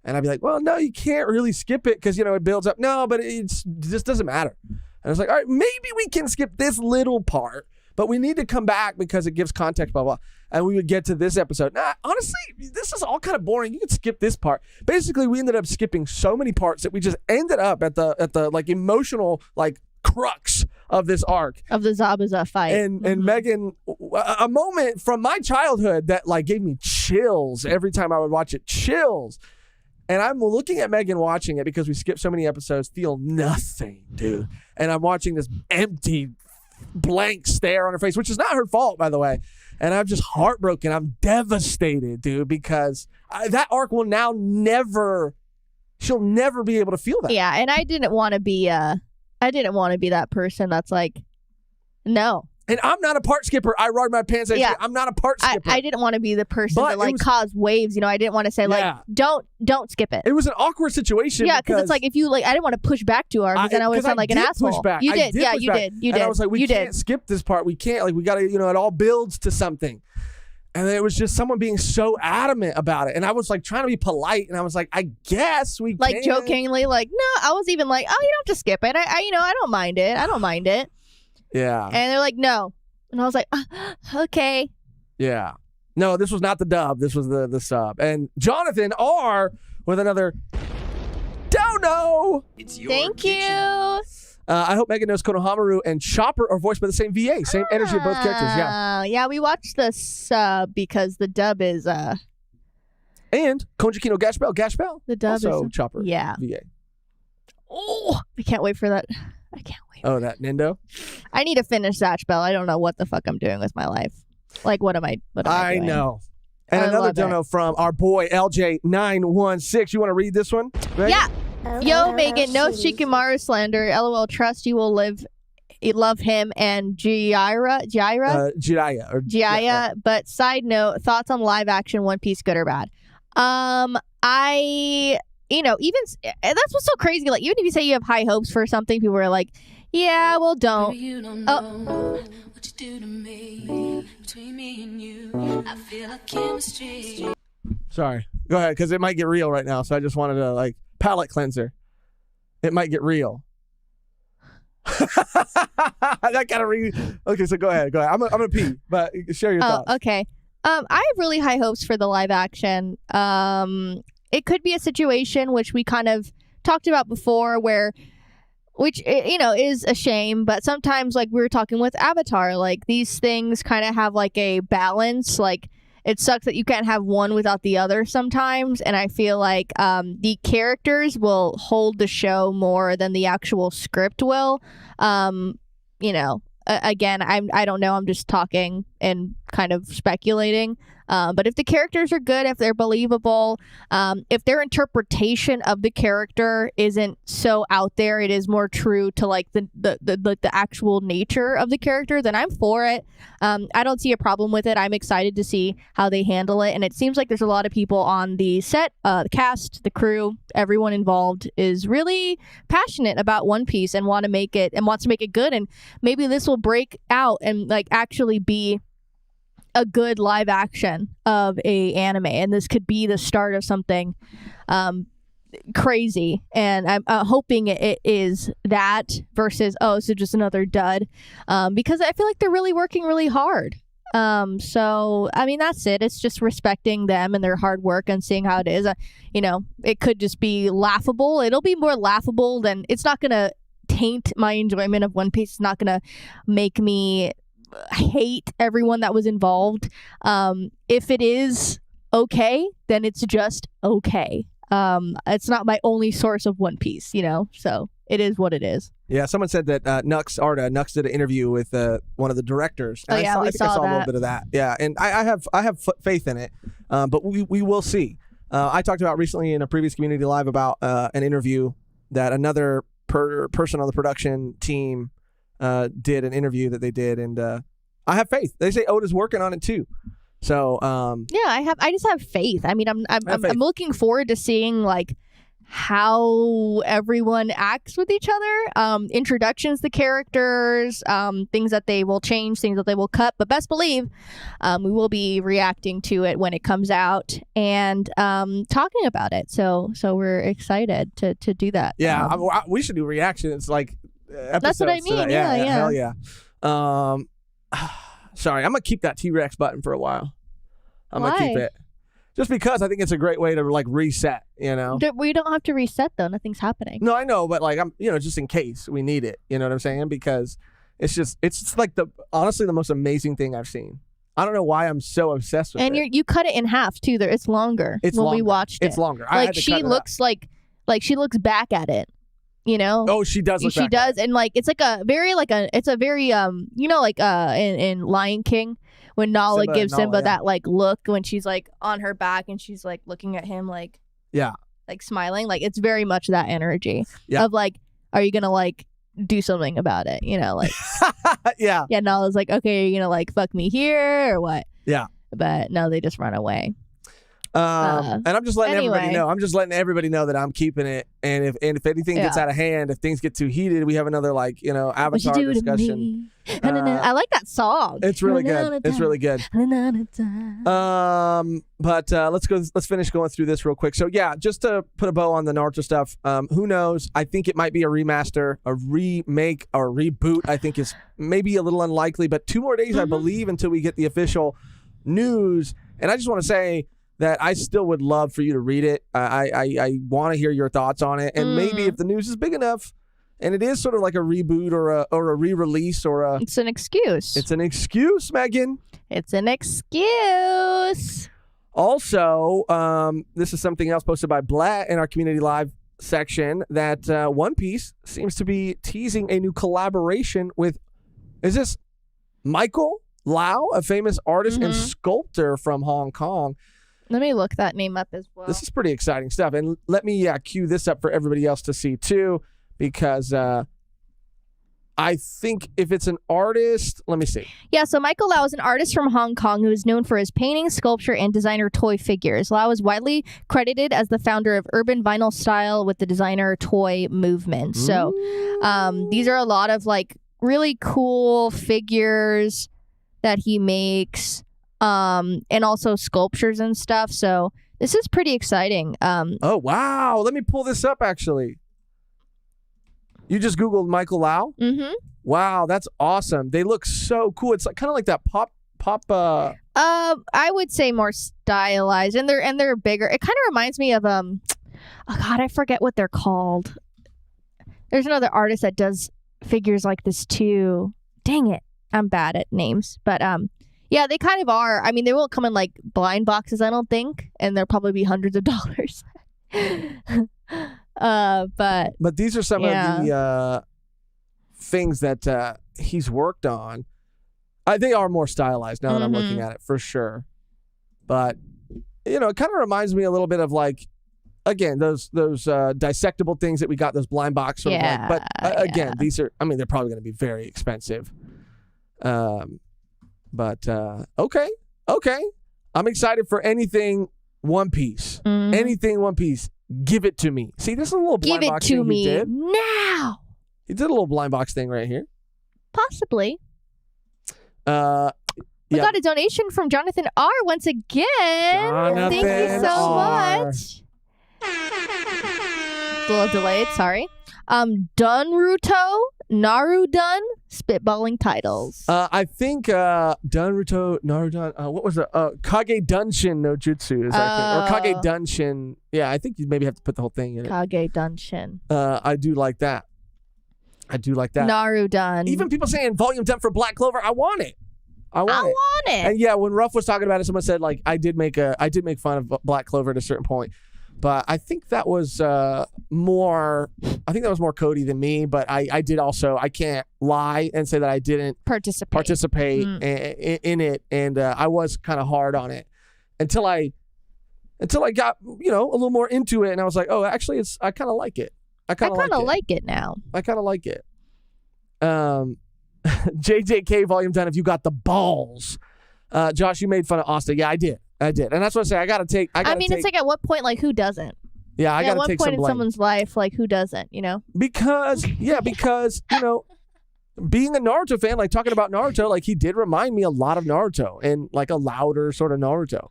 And I'd be like, well, no, you can't really skip it because, it builds up. No, but it just doesn't matter. And I was like, all right, maybe we can skip this little part, but we need to come back because it gives context, blah, blah. And we would get to this episode. Nah, honestly, this is all kind of boring. You could skip this part. Basically, we ended up skipping so many parts that we just ended up at the like emotional like crux of this arc. Of the Zabuza fight. And Mehgan, a moment from my childhood that like gave me chills every time I would watch it. Chills. And I'm looking at Mehgan watching it because we skipped so many episodes, feel nothing, dude. And I'm watching this empty blank stare on her face, which is not her fault, by the way. And I'm just heartbroken. I'm devastated, dude, because that arc will now she'll never be able to feel that. Yeah, and I didn't want to be that person that's like, no. And I'm not a part skipper. I ride my pants. Yeah. I'm not a part skipper. I didn't want to be the person But that like caused waves. I didn't want to say like, don't skip it. It was an awkward situation. Yeah, because it's like if you like, I didn't want to push back too hard because then I would sound like an asshole. Push back. You I did, yeah, push you back. did, you and did. I was like, we can't skip this part. We can't. Like, we got to. It all builds to something. And then it was just someone being so adamant about it, and I was like trying to be polite, and I was like, I guess we like can. jokingly, like no. I was even like, oh, you don't have to skip it. I don't mind it. I don't mind it. Yeah. And they're like, no. And I was like, okay. Yeah. No, this was not the dub. This was the sub. And Jonathan R with another don't know. It's your Thank kitchen. you. I hope Mehgan knows Konohamaru and Chopper are voiced by the same VA, same energy of both characters. Yeah. Yeah, we watched the sub because the dub is And Konji Kino Gash Bell. The dub also is Chopper. Yeah. VA. Oh, I can't wait for that. I can't wait. Oh, that Nendo. I need to finish Zatch Bell. I don't know what the fuck I'm doing with my life. Like, what am I doing? Know. And I another love dono from our boy LJ916. You want to read this one? Right? Yeah. Yo, Mehgan, no Shikamaru slander. LOL, trust you will love him and Jiraiya. Jiraiya. But side note, thoughts on live action One Piece, good or bad? Even that's what's so crazy. Like, even if you say you have high hopes for something, people are like, yeah, well, don't. You don't know what you do to me. Between me and you, I feel like chemistry. Sorry. Go ahead, because it might get real right now. So I just wanted to, like, palate cleanser. It might get real. I gotta read. Okay, so go ahead. I'm gonna pee, but share your thoughts. Okay. I have really high hopes for the live action. It could be a situation which we kind of talked about before, which is a shame, but sometimes, like we were talking with Avatar, like these things kind of have like a balance. Like it sucks that you can't have one without the other sometimes, and I feel like the characters will hold the show more than the actual script will. Again, I don't know. I'm just talking and kind of speculating. But if the characters are good, if they're believable, if their interpretation of the character isn't so out there, it is more true to like the actual nature of the character, then I'm for it. I don't see a problem with it. I'm excited to see how they handle it. And it seems like there's a lot of people on the set, the cast, the crew, everyone involved is really passionate about One Piece and wants to make it good. And maybe this will break out and like actually be a good live action of a anime, and this could be the start of something crazy. And I'm hoping it is that versus so just another dud, because I feel like they're really working really hard. So I mean, that's it. It's just respecting them and their hard work and seeing how it is. It could just be laughable. It'll be more laughable than, it's not gonna taint my enjoyment of One Piece. It's not gonna make me hate everyone that was involved. If it is okay, then it's just okay. It's not my only source of One Piece, so it is what it is. Yeah, someone said that Nux did an interview with one of the directors. And I think I saw a little bit of that. Yeah, and I have faith in it, but we will see. I talked about recently in a previous community live about an interview that another person on the production team did, an interview that they did, and I have faith. They say Oda's working on it too. So I just have faith. I mean, I'm looking forward to seeing like how everyone acts with each other, introductions to characters, things that they will change, things that they will cut, but best believe we will be reacting to it when it comes out and talking about it. So we're excited to do that. Yeah, we should do reactions like episodes. That's what I mean. Yeah. Hell yeah. Sorry, I'm gonna keep that T-Rex button for a while. I'm gonna keep it just because I think it's a great way to like reset. We don't have to reset though. Nothing's happening. No, I know, but like I'm, just in case we need it. You know what I'm saying? Because it's like honestly the most amazing thing I've seen. I don't know why I'm so obsessed with it. And you cut it in half too. It's longer. We watched it. It's longer. Like she looks like she looks back at it. Oh, she does. She does, and like it's like a very in Lion King when Nala gives Simba that like look when she's like on her back and she's like looking at him like like smiling, like it's very much that energy of like, are you gonna like do something about it? Like yeah. Nala's like, okay, are you gonna like fuck me here or what? Yeah, but no, they just run away. And I'm just letting everybody know. I'm just letting everybody know that I'm keeping it. And if anything gets out of hand, if things get too heated, we have another Avatar discussion. I like that song. It's really good. It's really good. But let's finish going through this real quick. So yeah, just to put a bow on the Naruto stuff. Who knows? I think it might be a remaster, a remake, or a reboot. I think is maybe a little unlikely. But 2 more days, I believe, until we get the official news. And I just want to say that I still would love for you to read it. I want to hear your thoughts on it, and maybe if the news is big enough, and it is sort of like a reboot or a re-release or a. It's an excuse. It's an excuse, Mehgan. It's an excuse. Also, this is something else posted by Blatt in our community live section that One Piece seems to be teasing a new collaboration with. Is this Michael Lau, a famous artist and sculptor from Hong Kong? Let me look that name up as well. This is pretty exciting stuff. And let me cue this up for everybody else to see too, because I think if it's an artist, let me see. Yeah, so Michael Lau is an artist from Hong Kong who is known for his painting, sculpture, and designer toy figures. Lau is widely credited as the founder of urban vinyl style with the designer toy movement. So these are a lot of like really cool figures that he makes. And also sculptures and stuff. So this is pretty exciting. Oh, wow. Let me pull this up, actually. You just Googled Michael Lau? Mm-hmm. Wow, that's awesome. They look so cool. It's like kind of like that pop. I would say more stylized, and they're bigger. It kind of reminds me of oh god, I forget what they're called. There's another artist that does figures like this too. Dang it, I'm bad at names, but yeah, they kind of are. I mean, they won't come in like blind boxes, I don't think, and they'll probably be hundreds of dollars. But these are some of the things that he's worked on. They are more stylized now that I'm looking at it, for sure. But, it kind of reminds me a little bit of like, again, those dissectable things that we got, those blind box sort of like. But again, these are, they're probably going to be very expensive. But okay. I'm excited for anything One Piece. Anything One Piece. Give it to me. See, this is a little blind box thing he did. Give it to me now. He did a little blind box thing right here. Possibly. We got a donation from Jonathan R. once again. Thank you so much. It's a little delayed, sorry. Naruto, spitballing titles. I think Naruto, what was it? Kage Dunshin no Jutsu is or Kage Dunshin. Yeah, I think you maybe have to put the whole thing in it. Kage Dunshin. I do like that. Narudun. Even people saying volume 10 for Black Clover, I want it. I want it. And yeah, when Ruff was talking about it, someone said like I did make fun of Black Clover at a certain point. But I think that was more Cody than me. But I did also, I can't lie and say that I didn't participate in it. And I was kind of hard on it until I got, a little more into it. And I was like, oh, actually, I kind of like it. I kind of like it now. I kind of like it. JJK Volume 10, if you got the balls. Josh, you made fun of Asta. Yeah, I did. And that's what I say. It's like at what point, like, who doesn't? Yeah, I got to take some blame. At what point in someone's life, like, who doesn't, Because, being a Naruto fan, like, talking about Naruto, like, he did remind me a lot of Naruto and, like, a louder sort of Naruto.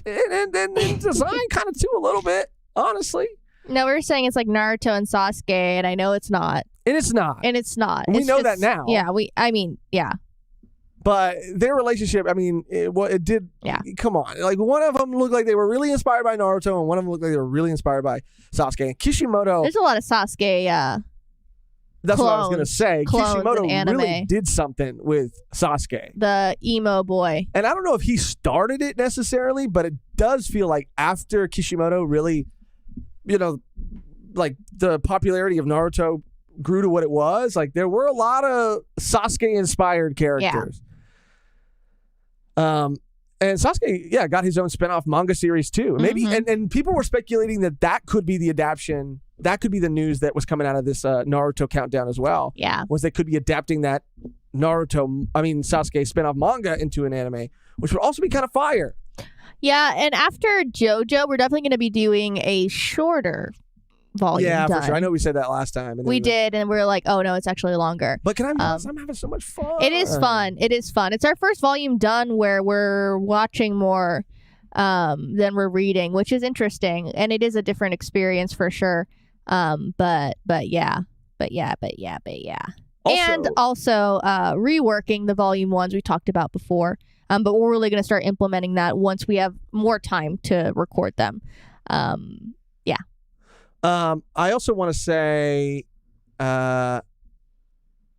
And design kind of, too, a little bit, honestly. No, we were saying it's like Naruto and Sasuke, and I know it's not. And it's not. We know that now. Yeah, yeah. But their relationship, it did. Yeah. Come on. Like, one of them looked like they were really inspired by Naruto, and one of them looked like they were really inspired by Sasuke. And Kishimoto. There's a lot of Sasuke. That's what I was going to say. Kishimoto really did something with Sasuke. The emo boy. And I don't know if he started it necessarily, but it does feel like after Kishimoto really, like the popularity of Naruto grew to what it was, like there were a lot of Sasuke-inspired characters. Yeah. And Sasuke, got his own spinoff manga series too. Maybe, and people were speculating that could be the adaptation. That could be the news that was coming out of this Naruto countdown as well. Yeah. Was they could be adapting that Sasuke spinoff manga into an anime, which would also be kind of fire. Yeah, and after JoJo, we're definitely going to be doing a shorter volume. Yeah, for sure. I know we said that last time. We did, and we were like, oh no, it's actually longer. But can I be honest, I'm having so much fun. It is fun. It's our first volume done where we're watching more than we're reading, which is interesting, and it is a different experience for sure. But yeah. And also reworking the volume ones we talked about before. But we're really going to start implementing that once we have more time to record them. Yeah. I also want to say, let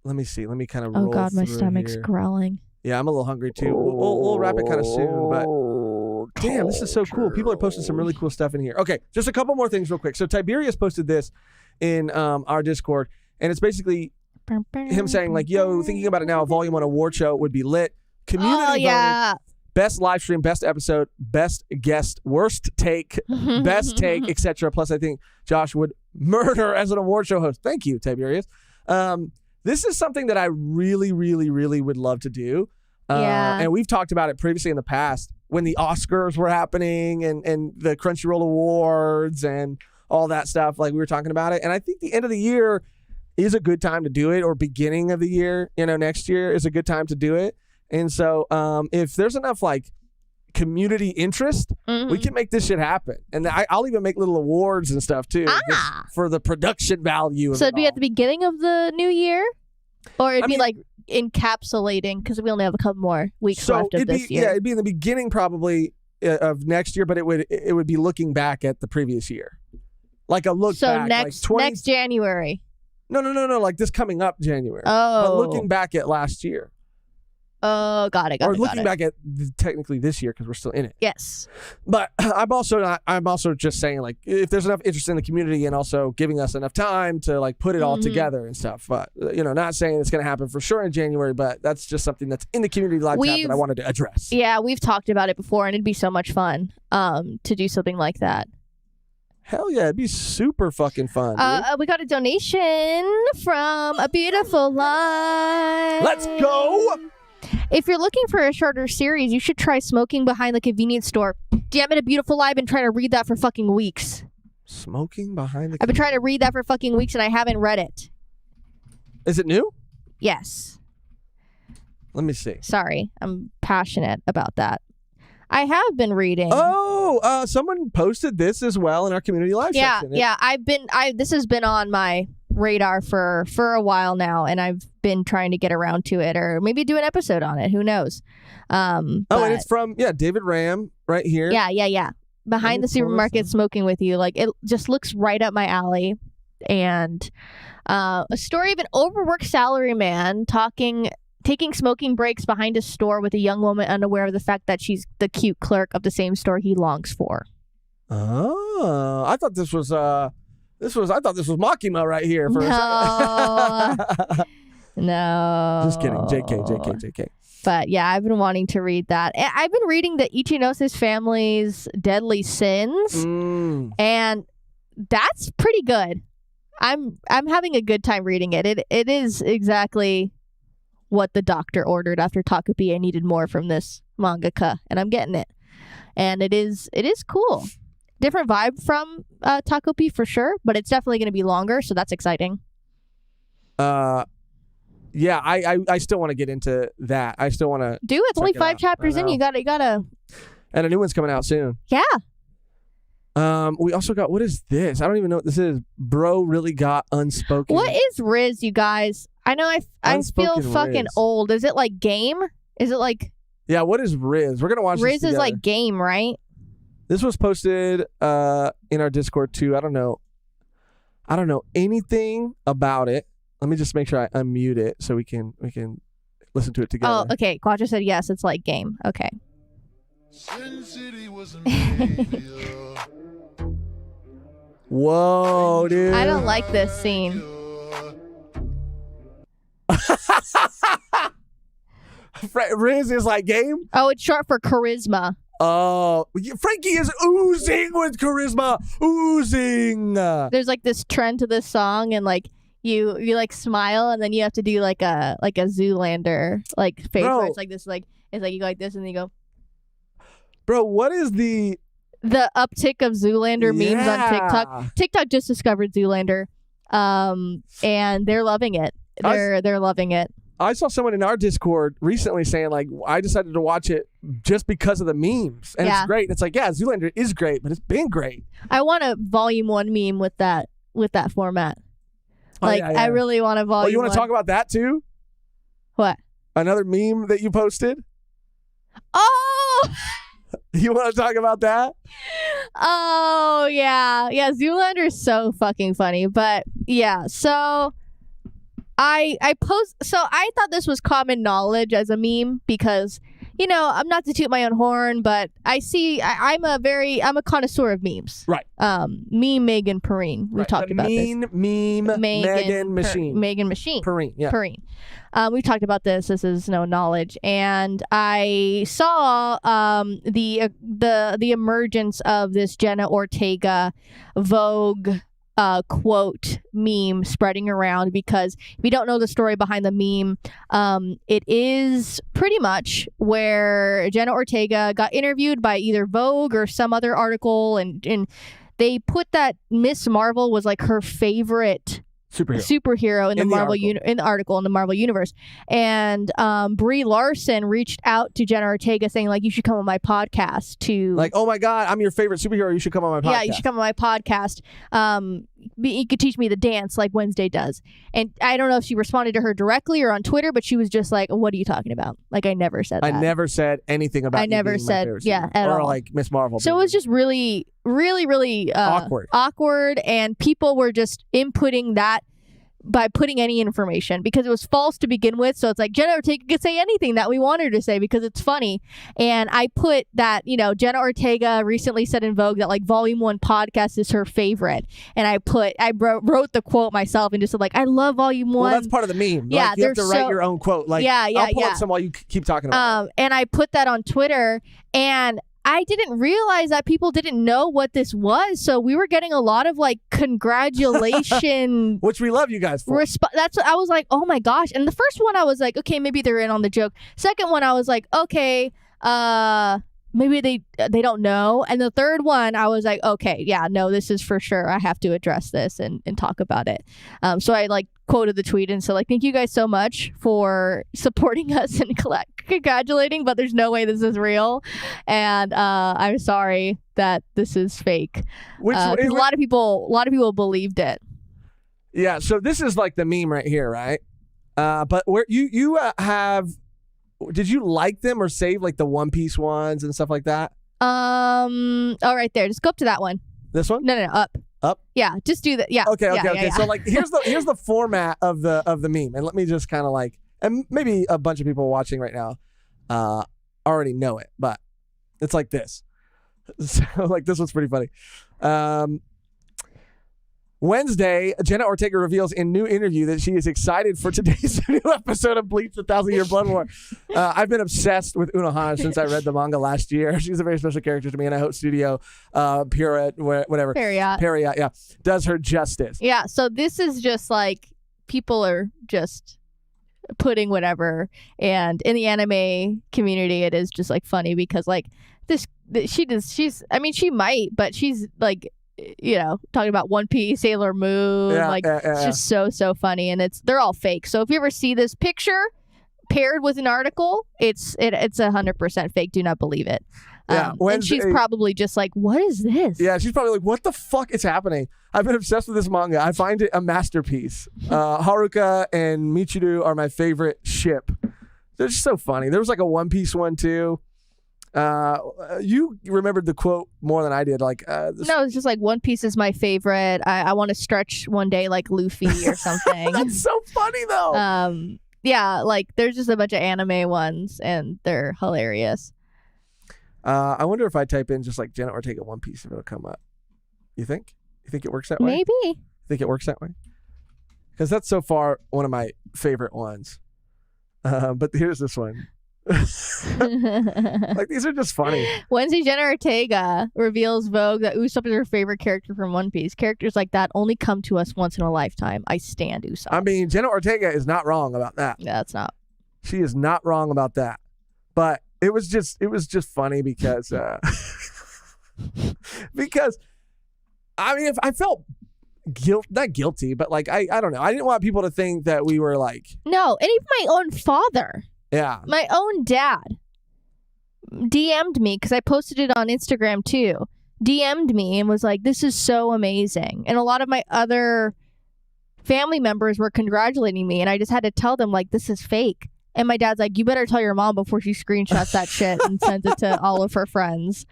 me see. Let me kind of roll. Oh God, my through stomach's here. growling. Yeah, I'm a little hungry too. We'll wrap it kind of soon, but damn, this is so cool. People are posting some really cool stuff in here. Okay, just a couple more things real quick. So Tiberius posted this in our Discord, and it's basically him saying like, yo, thinking about it now, a volume 1 award show would be lit. Community voted, best live stream, best episode, best guest, worst take, best take, etc. Plus, I think Josh would murder as an award show host. Thank you, Tiberius. This is something that I really, really, really would love to do. And we've talked about it previously in the past when the Oscars were happening and the Crunchyroll Awards and all that stuff. Like we were talking about it. And I think the end of the year is a good time to do it, or beginning of the year, next year is a good time to do it. And so if there's enough like community interest, we can make this shit happen. And I'll even make little awards and stuff too, just for the production value. So it'd be at the beginning of the new year? Or it'd be like encapsulating because we only have a couple more weeks left of this year. Yeah, it'd be in the beginning probably of next year, but it would be looking back at the previous year, like a look so back. next like next January. No, like this coming up January. Oh, but looking back at last year. Oh, got it. Or looking back at technically this year because we're still in it. Yes. But I'm also just saying, like, if there's enough interest in the community and also giving us enough time to like put it all together and stuff. But not saying it's going to happen for sure in January, but that's just something that's in the community live chat that I wanted to address. Yeah, we've talked about it before, and it'd be so much fun to do something like that. Hell yeah, it'd be super fucking fun. We got a donation from A Beautiful Life. Let's go. If you're looking for a shorter series, you should try Smoking Behind the Convenience Store. Damn it, A Beautiful Lie. I've been trying to read that for fucking weeks. Smoking Behind the... I've been trying to read that for fucking weeks, and I haven't read it. Is it new? Yes. Let me see. Sorry. I'm passionate about that. I have been reading. Oh, someone posted this as well in our community live section. Yeah. This has been on my radar for a while now, and I've been trying to get around to it, or maybe do an episode on it. Who knows? And it's from David Ram right here. Yeah. Behind the Supermarket, Smoking with You. Like, it just looks right up my alley. And a story of an overworked salaryman taking smoking breaks behind a store with a young woman unaware of the fact that she's the cute clerk of the same store he longs for. Oh, I thought this was Makima right here for a second. No. Just kidding. JK. But yeah, I've been wanting to read that. I've been reading the Ichinose's Family's Deadly Sins, and that's pretty good. I'm having a good time reading it. It is exactly what the doctor ordered after Takupie. I needed more from this mangaka, and I'm getting it. And it is cool. Different vibe from Takupie for sure, but it's definitely going to be longer, so that's exciting. Yeah, I still want to get into that. I still want to do. It's only 5 chapters in. You gotta. And a new one's coming out soon. Yeah. We also got, what is this? I don't even know what this is. Bro really got Unspoken. What is Riz, you guys? I know I feel fucking Riz. old. Is it like Game? Is it like... Yeah, what is Riz? We're going to watch Riz this is together. like Game, right? This was posted in our Discord too. I don't know anything about it. Let me just make sure I unmute it so we can listen to it together. Oh, okay. Quadra said yes, it's like Game. Okay. Whoa, dude. I don't like this scene. Riz is like Game? Oh, it's short for charisma. Oh, Frankie is oozing with charisma. Oozing. There's like this trend to this song, and like you like smile, and then you have to do like a Zoolander like face where it's like this, like it's like you go like this, and then you go. Bro, what is the uptick of Zoolander memes on TikTok? TikTok just discovered Zoolander, and they're loving it. They're loving it. I saw someone in our Discord recently saying, like, I decided to watch it just because of the memes. And it's great. It's like, yeah, Zoolander is great, but it's been great. I want a volume 1 meme with that format. I really want a volume 1. You want to talk about that too? What? Another meme that you posted? Oh! You want to talk about that? Oh, yeah. Yeah, Zoolander is so fucking funny. But, yeah, so... I thought this was common knowledge as a meme because, I'm not to toot my own horn, but I'm a connoisseur of memes. Right. Mehgan Perrine. We've talked about this. Mehgan Machine. Mehgan Machine. Perrine, yeah. Perrine. We've talked about this. This is no knowledge. And I saw the emergence of this Jenna Ortega Vogue quote meme spreading around, because if you don't know the story behind the meme, it is pretty much where Jenna Ortega got interviewed by either Vogue or some other article, and they put that Miss Marvel was like her favorite superhero in the Marvel universe, and Brie Larson reached out to Jenna Ortega saying, like, you should come on my podcast to, like, oh my god, I'm your favorite superhero, you should come on my podcast. Yeah, you should come on my podcast. you could teach me the dance like Wednesday does. And I don't know if she responded to her directly or on Twitter, but she was just like, what are you talking about? Like, I never said that. I never said anything about I you never being my said, favorite yeah, superhero. at or all. like Miss Marvel. So it was just really, really, really awkward, and people were just inputting that by putting any information because it was false to begin with. So it's like Jenna Ortega could say anything that we want her to say because it's funny. And I put that, Jenna Ortega recently said in Vogue that like Volume 1 podcast is her favorite. And I wrote the quote myself and just said like, I love Volume 1. Well, that's part of the meme. Yeah, like, you have to write your own quote. Like, I'll pull up some while you keep talking about it. And I put that on Twitter, and I didn't realize that people didn't know what this was. So we were getting a lot of like congratulation. Which we love you guys for. That's what I was like, oh my gosh. And the first one I was like, okay, maybe they're in on the joke. Second one I was like, okay, maybe they don't know. And the third one I was like, okay, yeah, no, this is for sure. I have to address this and talk about it. So I like quoted the tweet and said like, thank you guys so much for supporting us and congratulating, but there's no way this is real, and I'm sorry that this is fake. Which a lot of people believed it. Yeah, so this is like the meme right here, right? But where you have, did you like them or save like the One Piece ones and stuff like that? Oh, right there. Just go up to that one. This one? No, up. Up? Yeah, just do that. Yeah. Okay. Yeah. So like here's the format of the meme, and let me just kind of like, and maybe a bunch of people watching right now already know it, but it's like this. So like this one's pretty funny. Wednesday, Jenna Ortega reveals in new interview that she is excited for today's new episode of Bleach: The 1,000-Year Blood War. I've been obsessed with Unohana since I read the manga last year. She's a very special character to me, and I hope Studio Pierrot, whatever. Pierrot, yeah, does her justice. Yeah, so this is just like people are just putting whatever, and in the anime community, it is just like funny because like she might, but she's like, talking about One Piece, Sailor Moon, it's just so funny, and they're all fake. So if you ever see this picture paired with an article, it's 100% fake. Do not believe it. And she's probably just like, what is this? Yeah, she's probably like, what the fuck is happening? I've been obsessed with this manga. I find it a masterpiece. Haruka and Michiru are my favorite ship. They're just so funny. There was like a One Piece one too. You remembered the quote more than I did. Like, no, it's just like One Piece is my favorite. I want to stretch one day like Luffy or something. That's so funny though. Yeah, like there's just a bunch of anime ones, and they're hilarious. I wonder if I type in just like Jenna Ortega One Piece, if it'll come up. You think? You think it works that way? Maybe. Think it works that way? Because that's so far one of my favorite ones. But here's this one. Like, these are just funny. Wednesday, Jenna Ortega reveals Vogue that Usopp is her favorite character from One Piece. Characters like that only come to us once in a lifetime. I stand Usopp. I mean, Jenna Ortega is not wrong about that. Yeah, it's not. She is not wrong about that. But it was just funny because because I mean, if I felt not guilty, but like I don't know. I didn't want people to think that we were like, no, and even my own father. Yeah. My own dad DM'd me because I posted it on Instagram too. DM'd me and was like, this is so amazing. And a lot of my other family members were congratulating me, and I just had to tell them like, this is fake. And my dad's like, you better tell your mom before she screenshots that shit and sends it to all of her friends.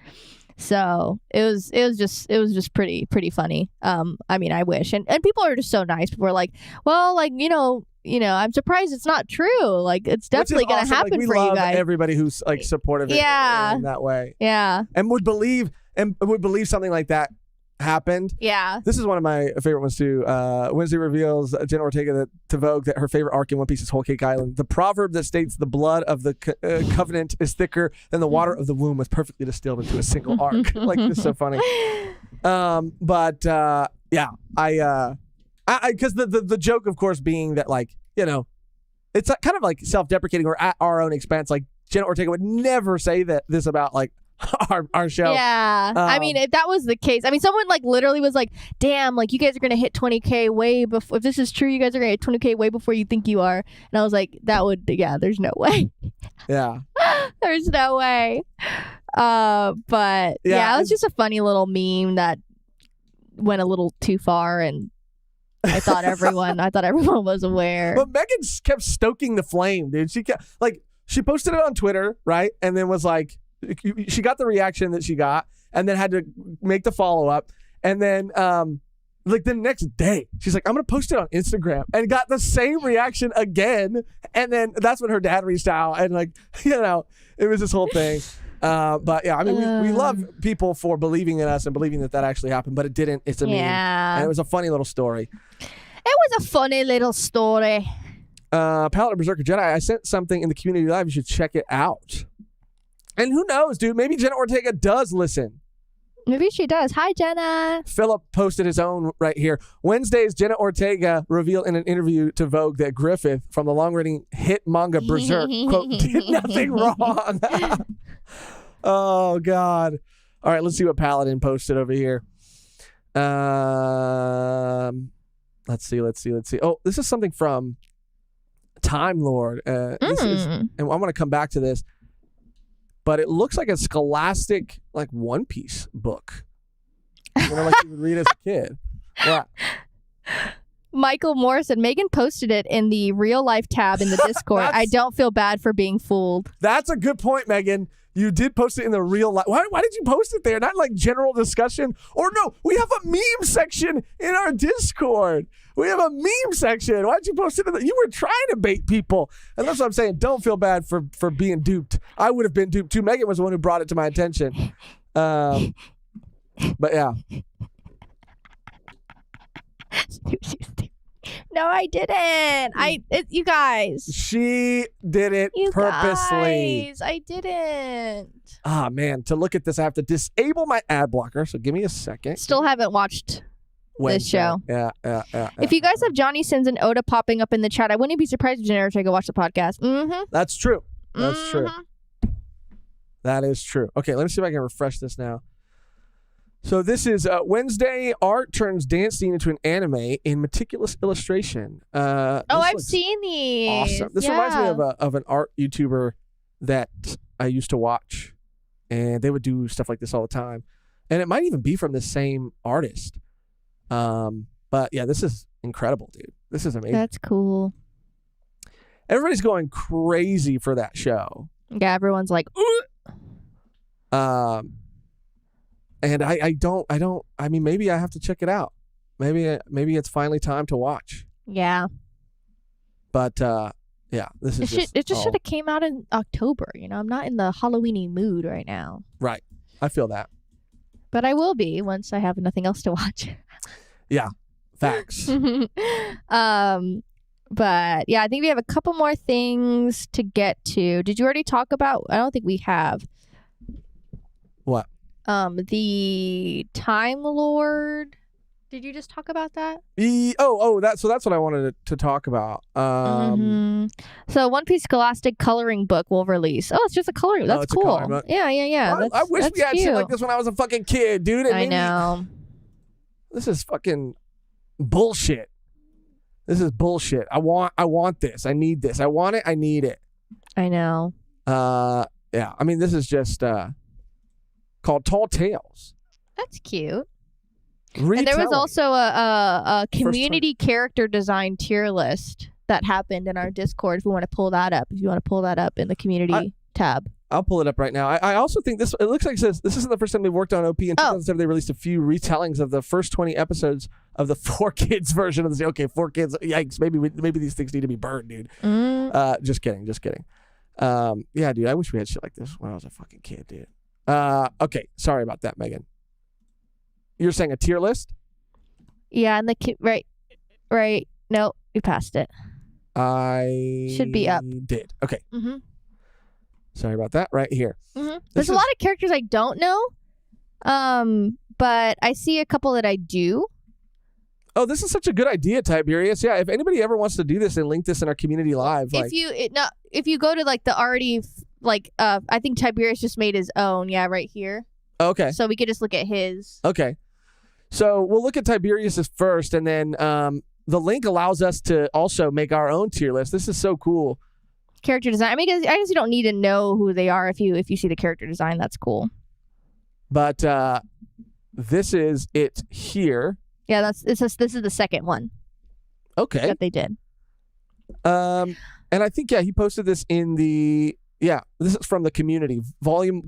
So it was just pretty funny. I mean, I wish. And people are just so nice. People are like, well, like, I'm surprised it's not true. Like, it's definitely going to happen for you guys. Everybody who's like supportive in that way. Yeah. And would believe something like that happened. Yeah. This is one of my favorite ones too. Wednesday reveals Jenna Ortega to Vogue that her favorite arc in One Piece is Whole Cake Island. The proverb that states the blood of the covenant is thicker than the water of the womb was perfectly distilled into a single arc. Like, this is so funny. Yeah, I because the joke, of course, being that, like, it's kind of like self-deprecating or at our own expense. Like, Jenna Ortega would never say this about like our show. Yeah. I mean, if that was the case, I mean, someone like literally was like, damn, like, you guys are going to hit 20K way before, if this is true, you guys are going to hit 20K way before you think you are. And I was like, there's no way. Yeah. There's no way. But yeah, it was just a funny little meme that went a little too far, and I thought everyone was aware. But Megan kept stoking the flame, dude. She kept she posted it on Twitter, right? And then was like, she got the reaction that she got, and then had to make the follow up, and then the next day, she's like, I'm going to post it on Instagram, and got the same reaction again. And then that's when her dad reached out, and it was this whole thing. But yeah, I mean, we love people for believing in us and believing that actually happened, but it didn't. It's a meme. And it was a funny little story. It was a funny little story. Paladin Berserker Jedi, I sent something in the community live. You should check it out. And who knows, dude? Maybe Jenna Ortega does listen. Maybe she does. Hi, Jenna. Philip posted his own right here. Wednesdays, Jenna Ortega revealed in an interview to Vogue that Griffith from the long-running hit manga Berserk, quote, did nothing wrong. Oh, God. All right, let's see what Paladin posted over here. Let's see. Oh, this is something from Time Lord. This is, and I'm going to come back to this. But it looks like a Scholastic, One Piece book. Like you would read as a kid. Yeah. Michael Morrison, Mehgan posted it in the real life tab in the Discord. I don't feel bad for being fooled. That's a good point, Mehgan. You did post it in the real life. Why did you post it there? Not general discussion? Or no, we have a meme section in our Discord. We have a meme section. Why'd you post it in you were trying to bait people. And that's what I'm saying. Don't feel bad for being duped. I would have been duped too. Mehgan was the one who brought it to my attention. But yeah. No, I didn't. You guys. She did it purposely. Guys, I didn't. Ah, man. To look at this, I have to disable my ad blocker. So give me a second. Still haven't watched this show. Yeah. If you guys have Johnny Sins and Oda popping up in the chat, I wouldn't be surprised if Jenna Ortega watch the podcast. Mm-hmm. That's true. That's true. That is true. Okay, let me see if I can refresh this now. So this is Wednesday. Art turns dance scene into an anime in meticulous illustration. I've seen these. Awesome. This reminds me of an art YouTuber that I used to watch, and they would do stuff like this all the time. And it might even be from the same artist. But yeah, this is incredible, dude. This is amazing. That's cool. Everybody's going crazy for that show. Yeah, everyone's like, and I mean, maybe I have to check it out. Maybe it's finally time to watch. Yeah. But yeah, this is it just should have came out in October. I'm not in the Halloweeny mood right now. Right. I feel that. But I will be once I have nothing else to watch. Yeah. Facts. But yeah, I think we have a couple more things to get to. Did you already talk about? I don't think we have. What? The Time Lord. Did you just talk about that? That's what I wanted to talk about. So One Piece Scholastic coloring book will release. Oh, it's just a coloring. That's cool. Coloring book. Yeah. Well, I wish we had shit like this when I was a fucking kid, dude. I know. This is fucking bullshit. This is bullshit. I want this. I need this. I want it. I need it. I know. Yeah. I mean, this is just called Tall Tales. That's cute. Retelling. And there was also a community character design tier list that happened in our Discord. If you want to pull that up, in the community tab. I'll pull it up right now. I also think it looks like this isn't the first time they've worked on OP. In 2007, they released a few retellings of the first 20 episodes of the 4Kids version of the. Okay, 4Kids. Yikes! Maybe these things need to be burned, dude. Just kidding. Yeah, dude. I wish we had shit like this when I was a fucking kid, dude. Okay, sorry about that, Mehgan. You're saying a tier list? Yeah, and right. No, you passed it. I should be up. Did. Okay. Sorry about that. Right here. There's a lot of characters I don't know, but I see a couple that I do. Oh, this is such a good idea, Tiberius. Yeah, if anybody ever wants to do this and link this in our community live, if you go to the already I think Tiberius just made his own. Yeah, right here. Okay. So we could just look at his. Okay. So we'll look at Tiberius's first, and then the link allows us to also make our own tier list. This is so cool. Character design. I mean, I guess you don't need to know who they are if you see the character design. That's cool. But this is it here. Yeah, this is the second one Okay. that they did. And I think he posted this in the this is from the community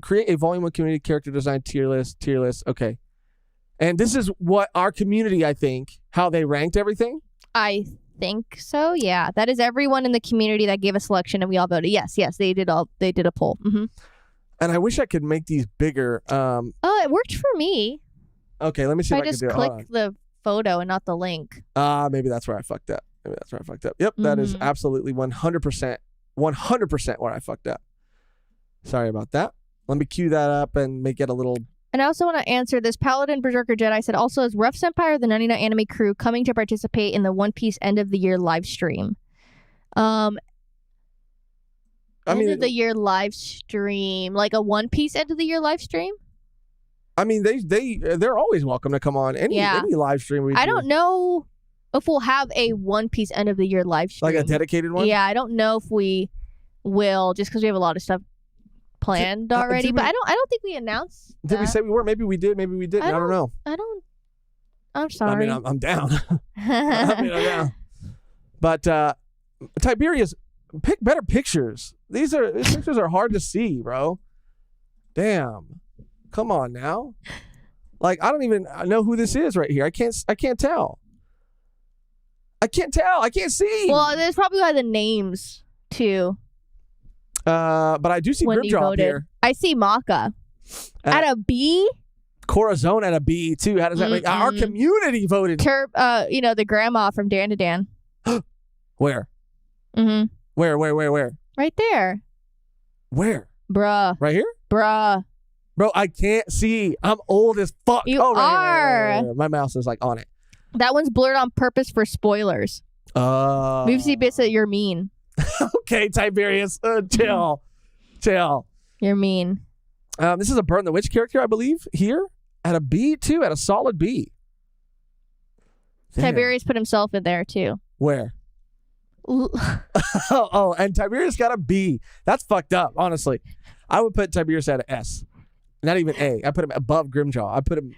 create a volume of community character design tier list. Okay. And this is what our community, I think, how they ranked everything. I think so. Yeah, that is everyone in the community that gave a selection, and we all voted. Yes, they did a poll. Mm-hmm. And I wish I could make these bigger. Oh, it worked for me. Okay, let me see if I can just do it. click the photo and not the link. Maybe that's where I fucked up. Yep, that is absolutely 100% where I fucked up. Sorry about that. Let me cue that up and make it a little. And I also want to answer this. Paladin Berserker Jedi said, also, is Rough Senpai, the 99 Anime Crew, coming to participate in the One Piece end of the year live stream? End of the year live stream, like a One Piece end of the year live stream? I mean, they're always welcome to come on any live stream. I don't know if we'll have a One Piece end of the year live stream, like a dedicated one. Yeah, I don't know if we will, just because we have a lot of stuff planned already. But I don't think we announced. Did we say we were? Maybe we did. Maybe we didn't. I don't know. I'm sorry. I mean, I'm down. I'm down. But Tiberius, pick better pictures. These pictures are hard to see, bro. Damn. Come on now. Like, I don't even know who this is right here. I can't tell. I can't see. Well, there's probably the names too. But I do see Grimjaw up here. I see Maka at a B. Corazon at a B too. How does that make our community voted? The grandma from Dan to Dan. Where? Mm-hmm. Where? Right there. Where? Bruh. Right here? Bruh. Bro, I can't see. I'm old as fuck. You are. Right. My mouse is like on it. That one's blurred on purpose for spoilers. We've seen bits that you're mean. Okay, Tiberius, chill. You're mean. This is a Burn the Witch character, I believe, here at a B too, at a solid B. Damn. Tiberius put himself in there too. Where? And Tiberius got a B. That's fucked up, honestly. I would put Tiberius at an S. Not even A. I put him above Grimjaw. I put him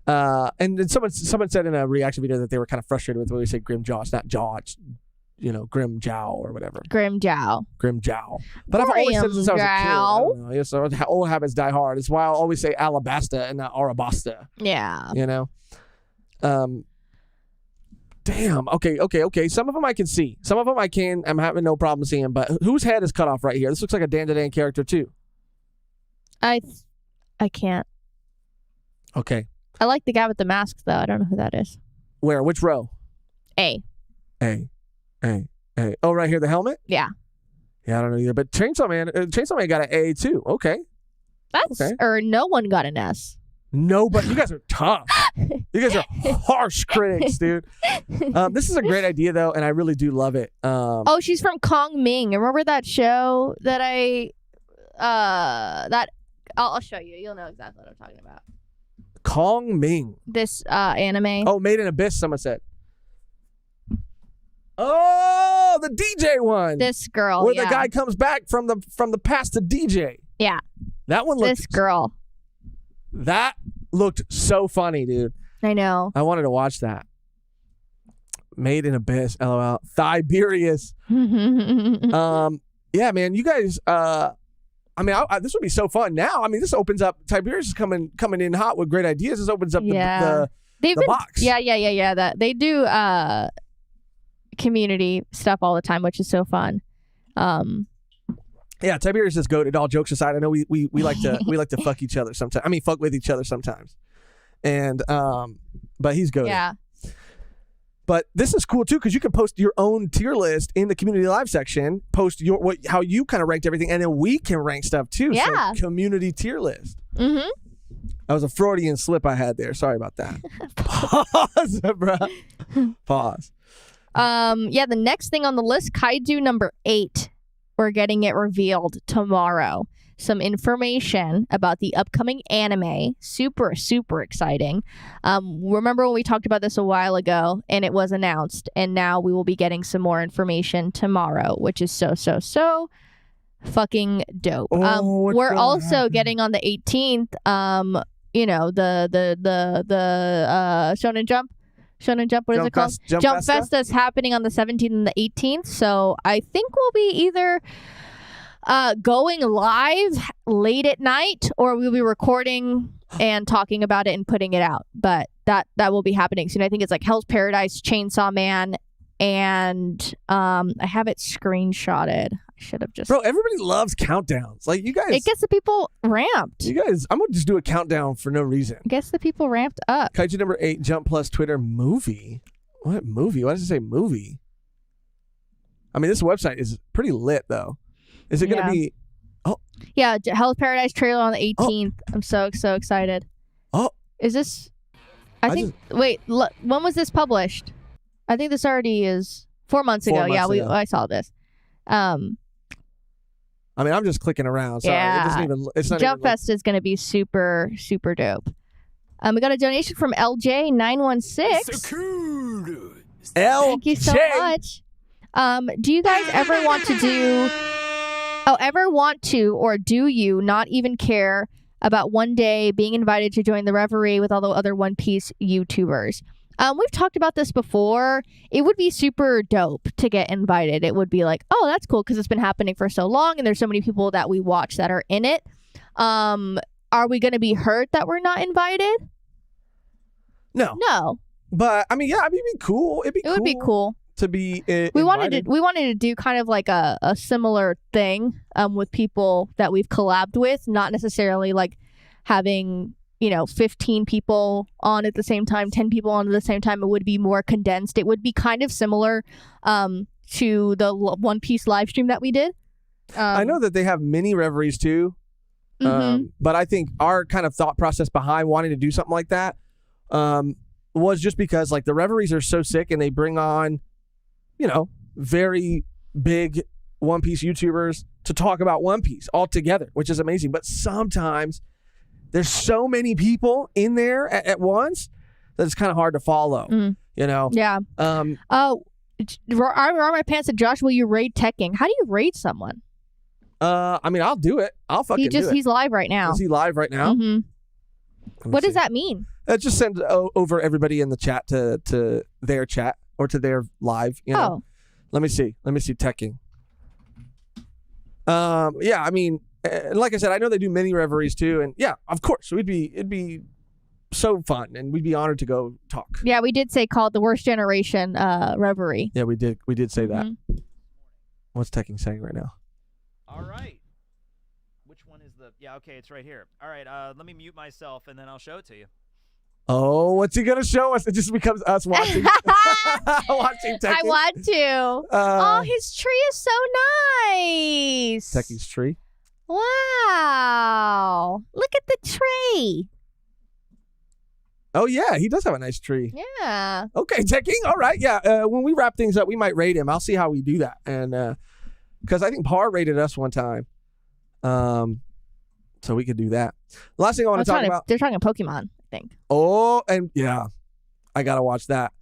and then someone said in a reaction video that they were kind of frustrated with when we say Grimjaw. It's not Jaw, it's Grimjow or whatever. Grimjow. But I've always said this since I was a kid. I don't know. Yes, old habits die hard. It's why I'll always say Alabasta and not Arabasta. Yeah. Damn. Okay. Some of them I can see. Some of them I'm having no problem seeing. But whose head is cut off right here? This looks like a Dan to Dan character too. I can't. Okay. I like the guy with the mask though. I don't know who that is. Where? Which row? A. Oh, right here, the helmet? Yeah. Yeah, I don't know either. But Chainsaw Man got an A too. Okay. Or no one got an S. No, but you guys are tough. You guys are harsh critics, dude. This is a great idea though, and I really do love it. She's from Kong Ming. Remember that show that I'll show you. You'll know exactly what I'm talking about. Kong Ming. This anime. Oh, Made in Abyss, someone said. Oh, the DJ one. This girl, where the guy comes back from the past to DJ. Yeah. That one looked. This girl. That looked so funny, dude. I know. I wanted to watch that. Made in Abyss, LOL. Tiberius. Yeah, man, you guys. This would be so fun. Now, I mean, this opens up. Tiberius is coming in hot with great ideas. This opens up the box. Yeah. That they do community stuff all the time, which is so fun. Yeah, Tiberius is goated. All jokes aside, I know we like to fuck each other sometimes. I mean, fuck with each other sometimes. And but he's goated. Yeah. But this is cool too because you can post your own tier list in the community live section. Post how you kind of ranked everything, and then we can rank stuff too. Yeah. So community tier list. Mm-hmm. That was a Freudian slip I had there. Sorry about that. Pause, bro. Pause. Yeah, the next thing on the list, Kaiju number 8. We're getting it revealed tomorrow. Some information about the upcoming anime. Super, super exciting. Remember when we talked about this a while ago and it was announced, and now we will be getting some more information tomorrow, which is so fucking dope. We're also getting on the 18th you know, the Shonen Jump. What is it called? Jump Fest is happening on the 17th and the 18th. So I think we'll be either going live late at night, or we'll be recording and talking about it and putting it out. But that will be happening soon. I think it's like Hell's Paradise, Chainsaw Man, and I have it screenshotted. I should have just. Bro, everybody loves countdowns. Like, you guys. It gets the people ramped. You guys, I'm gonna just do a countdown for no reason. It gets the people ramped up. Kaiju number 8, Jump Plus Twitter movie. What movie? Why does it say movie? I mean, this website is pretty lit though. Is it gonna be? Oh. Yeah, Hell's Paradise trailer on the 18th. I'm so excited. Oh. Is this? Wait. When was this published? I think this already is 4 months ago. I saw this. I mean, I'm just clicking around. Sorry. Yeah. It doesn't even. It's not Jump even Fest is going to be super dope. We got a donation from LJ916. Thank you so much. Do you guys ever want to, or do you not even care about one day being invited to join the reverie with all the other One Piece YouTubers? We've talked about this before. It would be super dope to get invited. It would be like, oh, that's cool because it's been happening for so long and there's so many people that we watch that are in it. Are we going to be hurt that we're not invited? No. But I mean, yeah, it'd be cool. It would be cool to be. We wanted to do kind of like a similar thing with people that we've collabed with, not necessarily like having 15 people on at the same time, 10 people on at the same time. It would be more condensed. It would be kind of similar to the One Piece live stream that we did. I know that they have mini reveries too. But I think our kind of thought process behind wanting to do something like that was just because like the reveries are so sick and they bring on, very big One Piece YouTubers to talk about One Piece all together, which is amazing. But sometimes there's so many people in there at once that it's kind of hard to follow, Yeah. My pants said, Josh, will you raid Tekking? How do you raid someone? I mean, I'll do it. I'll fucking do it. He's live right now. Is he live right now? Mm-hmm. What does that mean? Just send over everybody in the chat to their chat or to their live. Oh. Let me see Tekking. Yeah, I mean, like I said, I know they do mini reveries too, and yeah, of course, it'd be so fun, and we'd be honored to go talk. Yeah, we did say call it the Worst Generation reverie. Yeah, we did say that. What's Tekking saying right now? All right. Which one is the? Yeah, okay, it's right here. All right, let me mute myself, and then I'll show it to you. Oh, what's he gonna show us? It just becomes us watching. Watching Tekking. I want to. Oh, his tree is so nice. Tekking's tree. Wow! Look at the tree. Oh yeah, he does have a nice tree. Yeah. Okay, Tekking. All right. Yeah. When we wrap things up, we might rate him. I'll see how we do that, and because I think Par rated us one time, so we could do that. The last thing I want to talk about. They're talking Pokemon, I think. Oh, and yeah, I gotta watch that.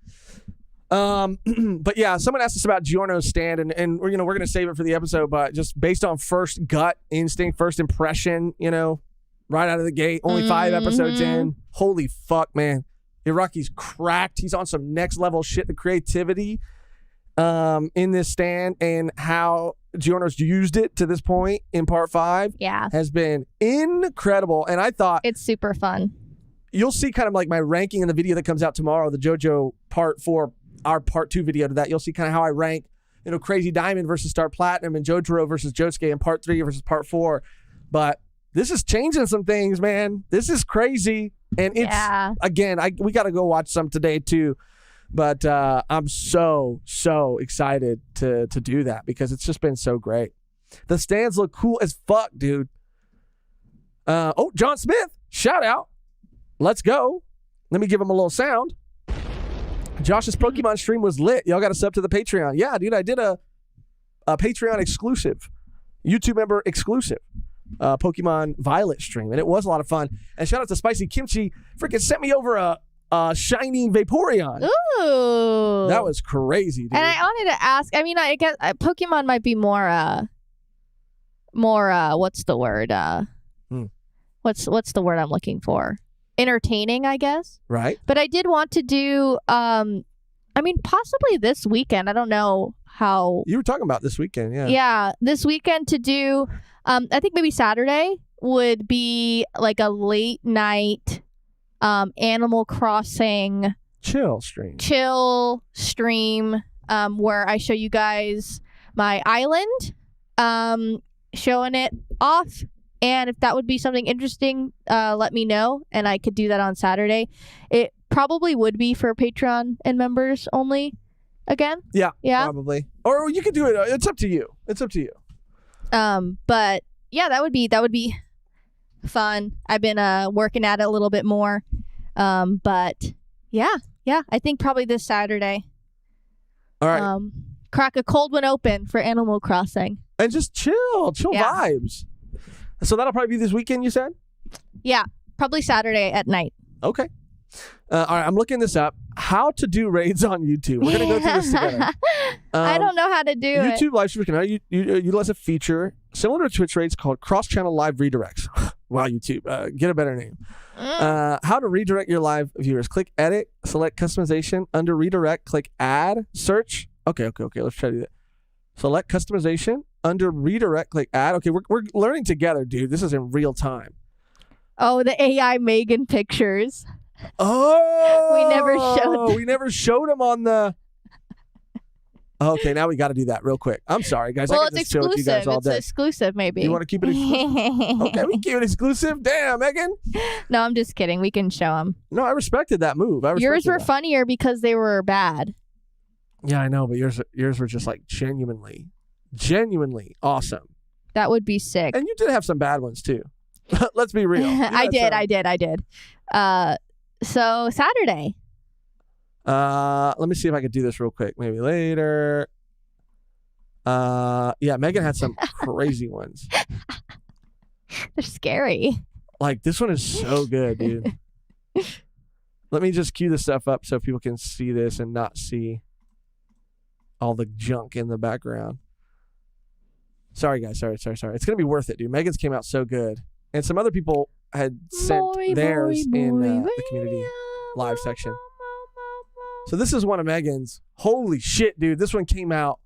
But yeah, someone asked us about Giorno's stand, and we're gonna save it for the episode, but just based on first gut instinct, first impression, right out of the gate, only 5 episodes in, holy fuck, man, Iraqi's cracked. He's on some next level shit. The creativity in this stand and how Giorno's used it to this point in part 5 has been incredible. And I thought it's super fun. You'll see kind of like my ranking in the video that comes out tomorrow, the JoJo part 4, our part 2 video to that. You'll see kind of how I rank, Crazy Diamond versus Star Platinum and Jotaro versus Josuke in part 3 versus part 4. But this is changing some things, man. This is crazy. And it's, again, we got to go watch some today too. But I'm so excited to do that because it's just been so great. The stands look cool as fuck, dude. John Smith, shout out. Let's go. Let me give him a little sound. Josh's Pokemon stream was lit. Y'all got to sub to the Patreon. Yeah, dude, I did a Patreon exclusive, YouTube member exclusive Pokemon Violet stream, and it was a lot of fun. And shout out to Spicy Kimchi, freaking sent me over a shiny Vaporeon. Ooh, that was crazy, dude. And I wanted to ask. I mean, I guess Pokemon might be more. What's the word? What's the word I'm looking for? entertaining, I guess. Right. But I did want to do, possibly this weekend. I don't know how. You were talking about this weekend, yeah. Yeah, this weekend to do, I think maybe Saturday would be like a late night Animal Crossing chill stream where I show you guys my island, showing it off. And if that would be something interesting, let me know, and I could do that on Saturday. It probably would be for Patreon and members only again. Yeah, Yeah. probably. Or you could do it. It's up to you. But yeah, that would be fun. I've been working at it a little bit more. But yeah, I think probably this Saturday. All right. Crack a cold one open for Animal Crossing. And just chill Yeah. vibes. So that'll probably be this weekend, you said? Yeah, probably Saturday at night. Okay. All right, I'm looking this up. How to do raids on YouTube. We're going to go through this together. I don't know how to do it. YouTube live streams can utilize a feature similar to Twitch raids called cross-channel live redirects. Wow, YouTube. Get a better name. How to redirect your live viewers. Click edit, select customization. Under redirect, click add, search. Okay. Let's try to do that. Select customization. Under redirect, click add. Okay, we're learning together, dude. This is in real time. Oh, the AI Mehgan pictures. Oh, We never showed them on the. Okay, now we got to do that real quick. I'm sorry, guys. Well, I it's could just chill with you guys exclusive. all It's day. exclusive, maybe. You want to keep it exclusive? Okay, we can keep it exclusive. Damn, Megan. No, I'm just kidding. We can show them. No, I respected that move. Yours were funnier because they were bad. Yeah, I know, but yours were just like genuinely awesome. That would be sick. And you did have some bad ones too. Let's be real. I did. So Saturday. Let me see if I could do this real quick. Maybe later. Yeah, Megan had some crazy ones. They're scary. Like this one is so good, dude. Let me just cue this stuff up so people can see this and not see all the junk in the background. Sorry, guys. Sorry. It's going to be worth it, dude. Megan's came out so good. And some other people had sent theirs in the community live section. So this is one of Megan's. Holy shit, dude. This one came out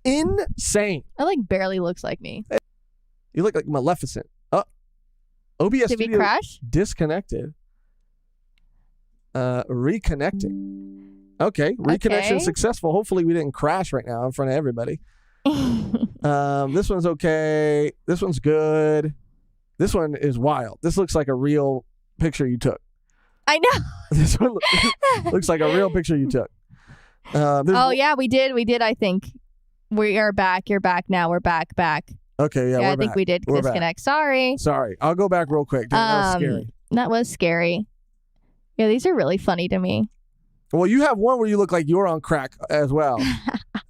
insane. It like barely looks like me. You look like Maleficent. OBS Did we Studio crash? disconnected. Reconnecting. Okay, reconnection successful. Hopefully we didn't crash right now in front of everybody. This one's okay. This one's good. This one is wild. This looks like a real picture you took. I know. This one looks like a real picture you took. Yeah, we did. I think we are back. You're back now. We're back. Okay, yeah, we're I think back. we did We're disconnect. back. Sorry. I'll go back real quick. Dude. That was scary. That was scary. Yeah, these are really funny to me. Well, you have one where you look like you're on crack as well.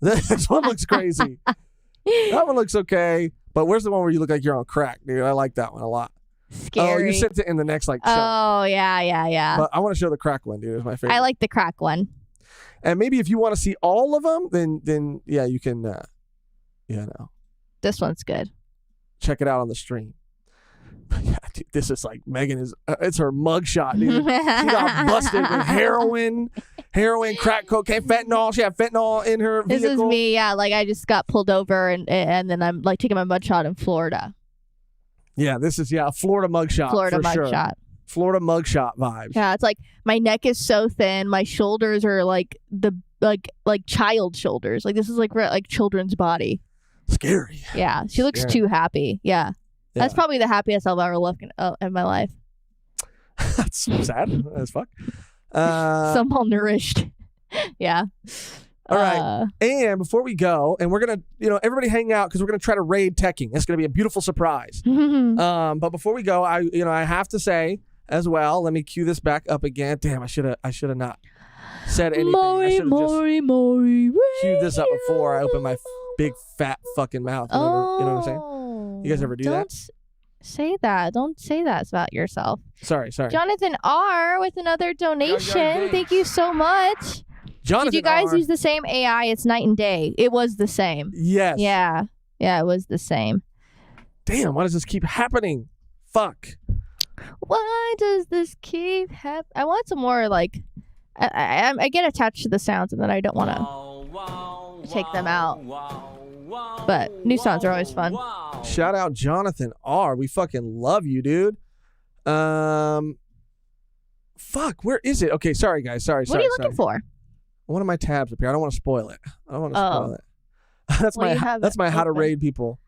This one looks crazy. That one looks okay. But where's the one where you look like you're on crack, dude? I like that one a lot. Scary. Oh, you sent it in the next chunk. Oh, yeah. But I want to show the crack one, dude. It's my favorite. I like the crack one. And maybe if you want to see all of them, then yeah, you can, This one's good. check it out on the stream. But yeah, dude, this is like Megan is. It's her mugshot, dude. She got busted with heroin, crack cocaine, fentanyl. She had fentanyl in her vehicle. This is me. Yeah, like I just got pulled over and then I'm like taking my mugshot in Florida. Yeah, this is a Florida mugshot. Florida for sure. mugshot. Florida mugshot vibes. Yeah, it's like my neck is so thin, my shoulders are like like child shoulders. Like this is like children's body. Scary. Yeah, she looks Scary. too happy. Yeah. That's probably the happiest I've ever looked in my life. That's sad as fuck. So malnourished. Yeah. All right. And before we go, and we're going to, everybody hang out because we're going to try to raid Teching. It's going to be a beautiful surprise. But before we go, I have to say as well, let me cue this back up again. Damn, I should have not said anything. I should have just queued this up before I opened my big fat fucking mouth. You know what I'm saying? You guys ever do that? Don't say that. Don't say that about yourself. Sorry. Jonathan R. with another donation. Thank you so much. Jonathan Did you guys R. use the same AI? It's night and day. It was the same. Yes. Yeah, it was the same. Damn, why does this keep happening? Fuck. Why does this keep happening? I want some more like. I get attached to the sounds and then I don't want to take them out. But new sounds are always fun. Shout out Jonathan R. We fucking love you, dude. Fuck, where is it? Okay, sorry guys. Sorry. What are you looking for? One of my tabs up here. I don't want to spoil it. I don't want to spoil it. That's my how to raid people.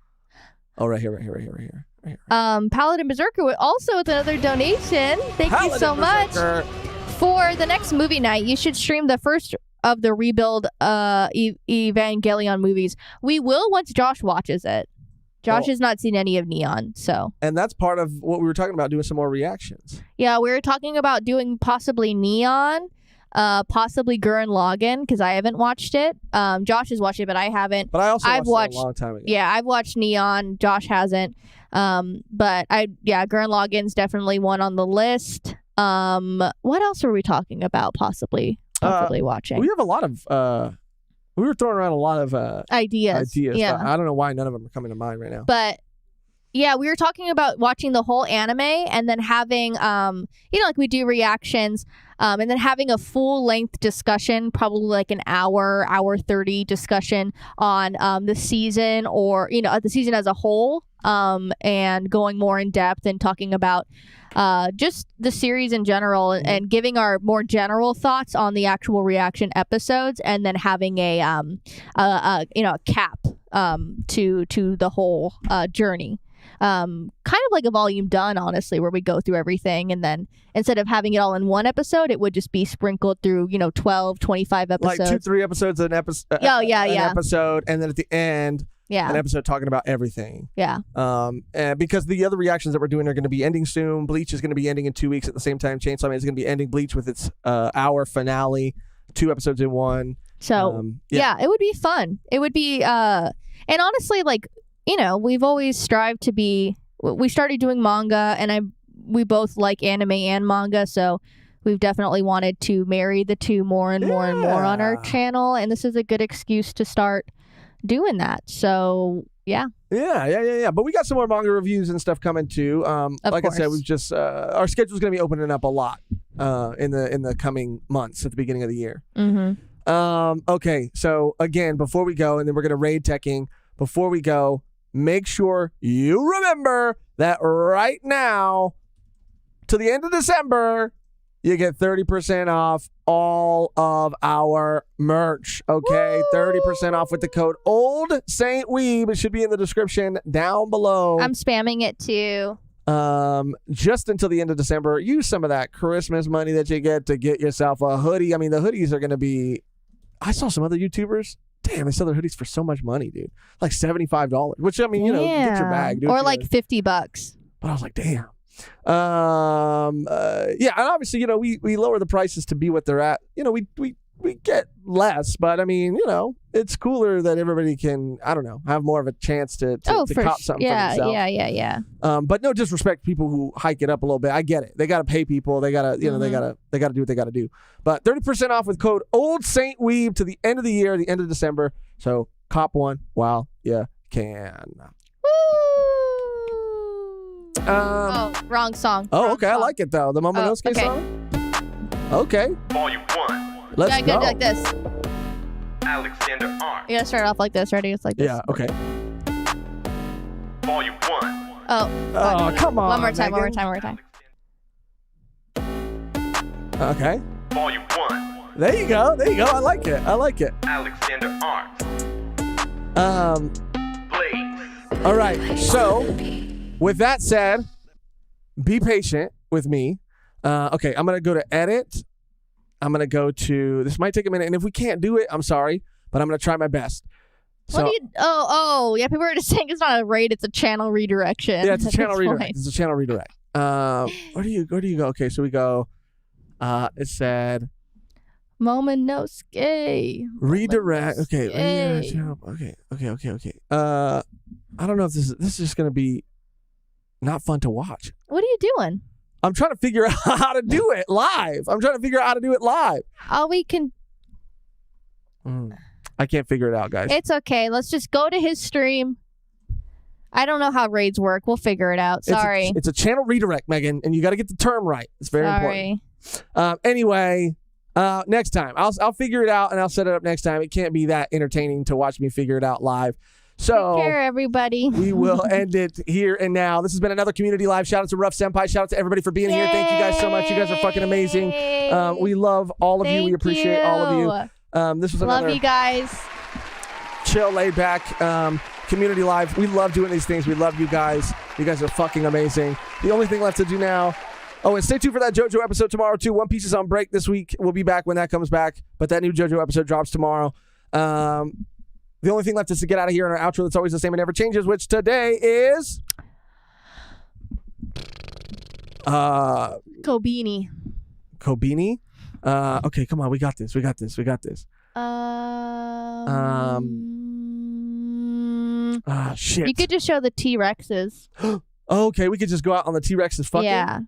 Oh, right here. Paladin Berserker also with another donation. Thank you so much. For the next movie night, you should stream the first of the Rebuild Evangelion movies. We will once Josh watches it. Josh has not seen any of Neon, so. And that's part of what we were talking about, doing some more reactions. Yeah, we were talking about doing possibly Neon, possibly Gurren Lagann, because I haven't watched it. Josh has watched it, but I haven't. But I've watched it a long time ago. Yeah, I've watched Neon. Josh hasn't. But Gurren Lagann's definitely one on the list. What else were we talking about possibly watching? We have a lot of we were throwing around a lot of ideas. Yeah. I don't know why none of them are coming to mind right now. But yeah, we were talking about watching the whole anime and then having like we do reactions, and then having a full length discussion, probably like an hour 30 discussion on the season, or the season as a whole, and going more in depth and talking about just the series in general, and giving our more general thoughts on the actual reaction episodes, and then having a cap to the whole journey. Kind of like a volume done, honestly, where we go through everything, and then instead of having it all in one episode, it would just be sprinkled through 12, 25 episodes, like 2-3 episodes an episode. An episode, and then at the end. Yeah. An episode talking about everything. Yeah. And because the other reactions that we're doing are going to be ending soon. Bleach is going to be ending in 2 weeks at the same time. Chainsaw Man is going to be ending Bleach with its hour finale, 2 episodes in one. So it would be fun. It would be and honestly, like, we've always strived to be. We started doing manga, and we both like anime and manga, so we've definitely wanted to marry the two more and more and more on our channel, and this is a good excuse to start doing that. So yeah. But we got some more manga reviews and stuff coming too. Like course. I said, we've just our schedule's going to be opening up a lot in the coming months at the beginning of the year. Okay, so again, before we go, and then we're going to raid teching. Before we go, make sure you remember that right now, to the end of December, you get 30% off all of our merch. Okay, 30% off with the code Old Saint Weeb. It should be in the description down below. I'm spamming it too. Just until the end of December. Use some of that Christmas money that you get to get yourself a hoodie. I mean, the hoodies are going to be. I saw some other YouTubers. Damn, they sell their hoodies for so much money, dude. Like $75. Which, I mean, get your bag, dude. Or like $50. But I was like, damn. And obviously, we lower the prices to be what they're at. We get less, but I mean, it's cooler that everybody can, I don't know, have more of a chance to cop something for themselves. Yeah. But no disrespect to people who hike it up a little bit. I get it. They got to pay people. They got to, they got to do what they got to do. But 30% off with code Old Saint Weeb to the end of the year, the end of December. So cop one while you can. Wrong song. Oh, wrong okay. song. I like it though. The Momonosuke song. Okay. Volume 1. Let's go. Like this. Alexander R. You gotta start off like this. Ready? It's like this. Yeah. Okay. Volume 1. Oh, come on. One more time. Mehgan. Okay. Volume 1. There you go. I like it. Alexander R. Blaze. All right. So, with that said, be patient with me. Okay, I'm going to go to edit. I'm going to go to, this might take a minute, and if we can't do it, I'm sorry, but I'm going to try my best. So, what do you, yeah, people are just saying it's not a raid, it's a channel redirection. Yeah, it's a channel redirect. It's a channel redirect. Where do you go? Okay, so we go, it said, Momonosuke. Redirect. Okay. Okay. I don't know if this is just going to be not fun to watch. What are you doing? I'm trying to figure out how to do it live. We can. I can't figure it out, guys. It's okay. Let's just go to his stream. I don't know how raids work. We'll figure it out. Sorry. It's a channel redirect, Mehgan, and you got to get the term right. It's very important. Anyway, next time I'll figure it out and I'll set it up next time. It can't be that entertaining to watch me figure it out live. So take care, everybody. We will end it here and now. This has been another Community Live. Shout out to Rough Senpai. Shout out to everybody for being here. Thank you guys so much. You guys are fucking amazing. We love all of you. We appreciate all of you. This was another love you guys. Chill, laid back Community Live. We love doing these things. We love you guys. You guys are fucking amazing. The only thing left to do now. Oh, and stay tuned for that JoJo episode tomorrow too. One Piece is on break this week. We'll be back when that comes back. But that new JoJo episode drops tomorrow. The only thing left is to get out of here in our outro that's always the same and never changes, which today is Kobini. Kobini? Okay, come on, we got this. Shit. You could just show the T-Rexes. Okay, we could just go out on the T-Rexes fucking. Yeah.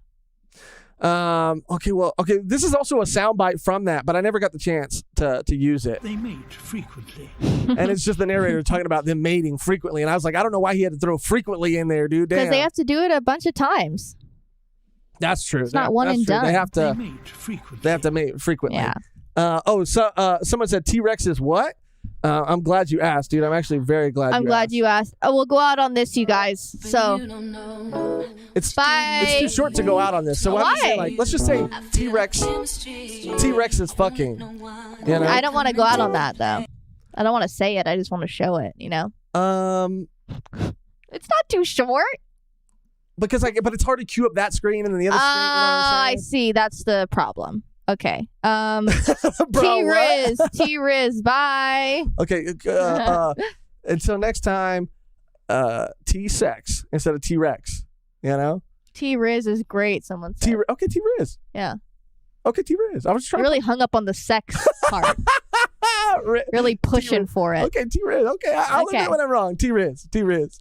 Okay, this is also a soundbite from that, but I never got the chance to use it. They mate frequently. And it's just the narrator talking about them mating frequently, and I was like, I don't know why he had to throw frequently in there, dude. Because they have to do it a bunch of times. That's true. It's not one and done. They have to mate frequently. They have to mate frequently. Yeah. Someone said T-Rex is what? I'm glad you asked, dude. I'm actually very glad I'm glad you asked. Oh, we'll go out on this, you guys. So it's bye. It's too short to go out on this. So Why? Let's just say T-Rex is fucking. You know? I don't want to go out on that though. I don't want to say it. I just want to show it. You know. It's not too short. But it's hard to queue up that screen and then the other screen. You know what I'm I see. That's the problem. Okay. Bro, T-Riz, bye. Okay. Until next time, T-Sex instead of T-Rex. You know? T-Riz is great, someone said. Okay, T-Riz. Yeah. Okay, T-Riz. I was trying. You really hung up on the sex part. Really pushing for it. Okay, T-Riz. Okay, I'll admit when I'm wrong. T-Riz. T-Riz.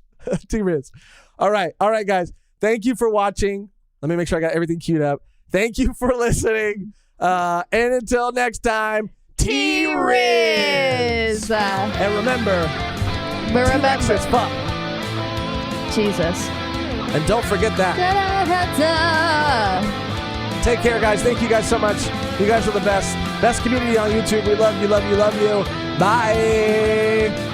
All right, guys. Thank you for watching. Let me make sure I got everything queued up. Thank you for listening. And until next time, T-Riz. And remember, T-Rex is fuck. Jesus. And don't forget that. Take care, guys. Thank you guys so much. You guys are the best. Best community on YouTube. We love you. Bye.